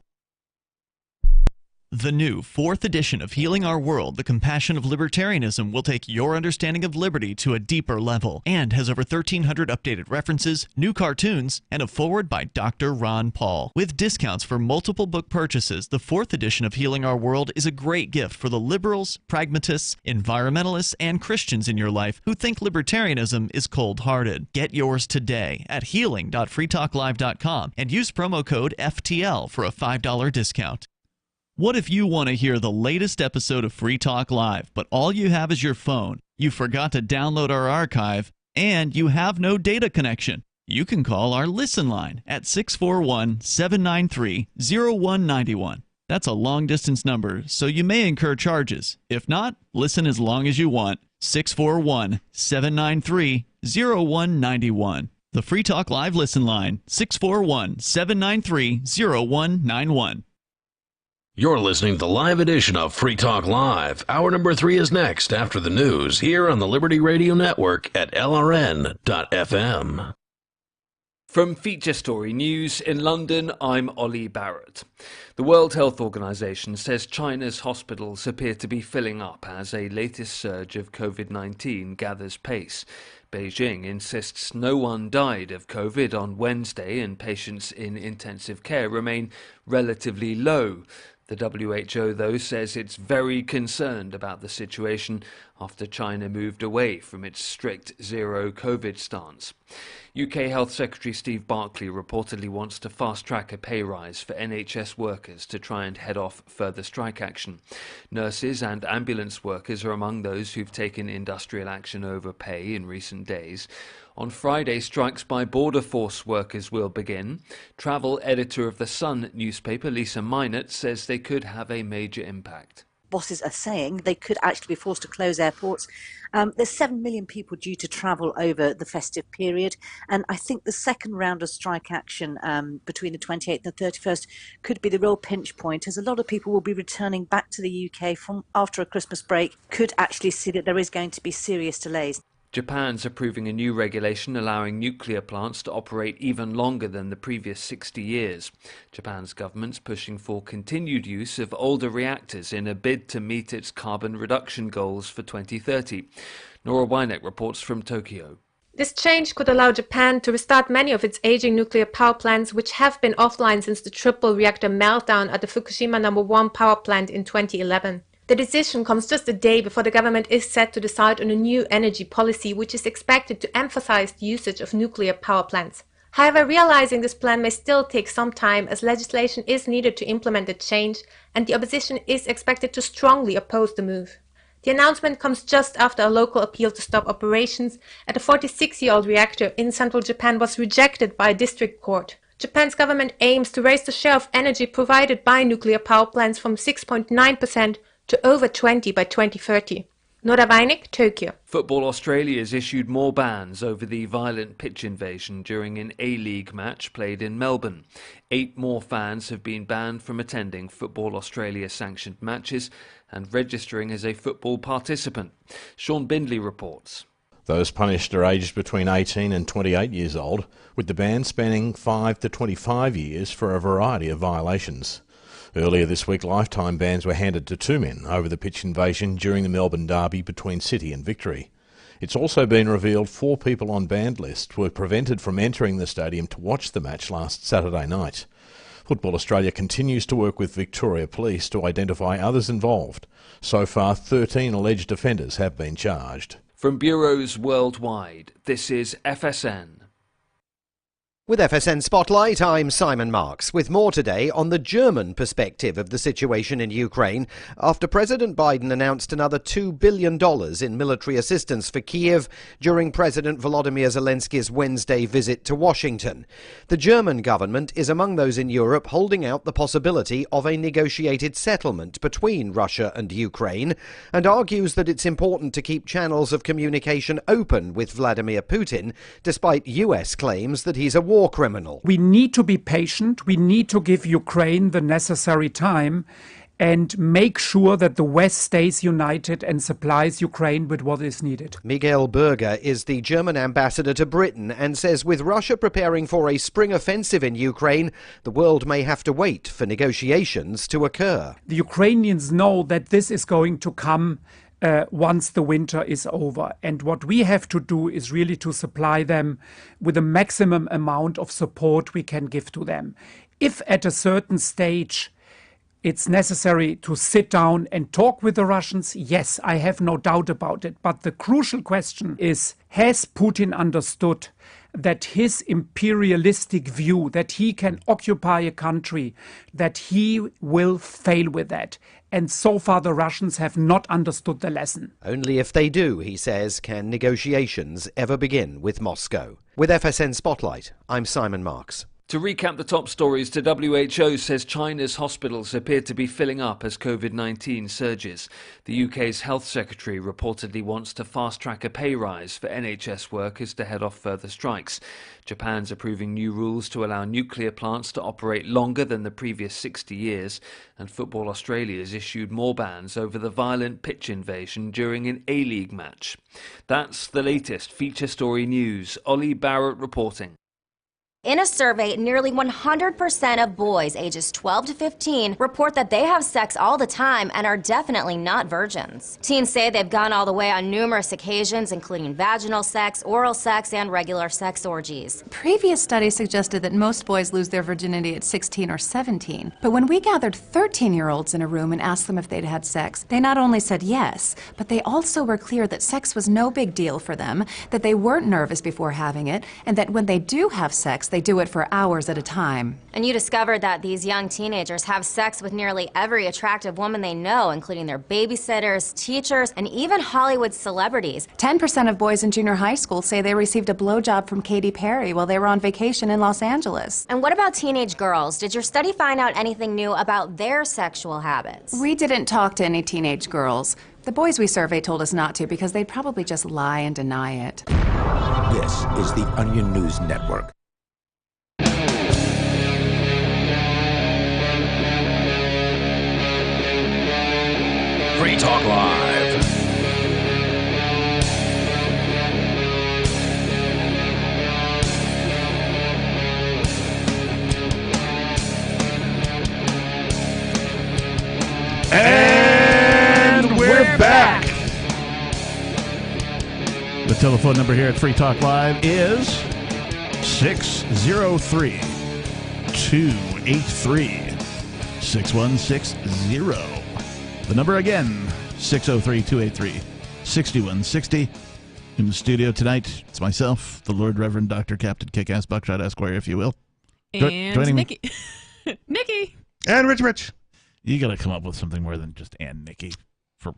The new 4th edition of Healing Our World, The Compassion of Libertarianism, will take your understanding of liberty to a deeper level and has over 1,300 updated references, new cartoons, and a foreword by Dr. Ron Paul. With discounts for multiple book purchases, the 4th edition of Healing Our World is a great gift for the liberals, pragmatists, environmentalists, and Christians in your life who think libertarianism is cold-hearted. Get yours today at healing.freetalklive.com and use promo code FTL for a $5 discount. What if you want to hear the latest episode of Free Talk Live, but all you have is your phone, you forgot to download our archive, and you have no data connection? You can call our Listen line at 641-793-0191. That's a long-distance number, so you may incur charges. If not, listen as long as you want. 641-793-0191. The Free Talk Live Listen line, 641-793-0191. You're listening to the live edition of Free Talk Live. Hour number 3 is next after the news here on the Liberty Radio Network at LRN.FM. From Feature Story News in London, I'm Ollie Barrett. The World Health Organization says China's hospitals appear to be filling up as a latest surge of COVID-19 gathers pace. Beijing insists no one died of COVID on Wednesday, and patients in intensive care remain relatively low. The WHO, though, says it's very concerned about the situation after China moved away from its strict zero COVID stance. UK Health Secretary Steve Barclay reportedly wants to fast-track a pay rise for NHS workers to try and head off further strike action. Nurses and ambulance workers are among those who've taken industrial action over pay in recent days. On Friday, strikes by Border Force workers will begin. Travel editor of The Sun newspaper, Lisa Minot, says they could have a major impact. Bosses are saying they could actually be forced to close airports. There's 7 million people due to travel over the festive period, and I think the second round of strike action between the 28th and the 31st could be the real pinch point, as a lot of people will be returning back to the UK from after a Christmas break, could actually see that there is going to be serious delays. Japan's approving a new regulation allowing nuclear plants to operate even longer than the previous 60 years. Japan's government's pushing for continued use of older reactors in a bid to meet its carbon reduction goals for 2030. Nora Weineck reports from Tokyo. This change could allow Japan to restart many of its aging nuclear power plants, which have been offline since the triple reactor meltdown at the Fukushima No. 1 power plant in 2011. The decision comes just a day before the government is set to decide on a new energy policy, which is expected to emphasize the usage of nuclear power plants. However, realizing this plan may still take some time, as legislation is needed to implement the change, and the opposition is expected to strongly oppose the move. The announcement comes just after a local appeal to stop operations at a 46-year-old reactor in central Japan was rejected by a district court. Japan's government aims to raise the share of energy provided by nuclear power plants from 6.9% to over 20 by 2030. Nora Weineck, Tokyo. Football Australia has issued more bans over the violent pitch invasion during an A-League match played in Melbourne. 8 more fans have been banned from attending Football Australia sanctioned matches and registering as a football participant. Sean Bindley reports. Those punished are aged between 18 and 28 years old, with the ban spanning 5 to 25 years for a variety of violations. Earlier this week, lifetime bans were handed to 2 men over the pitch invasion during the Melbourne derby between City and Victory. It's also been revealed 4 people on banned lists were prevented from entering the stadium to watch the match last Saturday night. Football Australia continues to work with Victoria Police to identify others involved. So far, 13 alleged offenders have been charged. From bureaus worldwide, this is FSN. With FSN Spotlight, I'm Simon Marks, with more today on the German perspective of the situation in Ukraine after President Biden announced another $2 billion in military assistance for Kiev during President Volodymyr Zelensky's Wednesday visit to Washington. The German government is among those in Europe holding out the possibility of a negotiated settlement between Russia and Ukraine and argues that it's important to keep channels of communication open with Vladimir Putin, despite US claims that he's a war criminal. We need to be patient. We need to give Ukraine the necessary time and make sure that the West stays united and supplies Ukraine with what is needed. Miguel Berger is the German ambassador to Britain and says with Russia preparing for a spring offensive in Ukraine, the world may have to wait for negotiations to occur. The Ukrainians know that this is going to come once the winter is over. And what we have to do is really to supply them with the maximum amount of support we can give to them. If at a certain stage it's necessary to sit down and talk with the Russians, yes, I have no doubt about it. But the crucial question is, has Putin understood that his imperialistic view, that he can occupy a country, that he will fail with that? And so far the Russians have not understood the lesson. Only if they do, he says, can negotiations ever begin with Moscow. With FSN Spotlight, I'm Simon Marks. To recap the top stories, the WHO says China's hospitals appear to be filling up as COVID-19 surges. The UK's Health Secretary reportedly wants to fast-track a pay rise for NHS workers to head off further strikes. Japan's approving new rules to allow nuclear plants to operate longer than the previous 60 years. And Football Australia has issued more bans over the violent pitch invasion during an A-League match. That's the latest feature story news. Ollie Barrett reporting. In a survey, nearly 100% of boys ages 12 to 15 report that they have sex all the time and are definitely not virgins. Teens say they've gone all the way on numerous occasions, including vaginal sex, oral sex, and regular sex orgies. Previous studies suggested that most boys lose their virginity at 16 or 17. But when we gathered 13-year-olds in a room and asked them if they'd had sex, they not only said yes, but they also were clear that sex was no big deal for them, that they weren't nervous before having it, and that when they do have sex, they do it for hours at a time. And you discovered that these young teenagers have sex with nearly every attractive woman they know, including their babysitters, teachers, and even Hollywood celebrities. 10% of boys in junior high school say they received a blowjob from Katy Perry while they were on vacation in Los Angeles. And what about teenage girls? Did your study find out anything new about their sexual habits? We didn't talk to any teenage girls. The boys we surveyed told us not to because they'd probably just lie and deny it. This is the Onion News Network. Free Talk Live. And we're back. The telephone number here at Free Talk Live is 603-283-6160. The number again, 603-283-6160. In the studio tonight, it's myself, the Lord Reverend Dr. Captain Kick-Ass Buckshot Esquire, if you will. And Nikki. Nikki. And Rich. You got to come up with something more than just and Nikki for,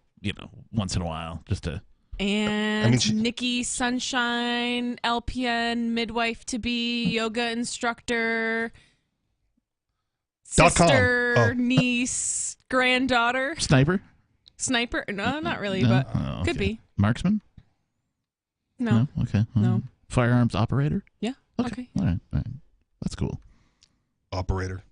once in a while, just to... And Nikki Sunshine, LPN, midwife-to-be, yoga instructor, sister, niece, granddaughter. Sniper? No, not really, but could be. Marksman? No. Okay. No. Firearms operator? Yeah. Okay. All right. That's cool. Operator.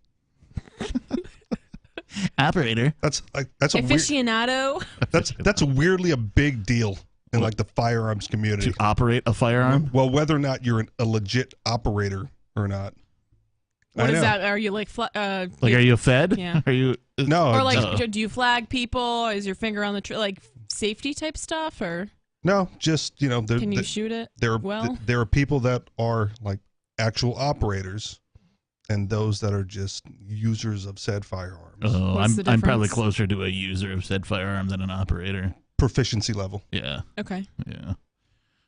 Operator. That's a aficionado. That's weirdly a big deal in like the firearms community. To operate a firearm? Well, whether or not you're a legit operator or not. What is that? Are you like are you fed? Yeah. Are you No. Or like, do you flag people? Is your finger on the like safety type stuff, or No, just can you shoot it? There are people that are like actual operators, and those that are just users of said firearms. Oh, I'm probably closer to a user of said firearm than an operator. Proficiency level. Yeah. Okay. Yeah.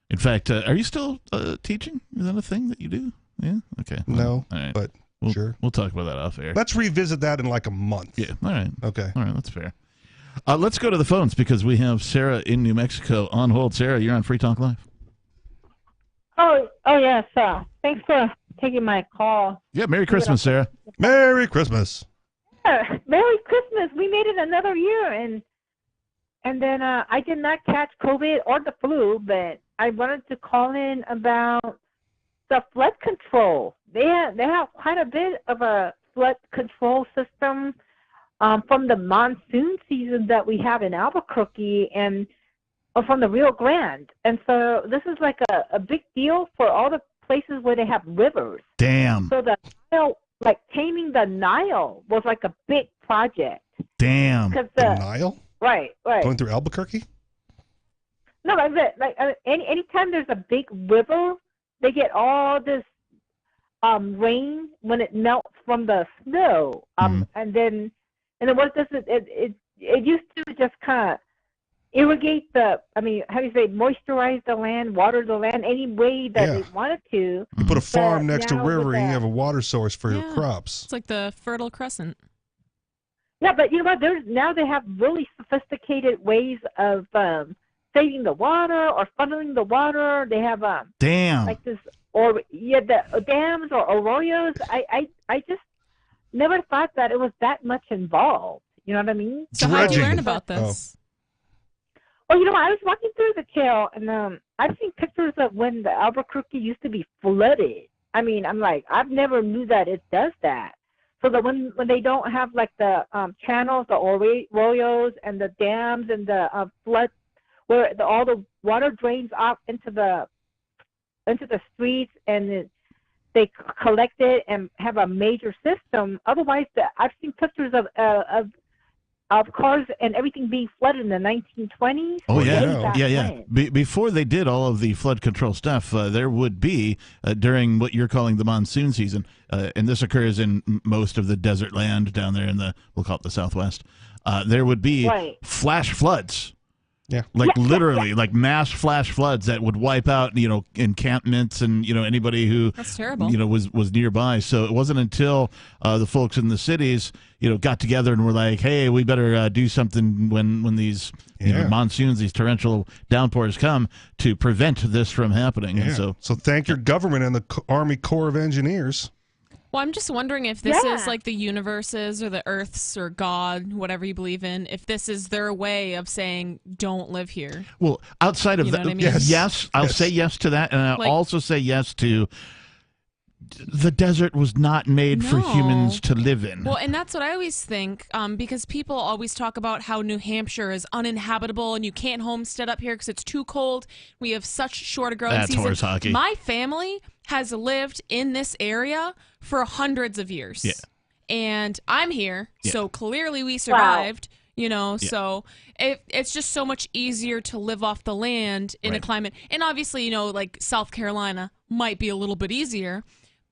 In fact, are you still teaching? Is that a thing that you do? Yeah. Okay. Well, No, all right. but sure. We'll talk about that off air. Let's revisit that in like a month. Yeah. All right. Okay. All right. That's fair. Let's go to the phones because we have Sarah in New Mexico on hold. Sarah, you're on Free Talk Live. Oh yes. Thanks for taking my call. Yeah. Merry Christmas, Sarah. Merry Christmas. Yeah, Merry Christmas. We made it another year, and then I did not catch COVID or the flu, but I wanted to call in about the flood control. They have quite a bit of a flood control system from the monsoon season that we have in Albuquerque and from the Rio Grande. And so this is like a big deal for all the places where they have rivers. Damn. So the Nile, like taming the Nile was like a big project. Damn. Because the Nile? Right. Going through Albuquerque? No, anytime there's a big river, they get all this rain when it melts from the snow, and then what does it used to just kind of irrigate moisturize the land, water the land any way that they wanted to. You put a farm next to a river, with and you have a water source for your crops. It's like the Fertile Crescent. Yeah, but you know what? Now they have really sophisticated ways of saving the water or funneling the water. They have damn like this, the dams or arroyos. I just never thought that it was that much involved. You know what I mean? So how did you learn about this? Well, I was walking through the trail, and I've seen pictures of when the Albuquerque used to be flooded. I mean, I'm like, I've never knew that it does that. So that when they don't have like the channels, the arroyos and the dams and the flood, where all the water drains off into the streets, and they collect it and have a major system. Otherwise, I've seen pictures of cars and everything being flooded in the 1920s. Oh, yeah. Before they did all of the flood control stuff, there would be, during what you're calling the monsoon season, and this occurs in most of the desert land down there in we'll call it the Southwest, there would be flash floods. Yeah. Literally, like mass flash floods that would wipe out, encampments and, anybody who, that's terrible. Was nearby. So it wasn't until the folks in the cities, got together and were like, hey, we better do something when these monsoons, these torrential downpours come to prevent this from happening. Yeah. And so thank your government and the Army Corps of Engineers. Well, I'm just wondering if this is like the universe's or the Earth's or God, whatever you believe in, if this is their way of saying, don't live here. Well, outside of that, I mean? yes, I'll say yes to that. And I'll also say yes to the desert was not made for humans to live in. Well, and that's what I always think, because people always talk about how New Hampshire is uninhabitable and you can't homestead up here because it's too cold. We have such short growing seasons. That's horse hockey. My family has lived in this area for hundreds of years. Yeah. And I'm here, so clearly we survived. So it's just so much easier to live off the land in a climate. And obviously, like South Carolina might be a little bit easier,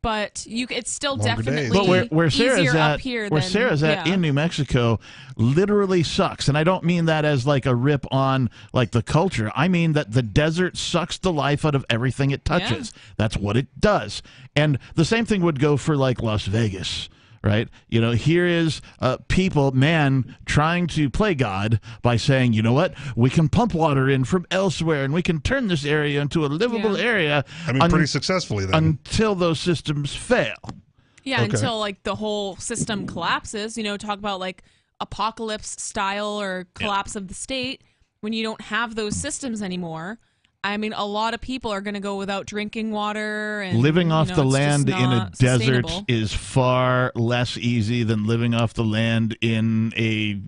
but it's still definitely where Sarah's easier at, up here. Where Sarah's at in New Mexico literally sucks. And I don't mean that as like a rip on like the culture. I mean that the desert sucks the life out of everything it touches. That's what it does. And the same thing would go for like Las Vegas. Right? Here is man trying to play God by saying, you know what? We can pump water in from elsewhere and we can turn this area into a livable area. I mean, pretty successfully then. Until those systems fail. Yeah, until like the whole system collapses. Talk about like apocalypse style or collapse of the state when you don't have those systems anymore. I mean, a lot of people are going to go without drinking water. And living off the land in a desert sustainable. is far less easy than living off the land in a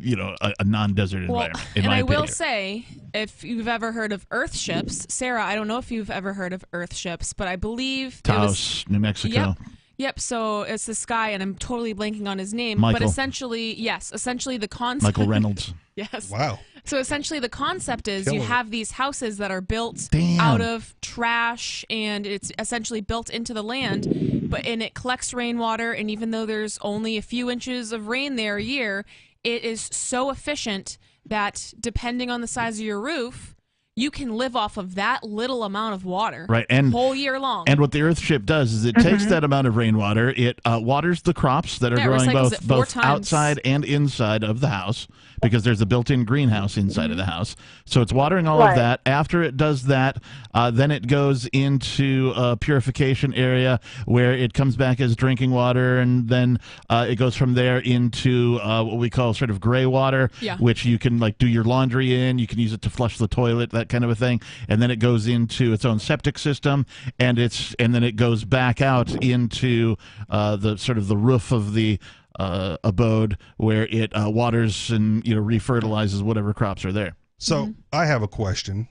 non-desert environment. In my I opinion. will say, if you've ever heard of Earth ships, Sarah, I don't know if you've ever heard of Earth ships, but I believe Taos, New Mexico. Yep, so it's this guy, and I'm totally blanking on his name. Michael. But essentially the concept... Michael Reynolds. Yes. Wow. So essentially the concept is Killer. you have these houses that are built Damn. out of trash, and it's essentially built into the land, and it collects rainwater, and even though there's only a few inches of rain there a year, it is so efficient that depending on the size of your roof, you can live off of that little amount of water Right, and whole year long. And what the Earthship does is it takes that amount of rainwater, it waters the crops that are Yeah, it growing recycles it four both times. outside and inside of the house, because there's a built-in greenhouse inside of the house. So it's watering all of Right. that. After it does that, then it goes into a purification area where it comes back as drinking water, and then it goes from there into what we call sort of gray water, Yeah. which you can like do your laundry in. You can use it to flush the toilet, that kind of a thing. And then it goes into its own septic system, and then it goes back out into the sort of the roof of the abode, where it waters and refertilizes whatever crops are there. So I have a question.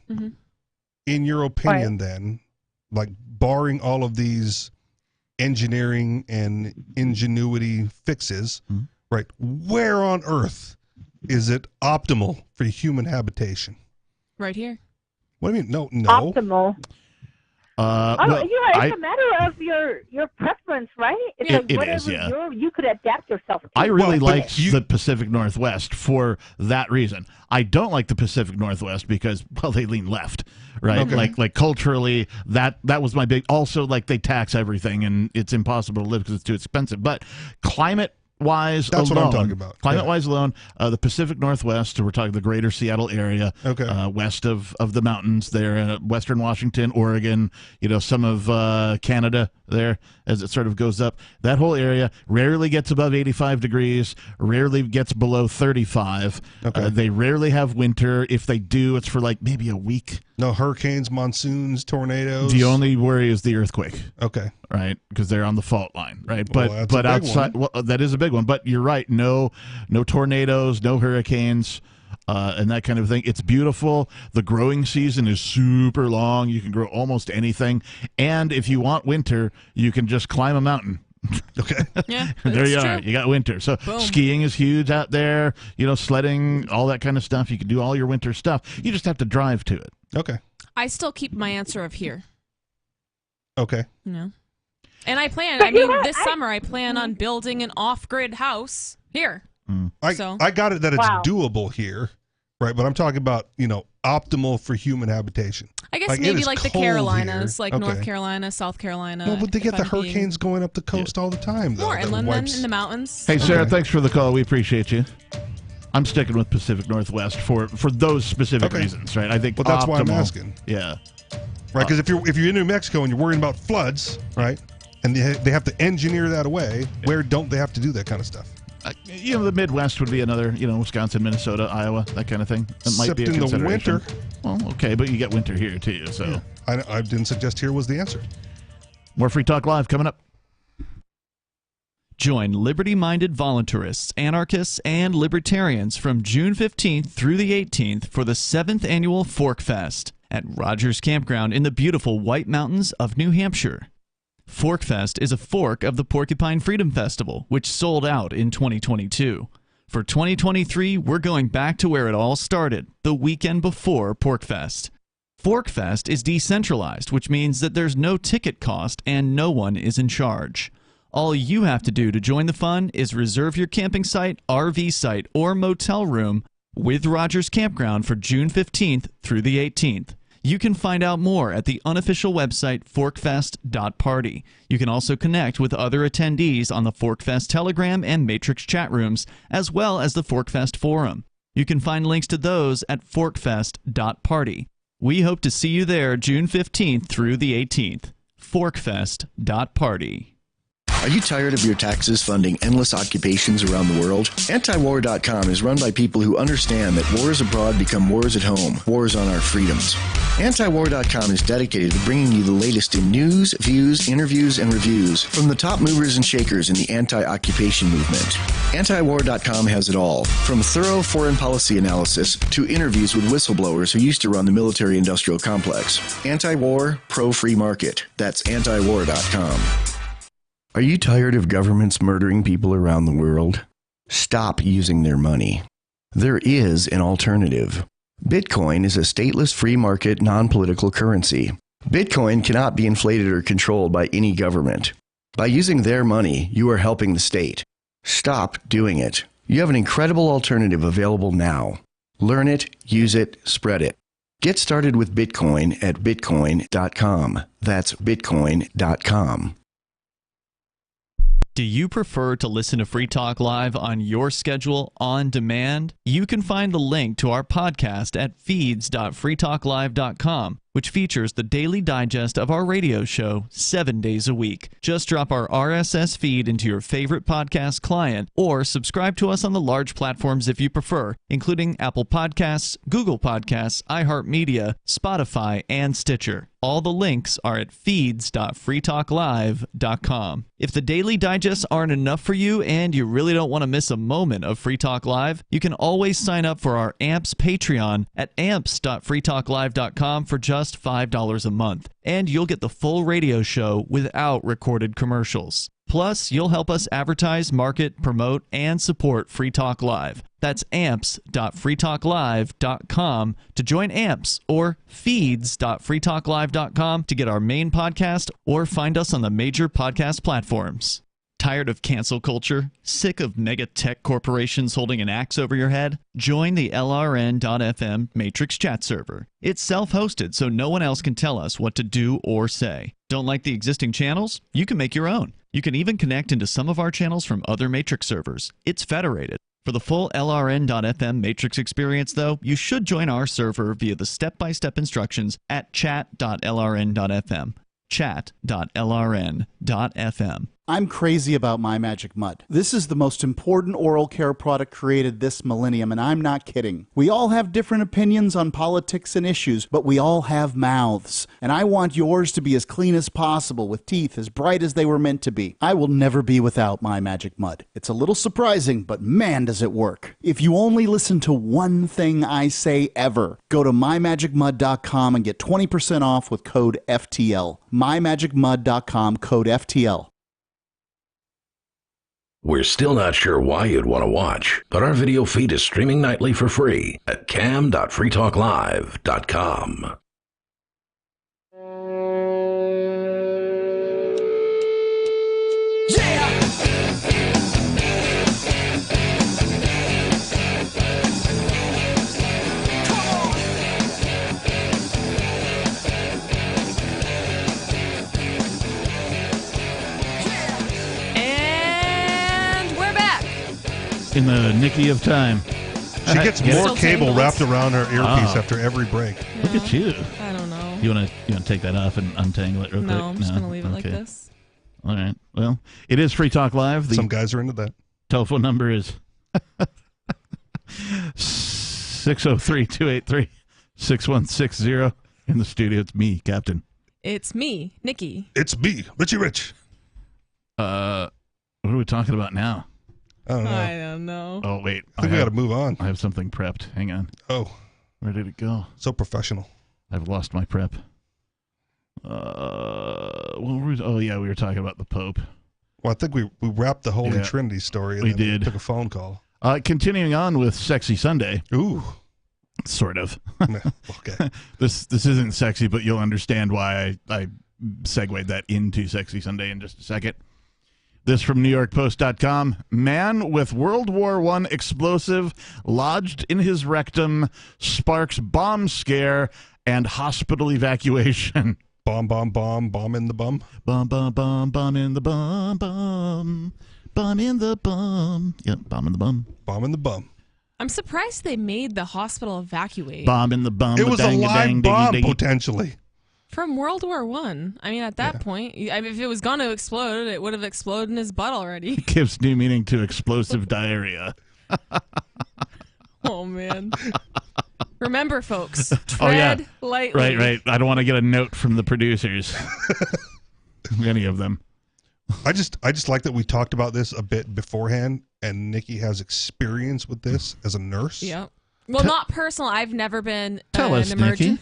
In your opinion, then, like barring all of these engineering and ingenuity fixes, right? Where on earth is it optimal for human habitation? Right here. What do you mean? No. Optimal. Well, it's a matter of your preference, right? It's It- like it whatever is, yeah. you could adapt yourself to. I really Well, like the Pacific Northwest for that reason. I don't like the Pacific Northwest because, well, they lean left, right? Okay. Like culturally, that was my big. Also, like they tax everything, and it's impossible to live because it's too expensive. But climate-wise, That's alone, what I'm talking about. Climate-wise alone, the Pacific Northwest. So we're talking the greater Seattle area, Okay. west of the mountains there, Western Washington, Oregon. Some of Canada there as it sort of goes up. That whole area rarely gets above 85 degrees, rarely gets below 35. Okay. They rarely have winter. If they do, it's for like maybe a week. No hurricanes, monsoons, tornadoes. The only worry is the earthquake. Okay. Right, because they're on the fault line, right? Well, But that's a big outside, one. well, that is a big one. But you're right, no tornadoes, no hurricanes, and that kind of thing. It's beautiful. The growing season is super long. You can grow almost anything, and if you want winter, you can just climb a mountain. Okay. Yeah, There you that's are. true. You got winter. So Boom. skiing is huge out there. Sledding, all that kind of stuff. You can do all your winter stuff. You just have to drive to it. Okay. I still keep my answer of here. Okay. And I plan, But this summer I plan on building an off-grid house here. I got it that it's Wow. doable here, right? But I'm talking about, optimal for human habitation. I guess Like, it maybe is like the cold Carolinas, here. like North Okay. Carolina, South Carolina. No, but they get if the I'm being hurricanes going up the coast all the time, though. more that inland wipes- then in the mountains. Hey, Sarah, Okay. thanks for the call. We appreciate you. I'm sticking with Pacific Northwest for those specific Okay. reasons, right? I think But that's why I'm optimal- asking. Yeah. Right, because if you're in New Mexico and you're worrying about floods, right, and they have to engineer that away, where don't they have to do that kind of stuff? The Midwest would be another, Wisconsin, Minnesota, Iowa, that kind of thing. That might Except be a in the consideration. winter. Well, okay, but you get winter here, too, so. I didn't suggest here was the answer. More Free Talk Live coming up. Join liberty-minded voluntarists, anarchists, and libertarians from June 15th through the 18th for the 7th annual Fork Fest at Rogers Campground in the beautiful White Mountains of New Hampshire. Fork Fest is a fork of the Porcupine Freedom Festival, which sold out in 2022. For 2023, we're going back to where it all started, the weekend before PorcFest. ForkFest is decentralized, which means that there's no ticket cost and no one is in charge. All you have to do to join the fun is reserve your camping site, RV site, or motel room with Rogers Campground for June 15th through the 18th. You can find out more at the unofficial website forkfest.party. You can also connect with other attendees on the ForkFest Telegram and Matrix chat rooms, as well as the ForkFest forum. You can find links to those at forkfest.party. We hope to see you there June 15th through the 18th. forkfest.party. Are you tired of your taxes funding endless occupations around the world? Antiwar.com is run by people who understand that wars abroad become wars at home, wars on our freedoms. Antiwar.com is dedicated to bringing you the latest in news, views, interviews, and reviews from the top movers and shakers in the anti-occupation movement. Antiwar.com has it all, from thorough foreign policy analysis to interviews with whistleblowers who used to run the military-industrial complex. Anti-war, pro-free market. That's antiwar.com. Are you tired of governments murdering people around the world? Stop using their money. There is an alternative. Bitcoin is a stateless free market non-political currency. Bitcoin cannot be inflated or controlled by any government. By using their money, you are helping the state. Stop doing it. You have an incredible alternative available now. Learn it, use it, spread it. Get started with Bitcoin at bitcoin.com. That's bitcoin.com. Do you prefer to listen to Free Talk Live on your schedule on demand? You can find the link to our podcast at feeds.freetalklive.com, which features the daily digest of our radio show 7 days a week. Just drop our RSS feed into your favorite podcast client or subscribe to us on the large platforms if you prefer, including Apple Podcasts, Google Podcasts, iHeartMedia, Spotify, and Stitcher. All the links are at feeds.freetalklive.com. If the daily digests aren't enough for you and you really don't want to miss a moment of Free Talk Live, you can always sign up for our AMPS Patreon at amps.freetalklive.com for just $5 a month, and you'll get the full radio show without recorded commercials. Plus, you'll help us advertise, market, promote, and support Free Talk Live. That's amps.freetalklive.com to join AMPS, or feeds.freetalklive.com to get our main podcast, or find us on the major podcast platforms. Tired of cancel culture? Sick of mega tech corporations holding an axe over your head? Join the LRN.FM Matrix chat server. It's self-hosted, so no one else can tell us what to do or say. Don't like the existing channels? You can make your own. You can even connect into some of our channels from other Matrix servers. It's federated. For the full LRN.FM Matrix experience, though, you should join our server via the step-by-step instructions at chat.lrn.fm. chat.lrn.fm. I'm crazy about My Magic Mud. This is the most important oral care product created this millennium, and I'm not kidding. We all have different opinions on politics and issues, but we all have mouths. And I want yours to be as clean as possible, with teeth as bright as they were meant to be. I will never be without My Magic Mud. It's a little surprising, but man, does it work. If you only listen to one thing I say ever, go to mymagicmud.com and get 20% off with code FTL. mymagicmud.com, code FTL. We're still not sure why you'd want to watch, but our video feed is streaming nightly for free at cam.freetalklive.com. In the nicky of time. She gets more cable wrapped around her earpiece after every break. Yeah. Look at you. I don't know. You want to take that off and untangle it real quick? No, I'm just going to leave it like this. All right. Well, it is Free Talk Live. Some guys are into that. Telephone number is 603-283-6160. In the studio, it's me, Captain. It's me, Nikki. It's me, Richie Rich. What are we talking about now? I don't know. I don't know. Oh, wait. I think we got to move on. I have something prepped. Hang on. Oh. Where did it go? So professional. I've lost my prep. Oh, yeah, we were talking about the Pope. Well, I think we wrapped the Holy Trinity story. And we then did. We took a phone call. Continuing on with Sexy Sunday. Ooh. Sort of. Okay. This isn't sexy, but you'll understand why I segued that into Sexy Sunday in just a second. This from NewYorkPost.com. Man with World War I explosive lodged in his rectum sparks bomb scare and hospital evacuation. Bomb in the bum. Bomb in the bum, bum. Bomb in the bum. Yep, bomb in the bum. Bomb in the bum. I'm surprised they made the hospital evacuate. Bomb in the bum. It was a live bomb, potentially. From World War I. I mean, at that point, if it was going to explode, it would have exploded in his butt already. Gives new meaning to explosive diarrhea. Oh, man. Remember, folks, tread lightly. Right. I don't want to get a note from the producers. Any of them. I just like that we talked about this a bit beforehand, and Nikki has experience with this as a nurse. Yep. Well, not personal. I've never been Tell us, Nikki.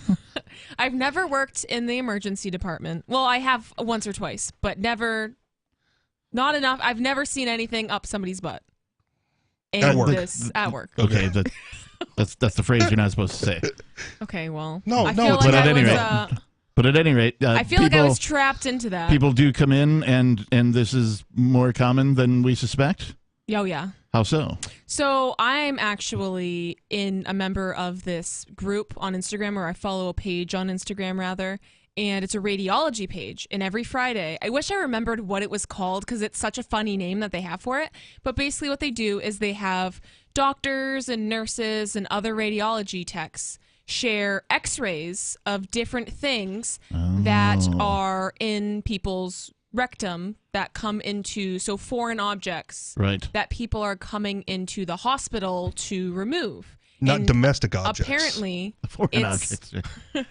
I've never worked in the emergency department. Well, I have once or twice, but never Not enough. I've never seen anything up somebody's butt. And At work. At work. Okay, that's the phrase you're not supposed to say. Okay, well. No, I no, feel it's like But at I any was, rate, but at any rate, I feel like I was trapped into that. People do come in, and this is more common than we suspect. Oh, yeah. How so? So I'm actually a member of this group on Instagram, or I follow a page on Instagram, rather. And it's a radiology page. And every Friday, I wish I remembered what it was called because it's such a funny name that they have for it. But basically what they do is they have doctors and nurses and other radiology techs share x-rays of different things that are in people's rectum that come into, so foreign objects that people are coming into the hospital to remove. Not domestic objects. Apparently, foreign objects,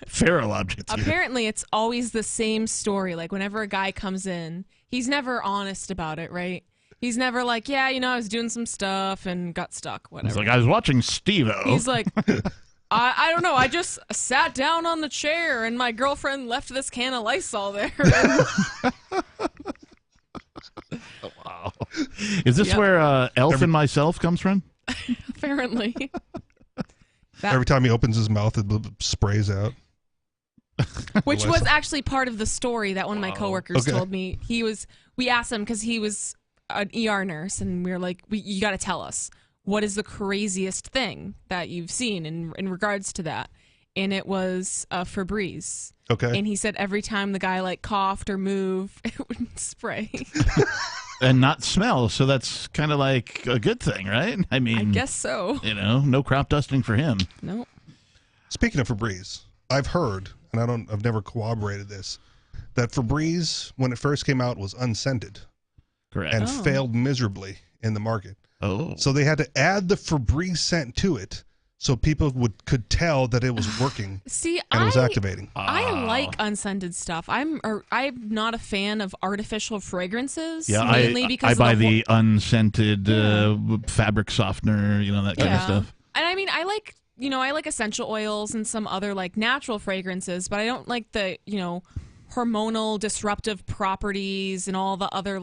feral objects. Apparently, it's always the same story. Like whenever a guy comes in, he's never honest about it, right? He's never like, yeah, I was doing some stuff and got stuck. Whatever. He's like, I was watching Steve-O. He's like, I don't know. I just sat down on the chair and my girlfriend left this can of Lysol there. Wow. Is this where Elf and Myself comes from? Apparently. Every time he opens his mouth, it sprays out. Which was actually part of the story that one of my coworkers told me. We asked him because he was an ER nurse, and we were like, you got to tell us, what is the craziest thing that you've seen in regards to that? And it was Febreze. Okay. And he said every time the guy coughed or moved, it would spray. And not smell, so that's kind of like a good thing, right? I mean, I guess so. No crop dusting for him. No. Speaking of Febreze, I've heard, and I've never corroborated this, that Febreze, when it first came out, was unscented. Correct. And failed miserably in the market. Oh. So they had to add the Febreze scent to it so people could tell that it was working. See, and it was activating. I like unscented stuff. I'm not a fan of artificial fragrances. Yeah, mainly because I buy of the unscented fabric softener, that kind of stuff. And I mean, I like essential oils and some other natural fragrances, but I don't like the hormonal disruptive properties and all the other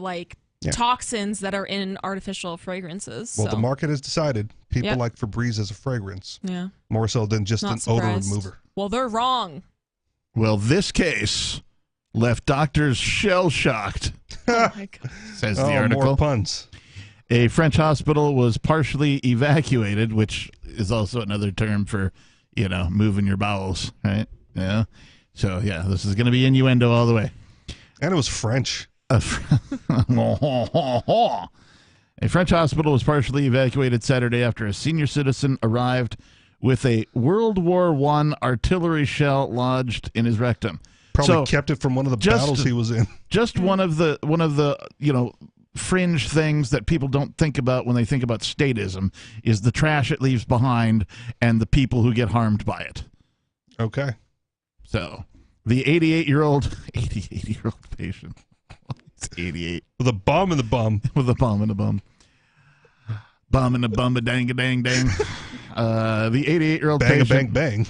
toxins that are in artificial fragrances. Well, the market has decided people like Febreze as a fragrance. Yeah. More so than just an odor remover. Well, they're wrong. Well, this case left doctors shell-shocked, Oh my God. says the article. More puns. A French hospital was partially evacuated, which is also another term for, moving your bowels, right? Yeah. So, this is going to be innuendo all the way. And it was French. A French hospital was partially evacuated Saturday after a senior citizen arrived with a World War I artillery shell lodged in his rectum. Probably kept it from one of the battles he was in. Just one of the fringe things that people don't think about when they think about statism is the trash it leaves behind and the people who get harmed by it. Okay. So the 88-year-old patient. It's 88. With a bomb in the bum. With a bomb in the bum. Bomb in the bum, a dang, a dang, dang. The 88-year-old patient. Bang, bang,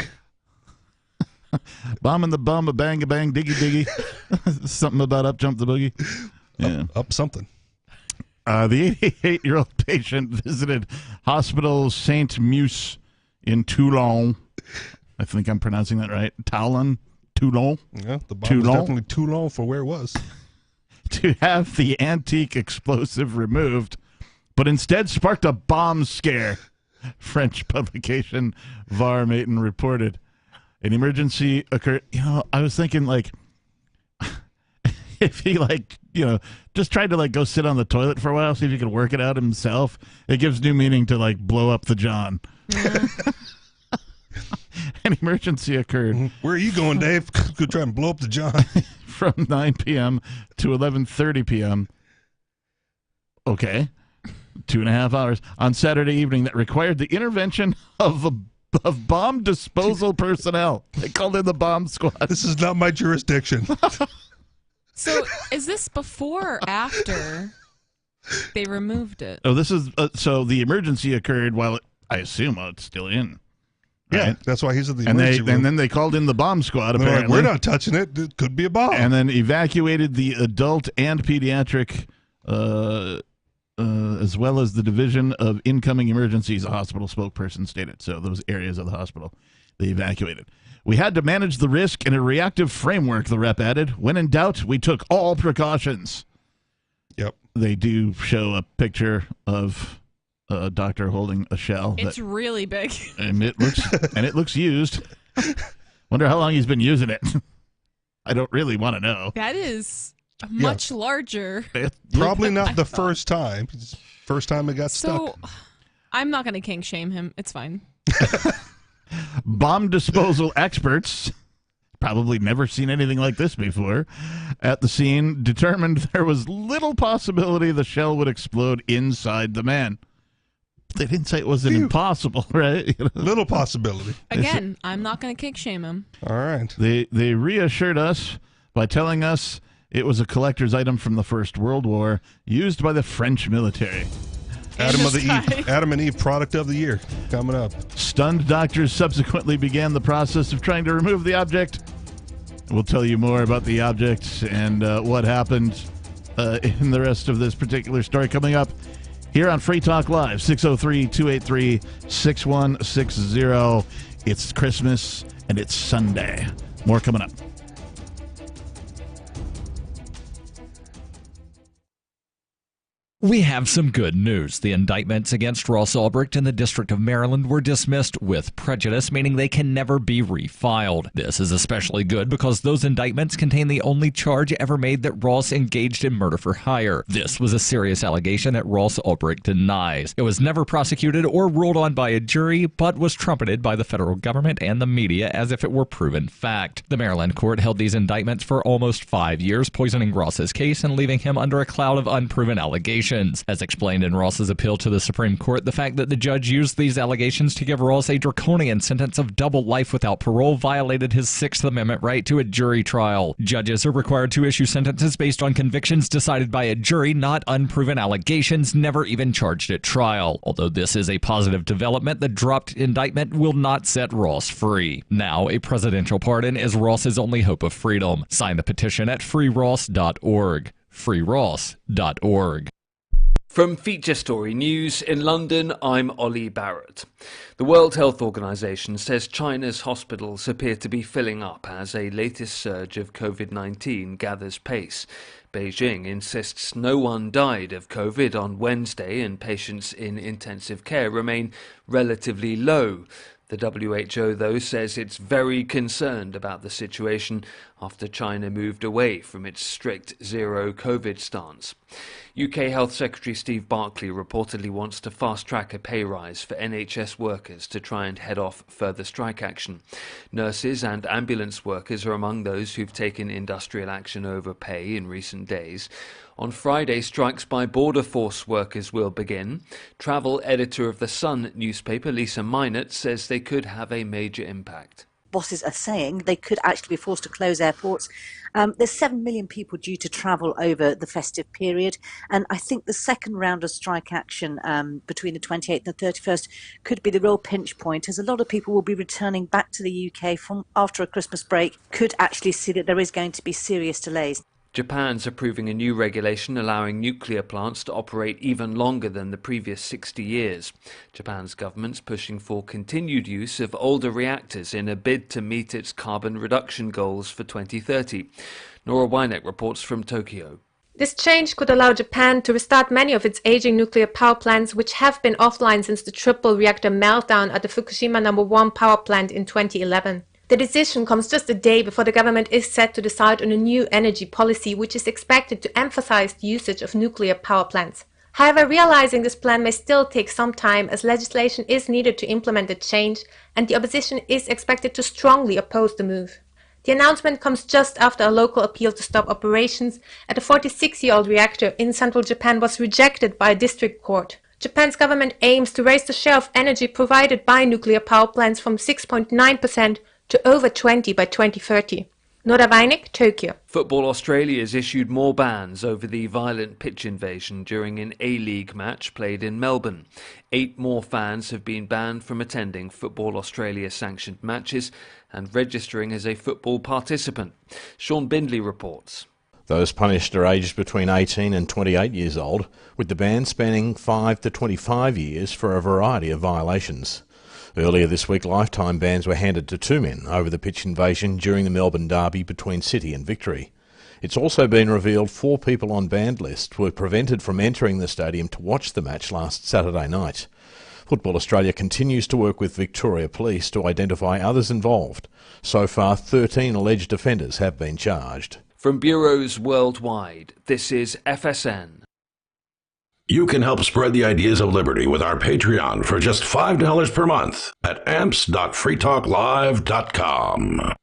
bang. Bomb in the bum, a bang, diggy, diggy. Something about up, jump the boogie. Yeah. Up something. The 88-year-old patient visited Hospital Saint-Meus in Toulon. I think I'm pronouncing that right. Toulon? Yeah, the bomb was definitely too long for where it was. To have the antique explosive removed, but instead sparked a bomb scare. French publication Var-Matin reported. An emergency occurred. I was thinking if he just tried to go sit on the toilet for a while, see if he could work it out himself. It gives new meaning to blow up the John. Yeah. An emergency occurred. Where are you going, Dave? Go try and blow up the John. From 9 p.m. to 11:30 p.m. Okay. 2.5 hours on Saturday evening that required the intervention of bomb disposal personnel. They called in the bomb squad. This is not my jurisdiction. So is this before or after they removed it? Oh, this is so the emergency occurred while I assume it's still in. Yeah, right? That's why he's at the emergency room. And then they called in the bomb squad, apparently. Like, we're not touching it. It could be a bomb. And then evacuated the adult and pediatric as well as the Division of Incoming Emergencies, a hospital spokesperson stated. So those areas of the hospital they evacuated. We had to manage the risk in a reactive framework, the rep added. When in doubt, we took all precautions. Yep. They do show a picture of a doctor holding a shell. It's really big. And it looks used. Wonder how long he's been using it. I don't really want to know. That is much larger. Probably not the first time. First time it got stuck. I'm not going to kink shame him. It's fine. Bomb disposal experts, probably never seen anything like this before, at the scene determined there was little possibility the shell would explode inside the man. They didn't say it wasn't impossible, right? Little possibility. Again, I'm not going to kink shame him. All right. They reassured us by telling us it was a collector's item from the First World War used by the French military. Adam and Eve product of the year coming up. Stunned doctors subsequently began the process of trying to remove the object. We'll tell you more about the object and what happened in the rest of this particular story coming up here on Free Talk Live, 603-283-6160. It's Christmas and it's Sunday. More coming up. We have some good news. The indictments against Ross Ulbricht in the District of Maryland were dismissed with prejudice, meaning they can never be refiled. This is especially good because those indictments contain the only charge ever made that Ross engaged in murder for hire. This was a serious allegation that Ross Ulbricht denies. It was never prosecuted or ruled on by a jury, but was trumpeted by the federal government and the media as if it were proven fact. The Maryland court held these indictments for almost 5 years, poisoning Ross's case and leaving him under a cloud of unproven allegations. As explained in Ross's appeal to the Supreme Court, the fact that the judge used these allegations to give Ross a draconian sentence of double life without parole violated his Sixth Amendment right to a jury trial. Judges are required to issue sentences based on convictions decided by a jury, not unproven allegations never even charged at trial. Although this is a positive development, the dropped indictment will not set Ross free. Now, a presidential pardon is Ross's only hope of freedom. Sign the petition at freeross.org. freeross.org. From Feature Story News in London, I'm Ollie Barrett. The World Health Organization says China's hospitals appear to be filling up as a latest surge of COVID-19 gathers pace. Beijing insists no one died of COVID on Wednesday and patients in intensive care remain relatively low. The WHO, though, says it's very concerned about the situation after China moved away from its strict zero COVID stance. UK Health Secretary Steve Barclay reportedly wants to fast-track a pay rise for NHS workers to try and head off further strike action. Nurses and ambulance workers are among those who've taken industrial action over pay in recent days. On Friday, strikes by Border Force workers will begin. Travel editor of The Sun newspaper, Lisa Minot, says they could have a major impact. Bosses are saying they could actually be forced to close airports. There's 7 million people due to travel over the festive period, and I think the second round of strike action between the 28th and the 31st could be the real pinch point, as a lot of people will be returning back to the UK from after a Christmas break, could actually see that there is going to be serious delays. Japan's approving a new regulation allowing nuclear plants to operate even longer than the previous 60 years. Japan's government's pushing for continued use of older reactors in a bid to meet its carbon reduction goals for 2030. Nora Weineck reports from Tokyo. This change could allow Japan to restart many of its aging nuclear power plants, which have been offline since the triple reactor meltdown at the Fukushima No. 1 power plant in 2011. The decision comes just a day before the government is set to decide on a new energy policy, which is expected to emphasize the usage of nuclear power plants. However, realizing this plan may still take some time, as legislation is needed to implement the change, and the opposition is expected to strongly oppose the move. The announcement comes just after a local appeal to stop operations at a 46-year-old reactor in central Japan was rejected by a district court. Japan's government aims to raise the share of energy provided by nuclear power plants from 6.9% to over 20 by 2030. Nora Weineck, Tokyo. Football Australia has issued more bans over the violent pitch invasion during an A-League match played in Melbourne. 8 more fans have been banned from attending Football Australia sanctioned matches and registering as a football participant. Sean Bindley reports. Those punished are aged between 18 and 28 years old, with the ban spanning 5 to 25 years for a variety of violations. Earlier this week, lifetime bans were handed to 2 men over the pitch invasion during the Melbourne derby between City and Victory. It's also been revealed 4 people on banned lists were prevented from entering the stadium to watch the match last Saturday night. Football Australia continues to work with Victoria Police to identify others involved. So far, 13 alleged offenders have been charged. From bureaus worldwide, this is FSN. You can help spread the ideas of liberty with our Patreon for just $5 per month at amps.freetalklive.com.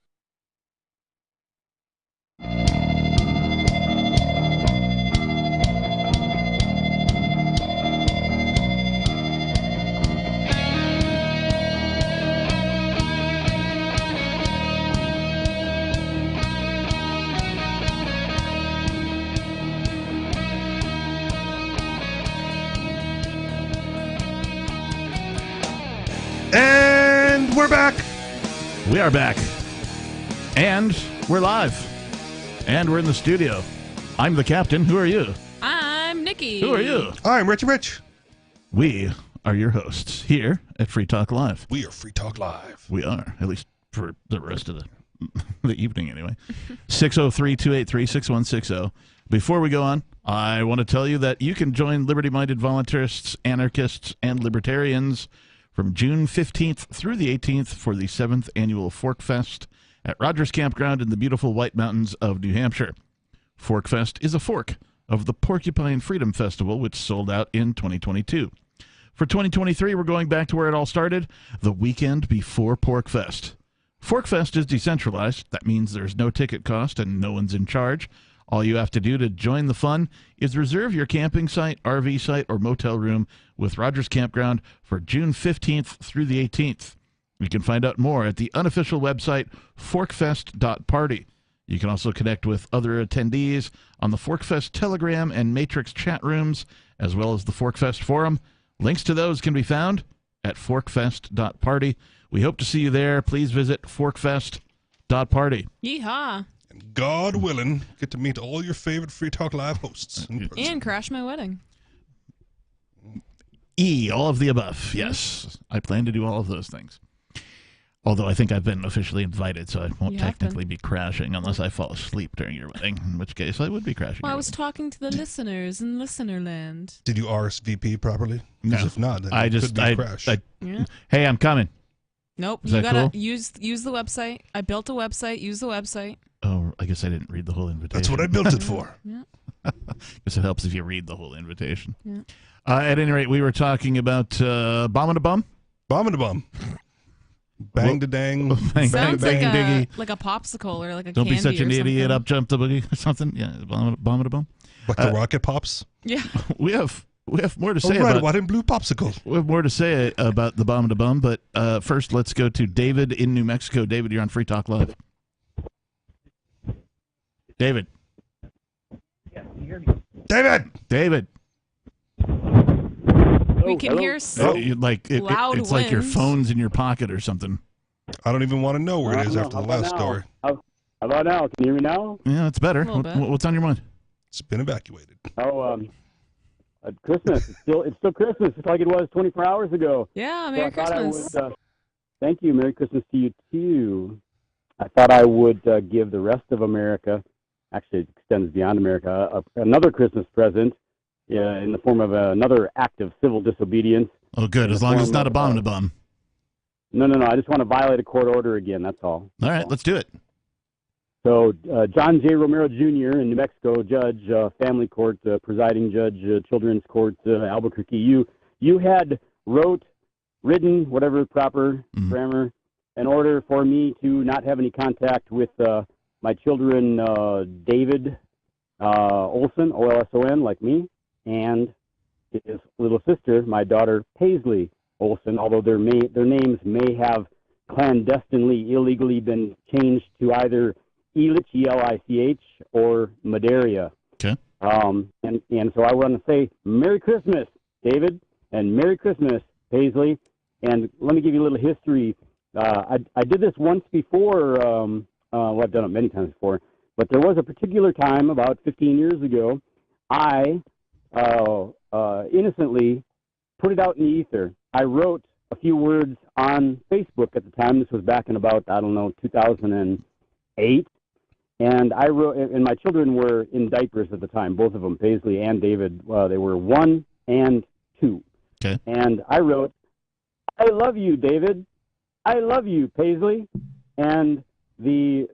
And we're back. We are back. And we're live. And we're in the studio. I'm the captain. Who are you? I'm Nikki. Who are you? I'm Richie Rich. We are your hosts here at Free Talk Live. We are Free Talk Live. We are, at least for the rest of the evening anyway. 603-283-6160. Before we go on, I want to tell you that you can join liberty-minded voluntarists, anarchists, and libertarians from June 15th through the 18th for the 7th annual Fork Fest at Rogers Campground in the beautiful White Mountains of New Hampshire. Fork Fest is a fork of the Porcupine Freedom Festival, which sold out in 2022. For 2023, we're going back to where it all started, the weekend before Pork Fest. Fork Fest is decentralized. That means there's no ticket cost and no one's in charge. All you have to do to join the fun is reserve your camping site, RV site, or motel room with Rogers Campground for June 15th through the 18th. You can find out more at the unofficial website, forkfest.party. You can also connect with other attendees on the Forkfest Telegram and Matrix chat rooms, as well as the Forkfest forum. Links to those can be found at forkfest.party. We hope to see you there. Please visit forkfest.party. Yeehaw. God willing, get to meet all your favorite Free Talk Live hosts. And crash my wedding. All of the above. Yes. I plan to do all of those things. Although I think I've been officially invited, so I won't technically be crashing unless I fall asleep during your wedding, in which case I would be crashing. Well, I was talking to the listeners in Listenerland. Did you RSVP properly? No. Because if not, then it could be a crash. Yeah. Hey, I'm coming. Nope. Is You that gotta cool? use the website. I built a website. Use the website. Oh, I guess I didn't read the whole invitation. That's what I built it for. Yeah. Guess it helps if you read the whole invitation. Yeah. At any rate, we were talking about Bomb and a Bum. Bomb and a Bum. Bang da dang. Bang, Sounds bang, like diggy. like a popsicle or like a Don't be candy such an or idiot. something. Up jump the boogie or something. Yeah, bomb and a bum. Like the Rocket Pops. Yeah. We have more to say red, about white, and blue popsicle. We have more to say about the Bomb and a Bum, but first let's go to David in New Mexico. David, you're on Free Talk Live. David. David. We can hear It's loud like your winds. phone's in your pocket or something. I don't even want to know where it is after the last story. How about now? Can you hear me now? Yeah, it's better. A little bit. What's on your mind? It's been evacuated. Christmas. It's still Christmas. It's like it was 24 hours ago. Yeah, So Merry I thought I Christmas. would, thank you. Merry Christmas to you too. I thought I would give the rest of America, actually it extends beyond America, another Christmas present in the form of another act of civil disobedience. Oh, good. As long as it's not a bomb and a bum. No. I just want to violate a court order again. That's all. All right, let's do it. So John J. Romero Jr. in New Mexico, judge, family court, presiding judge, children's court, Albuquerque. You had written, whatever proper grammar, an order for me to not have any contact with my children, David Olson, O-L-S-O-N, like me, and his little sister, my daughter Paisley Olson, although their names may have clandestinely, illegally been changed to either Elich, E-L-I-C-H, or Madaria. Okay. And so I want to say Merry Christmas, David, and Merry Christmas, Paisley. And let me give you a little history. I did this once before. I've done it many times before. But there was a particular time about 15 years ago, I innocently put it out in the ether. I wrote a few words on Facebook at the time. This was back in about, 2008. And I wrote, and my children were in diapers at the time, both of them, Paisley and David. They were 1 and 2. Okay. And I wrote, "I love you, David. I love you, Paisley." And the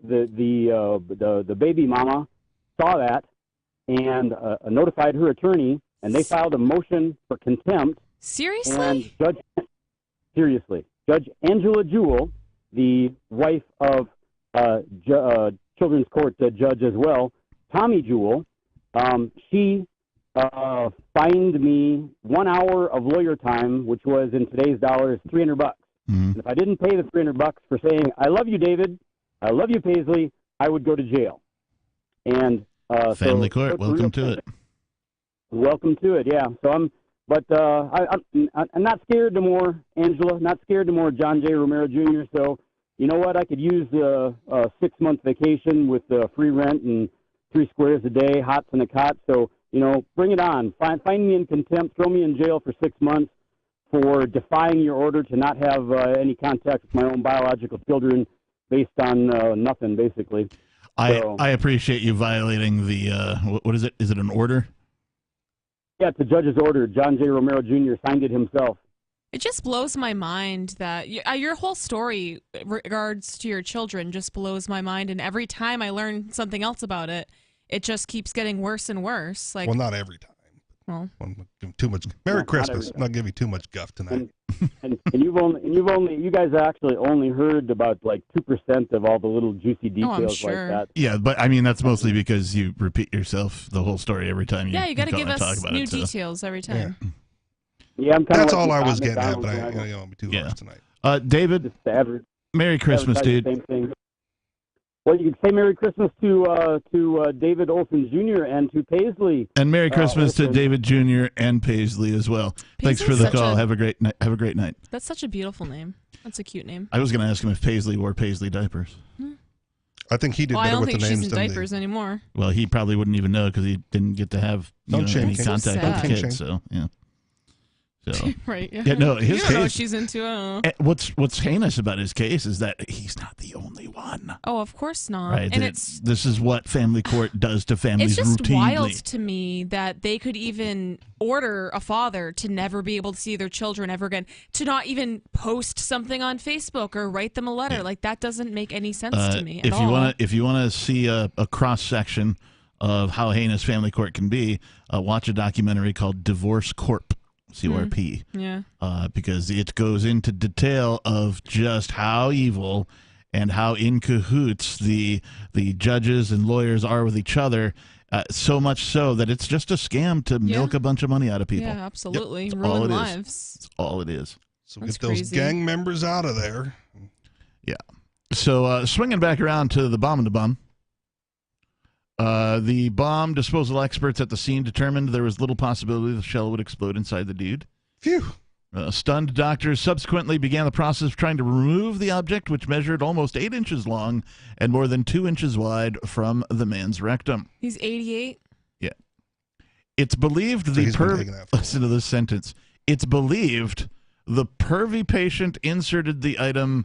baby mama saw that and notified her attorney, and they filed a motion for contempt. Seriously? And Judge Angela Jewell, the wife of children's court judge as well, Tommy Jewell, she fined me 1 hour of lawyer time, which was in today's dollars $300. Mm-hmm. And if I didn't pay the $300 for saying "I love you, David," "I love you, Paisley," I would go to jail. And family court, welcome to it. Welcome to it, yeah. So I'm not scared no more, Angela. Not scared no more, John J. Romero Jr. So you know what? I could use a 6-month vacation with free rent and 3 squares a day, hots in a cot. So bring it on. Find me in contempt. Throw me in jail for 6 months for defying your order to not have any contact with my own biological children, based on nothing, basically. I appreciate you violating the what is it? Is it an order? Yeah, it's a judge's order. John J. Romero Jr. signed it himself. It just blows my mind that your whole story regards to your children just blows my mind, and every time I learn something else about it, it just keeps getting worse and worse. Like, well, not every time. Well, too much. Merry Christmas. I'm not giving you too much guff tonight. And you guys actually only heard about like 2% of all the little juicy details like that. Yeah, but I mean that's mostly because you repeat yourself the whole story every time. You got to give us new it, details every time. Yeah, I'm that's all I was getting at, but I don't want to be too harsh tonight. David, Merry Christmas, dude. Same thing. Well, you could say Merry Christmas to David Olson Jr. and to Paisley. And Merry Christmas to David Jr. and Paisley as well. Thanks for the call. Have a great night. Have a great night. That's such a beautiful name. That's a cute name. I was going to ask him if Paisley wore Paisley diapers. I think he did better with the names. I don't think she's in diapers anymore. Well, he probably wouldn't even know because he didn't get to have any contact with the kids. So yeah. So right, yeah. No, his you don't case, know what she's into. I don't know. What's heinous about his case is that he's not the only one. Oh, of course not. Right, and this is what family court does to families routinely. It's just wild to me that they could even order a father to never be able to see their children ever again, to not even post something on Facebook or write them a letter. Yeah. Like that doesn't make any sense to me at if all. If you want to see a cross section of how heinous family court can be, watch a documentary called Divorce Corp. CORP. Yeah. Because it goes into detail of just how evil and how in cahoots the judges and lawyers are with each other. So much so that it's just a scam to milk a bunch of money out of people. Yeah, absolutely. Yep. Ruin lives. That's all it is. So get those gang members out of there. Yeah. So swinging back around to the bomb in the bum. The bomb disposal experts at the scene determined there was little possibility the shell would explode inside the dude. Phew. Stunned doctors subsequently began the process of trying to remove the object, which measured almost 8 inches long and more than 2 inches wide from the man's rectum. He's 88? Yeah. It's believed listen to this sentence. It's believed the pervy patient inserted the item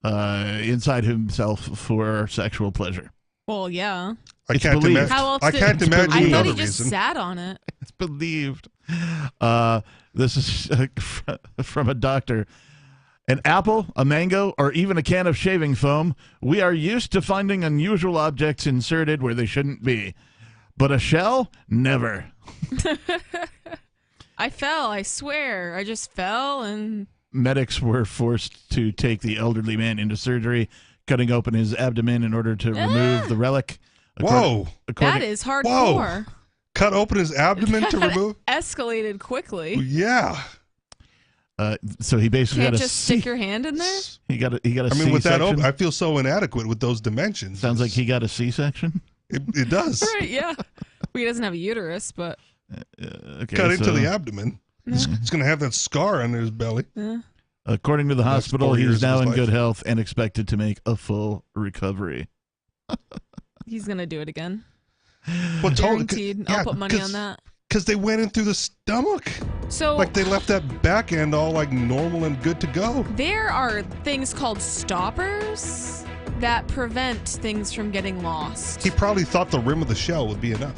inside himself for sexual pleasure. Well, yeah. I can't imagine. How else I can't imagine I thought another he just reason. sat on it. It's believed. This is from a doctor. An apple, a mango, or even a can of shaving foam. We are used to finding unusual objects inserted where they shouldn't be. But a shell? Never. I fell, I swear. I just fell and... Medics were forced to take the elderly man into surgery, cutting open his abdomen in order to remove the relic. That is hardcore. Cut open his abdomen to remove? Escalated quickly. Yeah. So he basically Can't got just stick your hand in there? He got a I mean, with that open, I feel so inadequate with those dimensions. Sounds like he got a C-section. It does. Right, yeah. Well, he doesn't have a uterus, but... Okay, cut into the abdomen. He's going to have that scar under his belly. Yeah. According to the hospital, 4 years he's of now his in life. good health and expected to make a full recovery. He's going to do it again. Well, Guaranteed. I'll put money on that. Because they went in through the stomach. So, like they left that back end all like normal and good to go. There are things called stoppers that prevent things from getting lost. He probably thought the rim of the shell would be enough.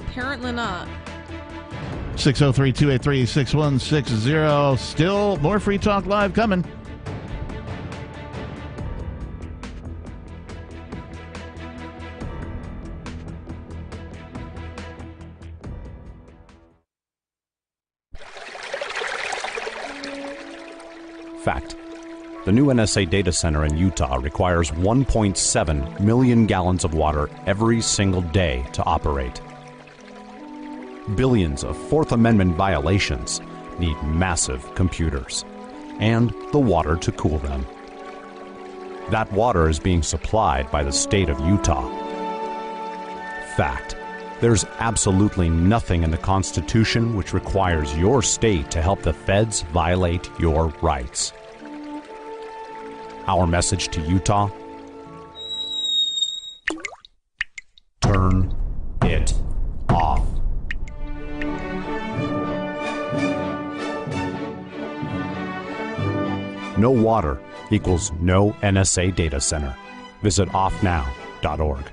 Apparently not. 603-283-6160. Still more Free Talk Live coming. Fact. The new NSA data center in Utah requires 1.7 million gallons of water every single day to operate. Billions of Fourth Amendment violations need massive computers and the water to cool them. That water is being supplied by the state of Utah. Fact. There's absolutely nothing in the Constitution which requires your state to help the feds violate your rights. Our message to Utah: turn it off. No water equals no NSA data center. Visit offnow.org.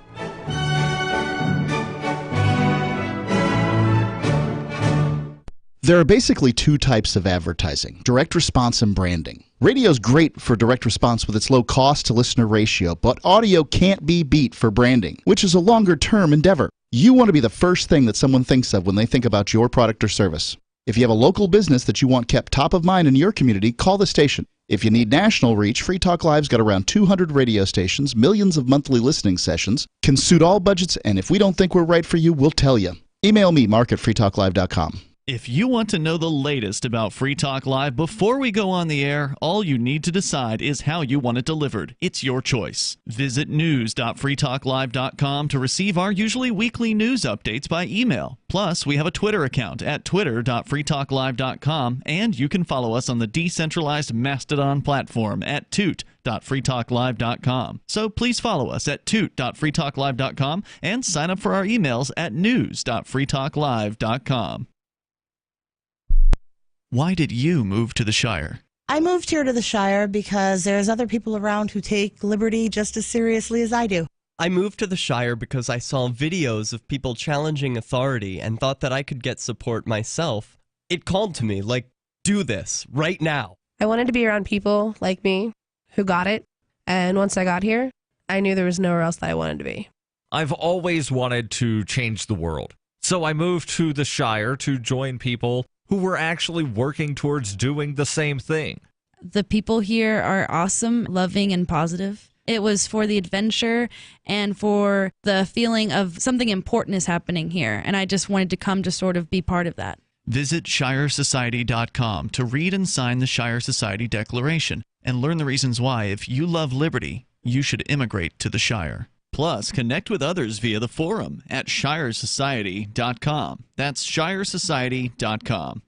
There are basically two types of advertising: direct response and branding. Radio's great for direct response with its low cost to listener ratio, but audio can't be beat for branding, which is a longer-term endeavor. You want to be the first thing that someone thinks of when they think about your product or service. If you have a local business that you want kept top of mind in your community, call the station. If you need national reach, Free Talk Live's got around 200 radio stations, millions of monthly listening sessions, can suit all budgets, and if we don't think we're right for you, we'll tell you. Email me, mark@freetalklive.com. If you want to know the latest about Free Talk Live before we go on the air, all you need to decide is how you want it delivered. It's your choice. Visit news.freetalklive.com to receive our usually weekly news updates by email. Plus, we have a Twitter account at twitter.freetalklive.com, and you can follow us on the decentralized Mastodon platform at toot.freetalklive.com. So please follow us at toot.freetalklive.com and sign up for our emails at news.freetalklive.com. Why did you move to the Shire? I moved here to the Shire because there's other people around who take liberty just as seriously as I do. I moved to the Shire because I saw videos of people challenging authority and thought that I could get support myself. It called to me, like, do this, right now. I wanted to be around people like me who got it, and once I got here, I knew there was nowhere else that I wanted to be. I've always wanted to change the world, so I moved to the Shire to join people who were actually working towards doing the same thing. The people here are awesome, loving, and positive. It was for the adventure and for the feeling of something important is happening here, and I just wanted to come to sort of be part of that. Visit ShireSociety.com to read and sign the Shire Society Declaration and learn the reasons why, if you love liberty, you should immigrate to the Shire. Plus, connect with others via the forum at ShireSociety.com. That's ShireSociety.com.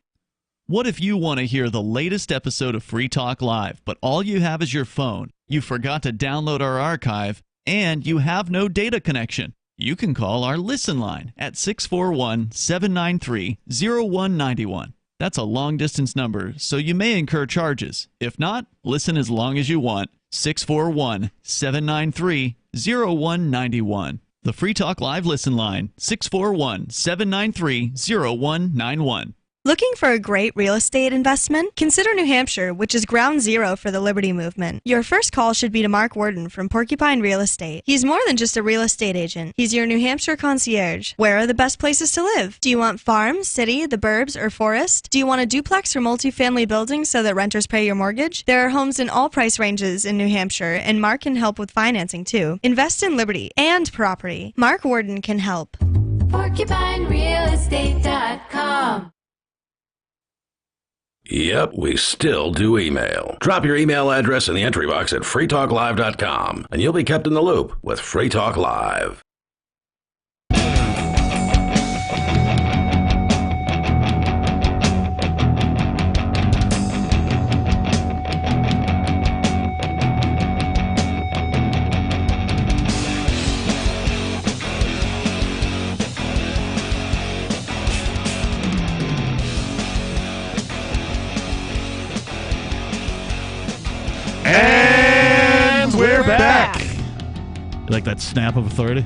What if you want to hear the latest episode of Free Talk Live, but all you have is your phone, you forgot to download our archive, and you have no data connection? You can call our Listen line at 641-793-0191. That's a long-distance number, so you may incur charges. If not, listen as long as you want. 641-793-0191. The Free Talk Live Listen line, 641-793-0191. Looking for a great real estate investment? Consider New Hampshire, which is ground zero for the Liberty Movement. Your first call should be to Mark Worden from Porcupine Real Estate. He's more than just a real estate agent. He's your New Hampshire concierge. Where are the best places to live? Do you want farm, city, the burbs, or forest? Do you want a duplex or multifamily building so that renters pay your mortgage? There are homes in all price ranges in New Hampshire, and Mark can help with financing too. Invest in liberty and property. Mark Worden can help. PorcupineRealEstate.com. Yep, we still do email. Drop your email address in the entry box at freetalklive.com, and you'll be kept in the loop with Free Talk Live. like that snap of authority?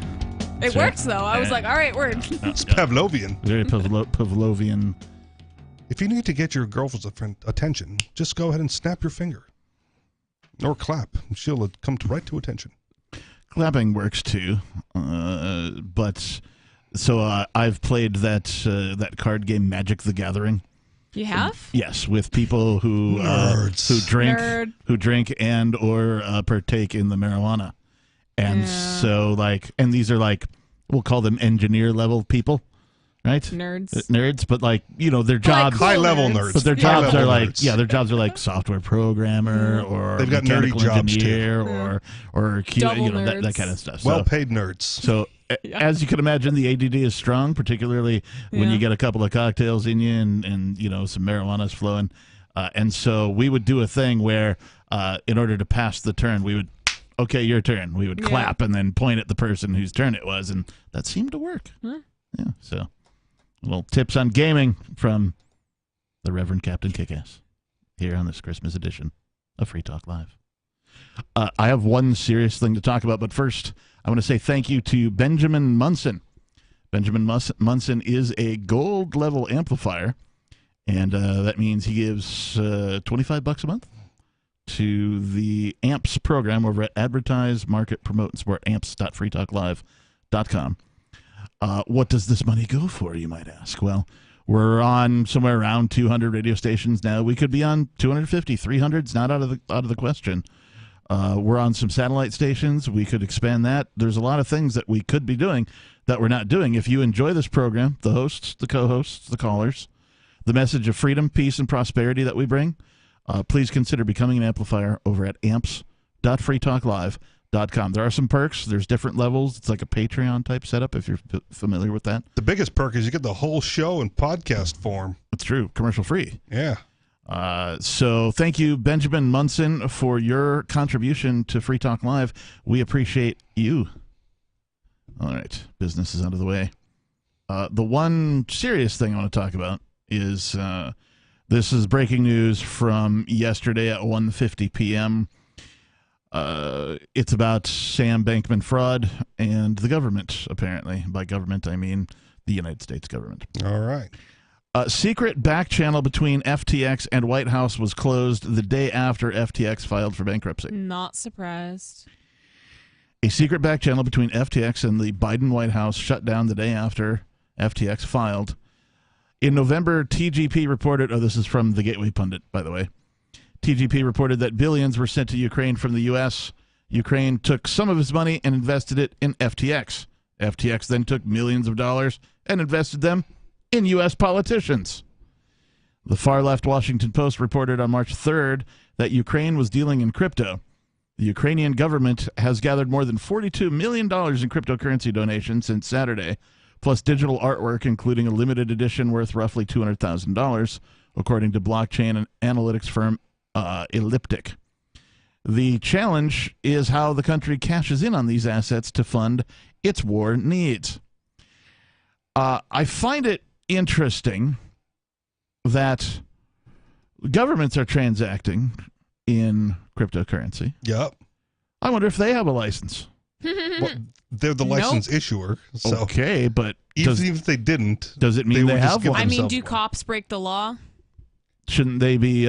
It works, though. I was like, all right, word. It's Pavlovian. Very Pavlovian. If you need to get your girlfriend's attention, just go ahead and snap your finger. Or clap. She'll come right to attention. Clapping works too. But so I've played that card game Magic the Gathering. You have? Yes, with people who drink and or partake in the marijuana. And so and these are we'll call them engineer level people. Right? Nerds, but their jobs high level nerds. But their jobs are their jobs are software programmer or they've got nerdy jobs engineer too. or that kind of stuff. Well paid nerds. So as you can imagine, the ADD is strong, particularly when you get a couple of cocktails in you and some marijuana's flowing. And so we would do a thing where in order to pass the turn, we would okay, your turn. We would clap and then point at the person whose turn it was, and that seemed to work. Huh? Yeah, so little tips on gaming from the Reverend Captain Kickass here on this Christmas edition of Free Talk Live. I have one serious thing to talk about, but first I want to say thank you to Benjamin Munson. Benjamin Munson is a gold level amplifier, and that means he gives $25 a month to the AMPS program over at Advertise, Market, Promote, and Support, amps.freetalklive.com. What does this money go for, you might ask? Well, we're on somewhere around 200 radio stations now. We could be on 250, 300. It's not out of the question. We're on some satellite stations. We could expand that. There's a lot of things that we could be doing that we're not doing. If you enjoy this program, the hosts, the co-hosts, the callers, the message of freedom, peace, and prosperity that we bring, please consider becoming an amplifier over at amps.freetalklive.com. There are some perks. There's different levels. It's like a Patreon type setup if you're familiar with that. The biggest perk is you get the whole show in podcast form. It's true. Commercial free. Yeah. So thank you, Benjamin Munson, for your contribution to Free Talk Live. We appreciate you. All right. Business is out of the way. The one serious thing I want to talk about is this is breaking news from yesterday at 1:50 p.m. It's about Sam Bankman fraud and the government, apparently. By government, I mean the United States government. All right. A secret back channel between FTX and White House was closed the day after FTX filed for bankruptcy. Not surprised. A secret back channel between FTX and the Biden White House shut down the day after FTX filed. In November, TGP reported, this is from the Gateway Pundit, by the way. TGP reported that billions were sent to Ukraine from the U.S. Ukraine took some of his money and invested it in FTX. FTX then took millions of dollars and invested them in U.S. politicians. The far-left Washington Post reported on March 3rd that Ukraine was dealing in crypto. The Ukrainian government has gathered more than $42 million in cryptocurrency donations since Saturday, plus digital artwork, including a limited edition worth roughly $200,000, according to blockchain and analytics firm Elliptic. The challenge is how the country cashes in on these assets to fund its war needs. I find it interesting that governments are transacting in cryptocurrency. Yep. I wonder if they have a license. Well, they're the license issuer. So okay, but even if they didn't, does it mean they have one? I mean, do cops break the law? Shouldn't they be,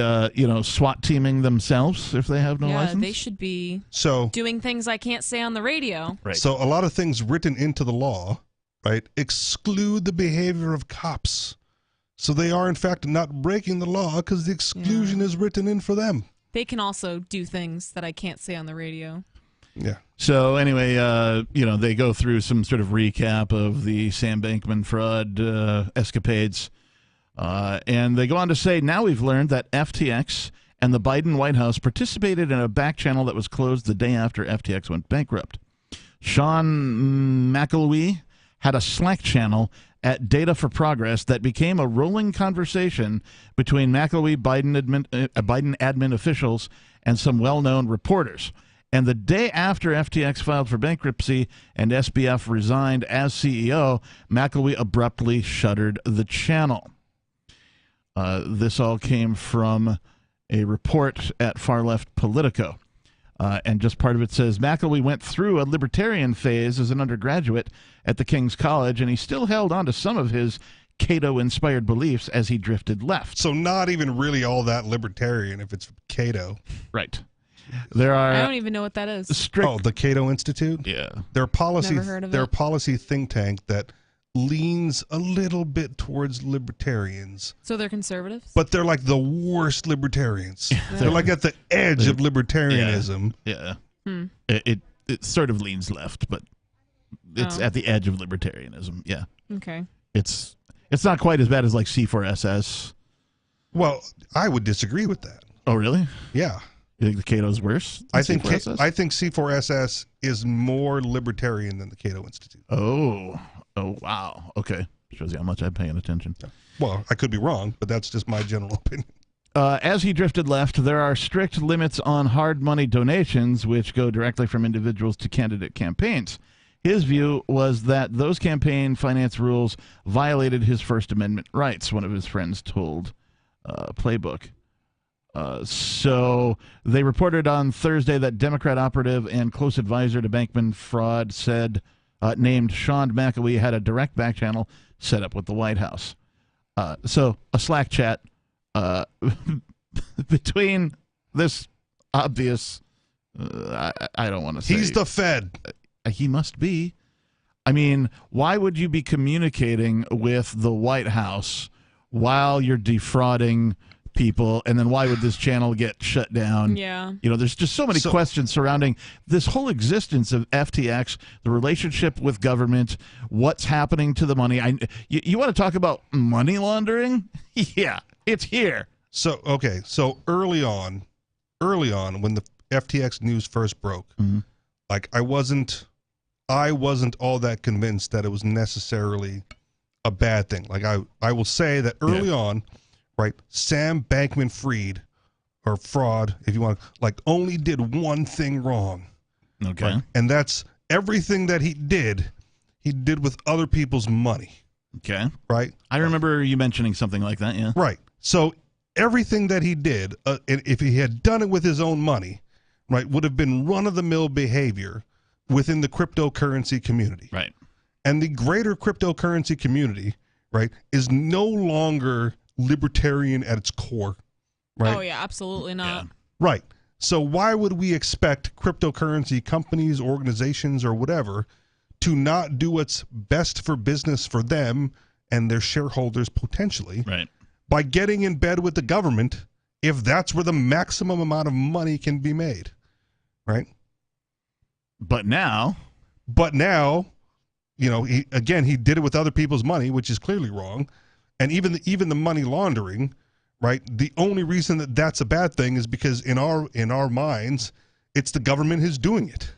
SWAT teaming themselves if they have no license? Yeah, they should be So doing things I can't say on the radio. Right. So a lot of things written into the law, right, exclude the behavior of cops. So they are, in fact, not breaking the law because the exclusion is written in for them. They can also do things that I can't say on the radio. Yeah. So anyway, they go through some sort of recap of the Sam Bankman fraud escapades. And they go on to say, now we've learned that FTX and the Biden White House participated in a back channel that was closed the day after FTX went bankrupt. Sean McElwee had a Slack channel at Data for Progress that became a rolling conversation between McElwee, Biden admin officials, and some well-known reporters. And the day after FTX filed for bankruptcy and SBF resigned as CEO, McElwee abruptly shuttered the channel. This all came from a report at Far Left Politico. And just part of it says, McElwee went through a libertarian phase as an undergraduate at the King's College, and he still held on to some of his Cato-inspired beliefs as he drifted left. So not even really all that libertarian if it's Cato. Right. There are I don't even know what that is. the Cato Institute? Yeah. Their policy, Never heard of their it. policy think tank that leans a little bit towards libertarians. So they're conservatives? But they're like the worst libertarians. They're like at the edge of libertarianism. Yeah. Hmm. It sort of leans left, but it's Oh. at the edge of libertarianism. Yeah. Okay. It's not quite as bad as like C4SS. Well, I would disagree with that. Oh, really? Yeah. You think the Cato's worse than I think C4SS? I think C4SS is more libertarian than the Cato Institute. Oh, wow. Okay. Shows you how much I'm paying attention. Well, I could be wrong, but that's just my general opinion. As he drifted left, there are strict limits on hard money donations, which go directly from individuals to candidate campaigns. His view was that those campaign finance rules violated his First Amendment rights, one of his friends told Playbook. So they reported on Thursday that Democrat operative and close advisor to Bankman fraud said, named Sean McElwee, had a direct back channel set up with the White House. So a Slack chat between this obvious, I don't want to say. He's the Fed. He must be. I mean, why would you be communicating with the White House while you're defrauding people, and then why would this channel get shut down? Yeah. You know, there's just so many questions surrounding this whole existence of FTX, the relationship with government, what's happening to the money. You want to talk about money laundering? Yeah, it's here. So early on when the FTX news first broke, like I wasn't all that convinced that it was necessarily a bad thing. Like I will say that early on, right, Sam Bankman-Fried, or fraud, if you want, like only did one thing wrong. Okay. Right? And that's everything that he did with other people's money. Okay. Right? I remember you mentioning something like that, yeah. Right. So everything that he did, if he had done it with his own money, right, would have been run-of-the-mill behavior within the cryptocurrency community. Right. And the greater cryptocurrency community, right, is no longer libertarian at its core, right? Oh, yeah, absolutely not. Right. So why would we expect cryptocurrency companies, organizations, or whatever to not do what's best for business for them and their shareholders potentially by getting in bed with the government if that's where the maximum amount of money can be made, right? But now, you know, he did it with other people's money, which is clearly wrong. And even the money laundering, right? The only reason that that's a bad thing is because in our minds, it's the government who's doing it,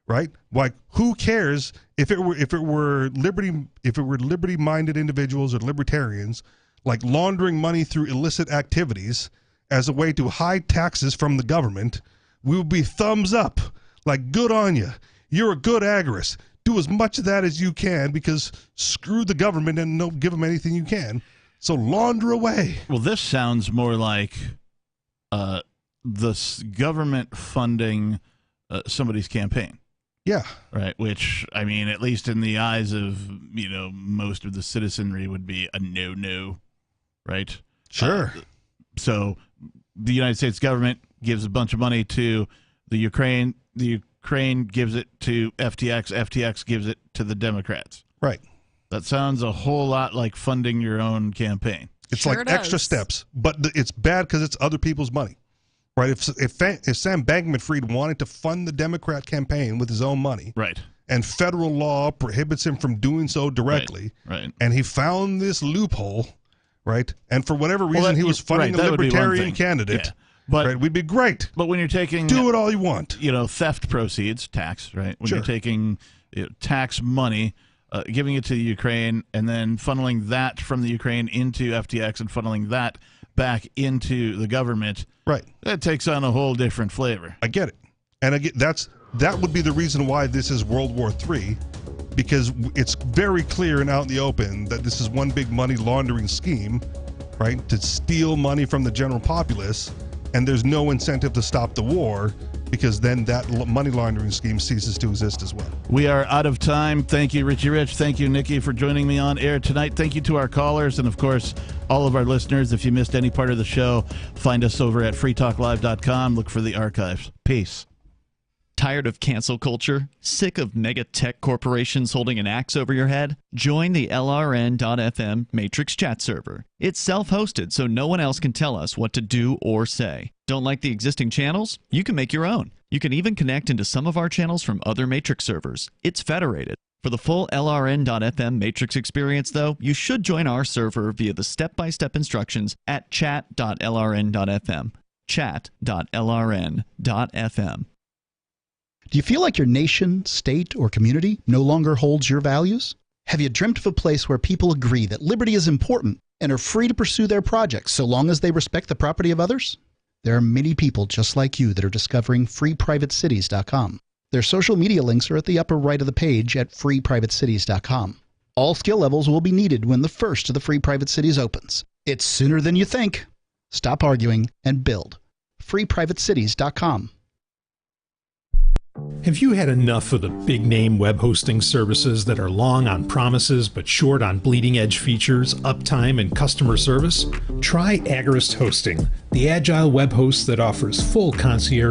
right? Like, who cares if it were liberty-minded individuals or libertarians, like laundering money through illicit activities as a way to hide taxes from the government? We would be thumbs up, like, good on you. You're a good agorist. Do as much of that as you can, because screw the government and don't give them anything you can. So launder away. Well, this sounds more like the government funding somebody's campaign. Yeah. Right. Which, I mean, at least in the eyes of, you know, most of the citizenry would be a no-no. Right. Sure. So the United States government gives a bunch of money to the Ukraine. The Ukraine gives it to FTX. FTX gives it to the Democrats. Right. That sounds a whole lot like funding your own campaign. It's like extra steps, but it's bad because it's other people's money, right? If Sam Bankman-Fried wanted to fund the Democrat campaign with his own money, right, and federal law prohibits him from doing so directly, right, and he found this loophole, right, and for whatever reason he was funding a libertarian candidate. Yeah. But right, we'd be great. But when you're taking do it all you want, you know, theft proceeds, tax, right? When Sure. you're taking tax money, giving it to the Ukraine, and then funneling that from the Ukraine into FTX and funneling that back into the government, right? That takes on a whole different flavor. I get it, and again, that would be the reason why this is World War III, because it's very clear and out in the open that this is one big money laundering scheme, right? To steal money from the general populace and there's no incentive to stop the war, because then that money laundering scheme ceases to exist as well. We are out of time. Thank you, Richie Rich. Thank you, Nikki, for joining me on air tonight. Thank you to our callers and, of course, all of our listeners. If you missed any part of the show, find us over at freetalklive.com. Look for the archives. Peace. Tired of cancel culture? Sick of mega tech corporations holding an axe over your head? Join the LRN.FM Matrix chat server. It's self-hosted, so no one else can tell us what to do or say. Don't like the existing channels? You can make your own. You can even connect into some of our channels from other Matrix servers. It's federated. For the full LRN.FM Matrix experience, though, you should join our server via the step-by-step instructions at chat.lrn.fm. Chat.lrn.fm. Do you feel like your nation, state, or community no longer holds your values? Have you dreamt of a place where people agree that liberty is important and are free to pursue their projects so long as they respect the property of others? There are many people just like you that are discovering freeprivatecities.com. Their social media links are at the upper right of the page at freeprivatecities.com. All skill levels will be needed when the first of the Free Private Cities opens. It's sooner than you think. Stop arguing and build. freeprivatecities.com. Have you had enough of the big-name web hosting services that are long on promises but short on bleeding-edge features, uptime, and customer service? Try Agorist Hosting, the agile web host that offers full concierge